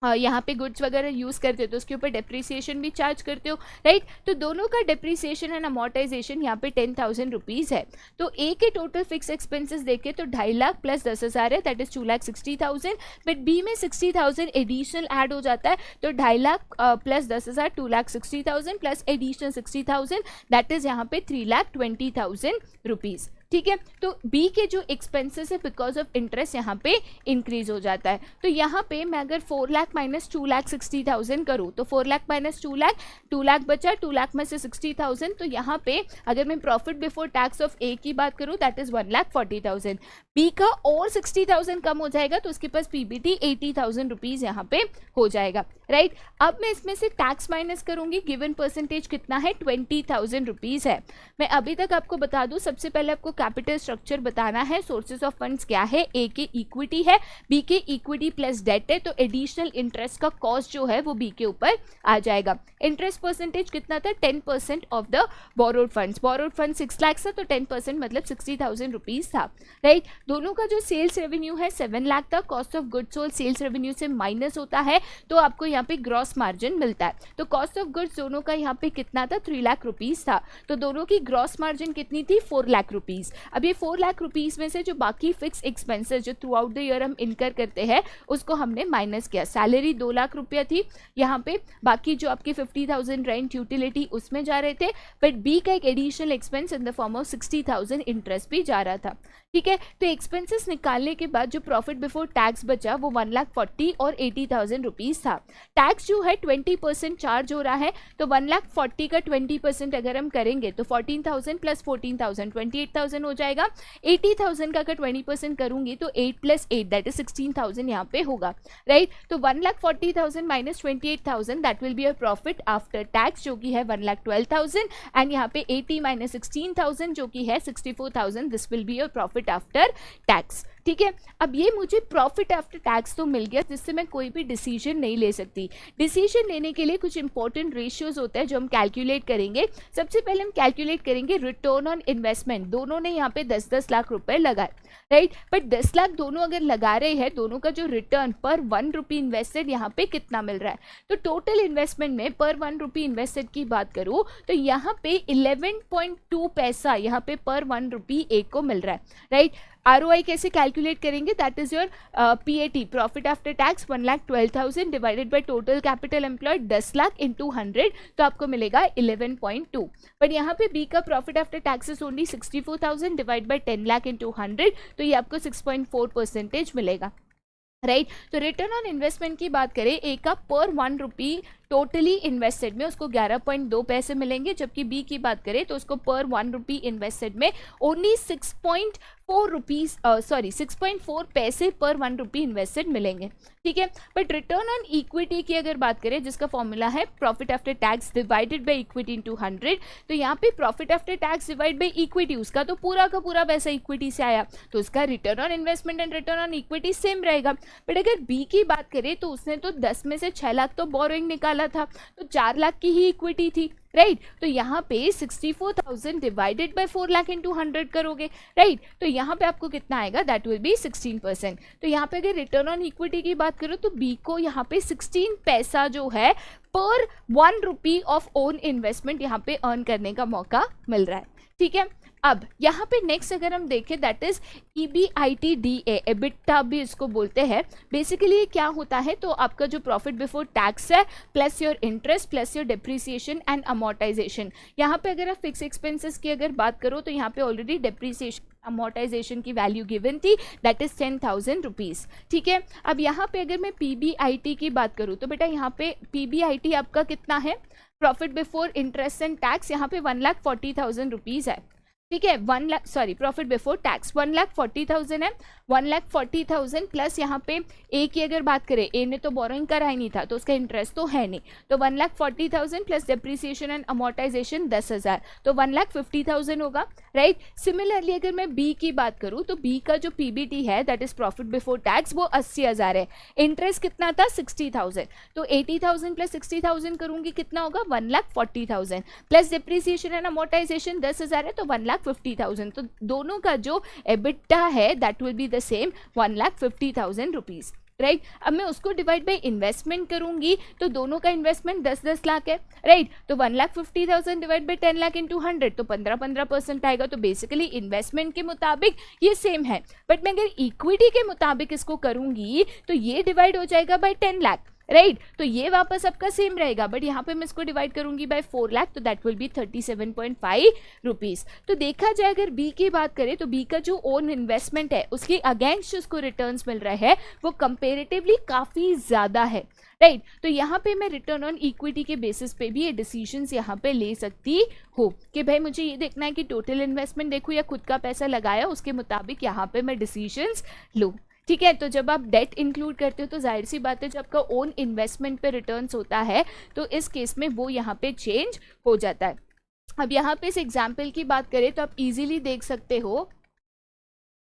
यहाँ पे गुड्स वगैरह यूज़ करते हो तो उसके ऊपर डेप्रीसिएशन भी चार्ज करते हो, राइट। तो दोनों का डेप्रीसिएशन एंड अमोर्टाइजेशन यहाँ पे 10,000 रुपीज़ है। तो ए के टोटल फिक्स एक्सपेंसेस देखे तो 2.5 लाख प्लस 10,000 है, दैट इज 2,60,000। बट बी में 60,000 एडिशनल ऐड हो जाता है, तो 2.5 lakh plus 10,000 2,60,000 plus additional 60,000, that is यहाँ पे 3,20,000 रुपीज़। ठीक है, तो बी के जो एक्सपेंसेस है बिकॉज ऑफ इंटरेस्ट यहाँ पे इंक्रीज हो जाता है। तो यहाँ पे मैं अगर 4 लाख माइनस 2,60,000 करूँ तो 4 लाख माइनस 2 लाख, 2 लाख बचा, 2 लाख में से 60,000, तो यहाँ पे अगर मैं प्रॉफिट बिफोर टैक्स ऑफ ए की बात करूँ दैट इज 1,40,000। बी का और 60,000 कम हो जाएगा तो उसके पास पीबीटी 80,000 रुपीज़ यहाँ पे हो जाएगा, राइट। अब मैं इसमें से टैक्स माइनस करूंगी, गिवन परसेंटेज कितना है 20,000 रुपीज़ है। मैं अभी तक आपको बता दूं, सबसे पहले आपको कैपिटल स्ट्रक्चर बताना है, सोर्सेज ऑफ फंड्स क्या है, ए के इक्विटी है, बी के इक्विटी प्लस डेट है, तो एडिशनल इंटरेस्ट का कॉस्ट जो है वो बी के ऊपर आ जाएगा। इंटरेस्ट परसेंटेज कितना था 10% of the borrowed funds, borrowed fund 6 lakh था तो 10% मतलब 60,000 रुपीज़ था, राइट। दोनों का जो सेल्स रेवेन्यू है 7 लाख था, cost of goods sold sales revenue से माइनस होता है तो आपको यहाँ पे ग्रॉस मार्जिन मिलता है। तो कॉस्ट ऑफ गुड्स दोनों का यहाँ पे कितना था 3 लाख रुपीज़ था, तो दोनों की ग्रॉस मार्जिन कितनी थी 4 लाख रुपीज़। अब ये 4 लाख रुपीज़ में से जो बाकी फिक्स एक्सपेंसेस जो थ्रू आउट द ईयर हम इनकर करते हैं उसको हमने माइनस किया। सैलरी 2 लाख रुपया थी यहाँ पे, बाकी जो आपकी 50,000 रेंट यूटिलिटी उसमें जा रहे थे, बट बी का एक additional expense in the form of 60,000 interest भी जा रहा था, ठीक है। तो एक्सपेंसेस निकालने के बाद जो प्रॉफिट बिफोर टैक्स बचा वो 1,40,000 और 80,000 रुपीज़ था। टैक्स जो है 20% चार्ज हो रहा है, तो 1,40,000 का 20% अगर हम करेंगे तो 14,000 प्लस 14,000 28,000 हो जाएगा। 80,000 का अगर 20% करूंगी तो 8 प्लस 8 दैट इज 16,000 यहाँ पे होगा, राइट। तो 1,40,000 minus 28,000 that will be a profit after tax जो कि है 1,12,000, एंड यहाँ पे 80 माइनस 16,000 जो कि है 64,000, this will be a profit after tax, ठीक है। अब ये मुझे प्रॉफिट आफ्टर टैक्स तो मिल गया जिससे मैं कोई भी डिसीजन नहीं ले सकती। डिसीजन लेने के लिए कुछ इंपॉर्टेंट रेशियोज होते हैं जो हम कैलकुलेट करेंगे। सबसे पहले हम कैलकुलेट करेंगे रिटर्न ऑन इन्वेस्टमेंट। दोनों ने यहाँ पे 10-10 लाख रुपए लगाए, राइट, बट 10 लाख दोनों अगर लगा रहे हैं, दोनों का जो रिटर्न पर 1 रुपी इन्वेस्टेड यहाँ पे कितना मिल रहा है, तो टोटल इन्वेस्टमेंट में पर 1 रुपी इन्वेस्टेड की बात करूँ तो यहाँ पे 11.2 पैसा यहाँ पे पर 1 रुपी एक को मिल रहा है, राइट। ROI कैसे कैलकुलेट करेंगे, that is your PAT profit after tax 1,12,000 divided by total capital employed 10 lakh into 100, तो आपको मिलेगा 11.2। बट यहाँ पे बी का profit after tax is only 64,000 divide by 10 lakh into 100, तो ये आपको 6.4% मिलेगा, राइट। तो रिटर्न ऑन इन्वेस्टमेंट की बात करें, ए का पर 1 रुपी टोटली इन्वेस्टेड में उसको 11.2 पैसे मिलेंगे, जबकि बी की बात करें तो उसको पर 1 रुपी इन्वेस्टेड में ओनली 6.4 पैसे पर 1 रुपी इन्वेस्टेड मिलेंगे, ठीक है। बट रिटर्न ऑन इक्विटी की अगर बात करें जिसका फॉर्मूला है profit after tax divided by equity into 100, तो यहाँ पे profit after tax divide by equity, उसका तो पूरा का पूरा पैसा इक्विटी से आया तो उसका return on investment and return on equity same रहेगा। बट अगर बी की बात करें तो उसने तो 10 में से 6 लाख तो बोरोइंग निकाला था, तो 4 लाख की ही इक्विटी थी, राइट। तो यहाँ पे 64,000 डिवाइडेड बाय 4 लाख इंटू 100 करोगे, राइट। तो यहाँ पे आपको कितना आएगा, दैट विल बी 16%। तो यहाँ पे अगर रिटर्न ऑन इक्विटी की बात करो तो बी को यहाँ पे 16 पैसा जो है पर 1 रुपी ऑफ ओन इन्वेस्टमेंट यहाँ पे अर्न करने का मौका मिल रहा है, ठीक है। अब यहाँ पे नेक्स्ट अगर हम देखें दैट इज EBITDA, एबिटा भी इसको बोलते हैं। बेसिकली ये क्या होता है, तो आपका जो प्रॉफिट बिफोर टैक्स है plus your interest plus your depreciation and amortisation. यहाँ पे अगर आप फिक्स एक्सपेंसेस की अगर बात करो तो यहाँ पे ऑलरेडी डेप्रीसिएशन अमोर्टाइजेशन की वैल्यू गिवन थी, दैट इज 10,000 रुपीज़, ठीक है। अब यहाँ पे अगर मैं PBIT की बात करूँ तो बेटा यहाँ पे PBIT आपका कितना है, profit before interest and tax यहाँ पे 1,40,000 रुपीज़ है, ठीक है। प्रॉफिट बिफोर टैक्स 1,40,000 है। 1,40,000 प्लस यहाँ पे ए की अगर बात करें, ए ने तो बोरोइंग करा ही नहीं था तो उसका इंटरेस्ट तो है नहीं, तो 1,40,000 प्लस डेप्रीसिएशन एंड अमोर्टाइजेशन 10,000, तो 1,50,000 होगा, राइट। सिमिलरली अगर मैं बी की बात करूँ तो बी का जो PBT है that is profit before tax वो 80,000 है, इंटरेस्ट कितना था 60,000, तो 80,000 प्लस 60,000 करूंगी कितना होगा 1,40,000 प्लस डेप्रीसिएशन एंड अमोर्टाइजेशन 10,000 है तो 1,50,000, तो दोनों का जो EBITDA है that will be the same 1,50,000 rupees, right. अब मैं उसको डिवाइड बाई इन्वेस्टमेंट करूंगी तो दोनों का इन्वेस्टमेंट 10-10 लाख है, राइट। तो 1,50,000 डिवाइड बाई 10 लाख इंटू 100 तो 15% आएगा। तो बेसिकली इन्वेस्टमेंट के मुताबिक ये सेम है, बट मैं अगर इक्विटी के मुताबिक इसको करूंगी तो ये डिवाइड हो जाएगा बाई 10 लाख, राइट। तो ये वापस आपका सेम रहेगा, बट यहाँ पे मैं इसको डिवाइड करूंगी बाय 4 लाख तो दैट विल बी 37.5 रुपीज। तो देखा जाए अगर बी की बात करें तो बी का जो ओन इन्वेस्टमेंट है उसके अगेंस्ट उसको रिटर्न्स मिल रहा है वो कंपेरेटिवली काफी ज्यादा है, राइट। तो यहाँ पे मैं रिटर्न ऑन इक्विटी के बेसिस पे भी ये डिसीजंस यहाँ पे ले सकती हूँ कि भाई मुझे ये देखना है कि टोटल इन्वेस्टमेंट देखूँ या खुद का पैसा लगाया, उसके मुताबिक यहाँ पे मैं डिसीजंस लूँ, ठीक है। तो जब आप डेट इंक्लूड करते हो तो जाहिर सी बात है जब आपका ओन इन्वेस्टमेंट पे रिटर्न्स होता है तो इस केस में वो यहाँ पे चेंज हो जाता है। अब यहाँ पे इस एग्जाम्पल की बात करें तो आप इजीली देख सकते हो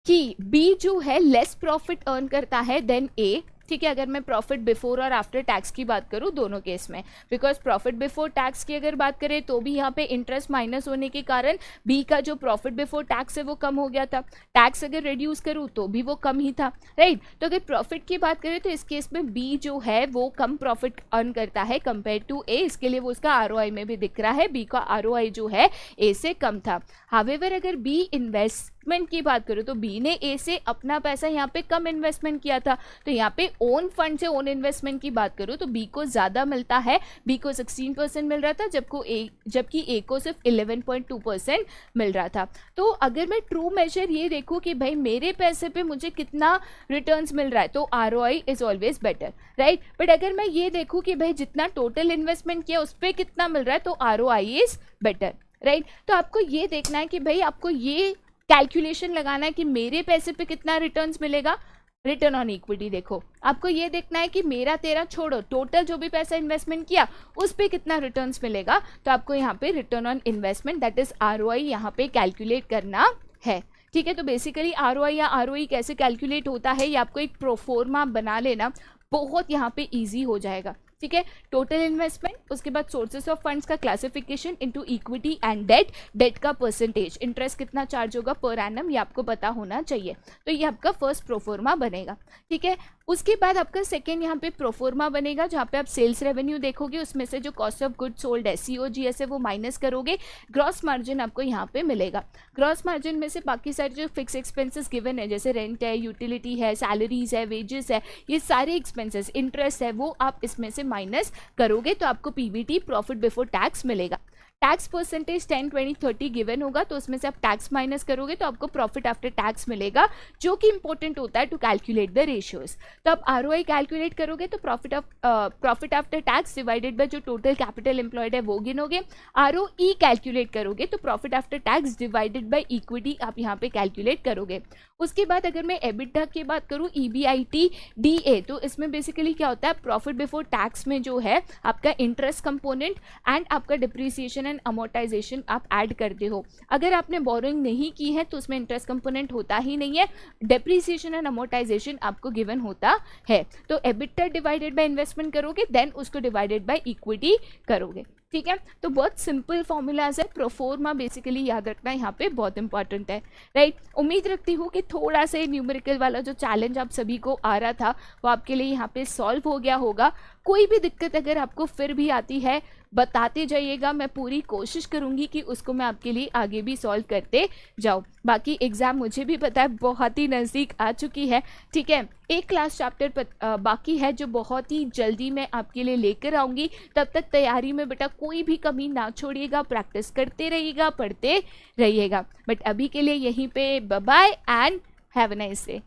कि बी जो है लेस प्रॉफिट अर्न करता है देन ए, ठीक है। अगर मैं प्रॉफिट बिफोर और आफ्टर टैक्स की बात करूं दोनों केस में, बिकॉज प्रॉफिट बिफोर टैक्स की अगर बात करें तो भी यहाँ पे इंटरेस्ट माइनस होने के कारण बी का जो प्रॉफिट बिफोर टैक्स है वो कम हो गया था, टैक्स अगर रिड्यूस करूँ तो भी वो कम ही था, राइट। तो अगर प्रॉफिट की बात करें तो इस केस में बी जो है वो कम प्रॉफिट अर्न करता है कंपेयर टू ए, इसके लिए वो उसका आरओआई में भी दिख रहा है, बी का आरओआई जो है ए से कम था। हावेवर अगर बी इन्वेस्टमेंट की बात करूँ तो बी ने ए से अपना पैसा यहाँ पे कम इन्वेस्टमेंट किया था, तो यहाँ पे ओन फंड से ओन इन्वेस्टमेंट की बात करूँ तो बी को ज़्यादा मिलता है, बी को 16% मिल रहा था जबकि ए को सिर्फ 11.2% मिल रहा था। तो अगर मैं ट्रू मेजर ये देखूँ कि भाई मेरे पैसे पे मुझे कितना रिटर्न्स मिल रहा है तो ROI is always better, right. But अगर मैं ये देखूँ कि भाई जितना टोटल इन्वेस्टमेंट किया उस पर कितना मिल रहा है तो आरओआई इज बेटर, राइट। तो आपको ये देखना है कि भाई आपको ये कैलकुलेशन लगाना है कि मेरे पैसे पे कितना रिटर्न्स मिलेगा, रिटर्न ऑन इक्विटी देखो। आपको ये देखना है कि मेरा तेरा छोड़ो टोटल जो भी पैसा इन्वेस्टमेंट किया उस पे कितना रिटर्न्स मिलेगा, तो आपको यहाँ पे return on investment that is ROI यहाँ पे कैलकुलेट करना है, ठीक है। तो बेसिकली आरओआई या आरओई कैसे कैलकुलेट होता है ये आपको एक प्रोफोर्मा बना लेना बहुत यहाँ पे ईजी हो जाएगा, ठीक है। टोटल इन्वेस्टमेंट, उसके बाद सोर्सेस ऑफ फंड्स का classification into equity and debt, debt का परसेंटेज, इंटरेस्ट कितना चार्ज होगा पर एनम ये आपको पता होना चाहिए। तो ये आपका फर्स्ट प्रोफोर्मा बनेगा, ठीक है। उसके बाद आपका सेकेंड यहाँ पे प्रोफोर्मा बनेगा जहाँ पे आप सेल्स रेवेन्यू देखोगे, उसमें से जो कॉस्ट ऑफ गुड्स सोल्ड है सीओजीएस है वो माइनस करोगे, ग्रॉस मार्जिन आपको यहाँ पे मिलेगा। ग्रॉस मार्जिन में से बाकी सारे जो फिक्स एक्सपेंसेस गिवन है जैसे रेंट है, यूटिलिटी है, सैलरीज है, वेजेस है, ये सारे एक्सपेंसेस, इंटरेस्ट है वो आप इसमें से माइनस करोगे तो आपको पीबीटी प्रॉफिट बिफोर टैक्स मिलेगा। टैक्स परसेंटेज 10, 20, 30 गिवन होगा तो उसमें से आप टैक्स माइनस करोगे तो आपको प्रॉफिट आफ्टर टैक्स मिलेगा जो कि इंपॉर्टेंट होता है टू कैलकुलेट द रेशियोज। तो आप आरओआई कैलकुलेट करोगे तो profit after tax divided by जो टोटल कैपिटल एम्प्लॉयड है वो गिनोगे। आरओई कैलकुलेट करोगे तो profit after tax divided by equity आप यहाँ पे कैलकुलेट करोगे। उसके बाद अगर मैं एबिटा की बात करूँ ईबीआईटी डीए तो इसमें बेसिकली क्या होता है प्रॉफिट बिफोर टैक्स में जो है आपका इंटरेस्ट कंपोनेंट एंड आपका डिप्रिसिएशन एंड अमोर्टाइजेशन आप ऐड करते हो। अगर आपने बोरोइंग नहीं की है तो उसमें इंटरेस्ट कंपोनेंट होता ही नहीं है, डिप्रिसिएशन एंड अमोर्टाइजेशन आपको गिवन होता है। तो एबिटा डिवाइडेड बाय इन्वेस्टमेंट करोगे देन उसको डिवाइडेड बाय इक्विटी करोगे, ठीक है। तो बहुत सिंपल फॉर्मूलाज है, प्रोफोर्मा बेसिकली याद रखना यहाँ पे बहुत इंपॉर्टेंट है, राइट। उम्मीद रखती हूँ कि थोड़ा सा न्यूमेरिकल वाला जो चैलेंज आप सभी को आ रहा था वो आपके लिए यहाँ पे सॉल्व हो गया होगा। कोई भी दिक्कत अगर आपको फिर भी आती है बताते जाइएगा, मैं पूरी कोशिश करूँगी कि उसको मैं आपके लिए आगे भी सॉल्व करते जाऊँ। बाकी एग्ज़ाम मुझे भी पता है बहुत ही नज़दीक आ चुकी है, ठीक है। एक क्लास चैप्टर बाकी है जो बहुत ही जल्दी मैं आपके लिए लेकर आऊँगी। तब तक तैयारी में बेटा कोई भी कमी ना छोड़िएगा, प्रैक्टिस करते रहिएगा, पढ़ते रहिएगा। बट अभी के लिए यहीं पे bye bye and have a nice day.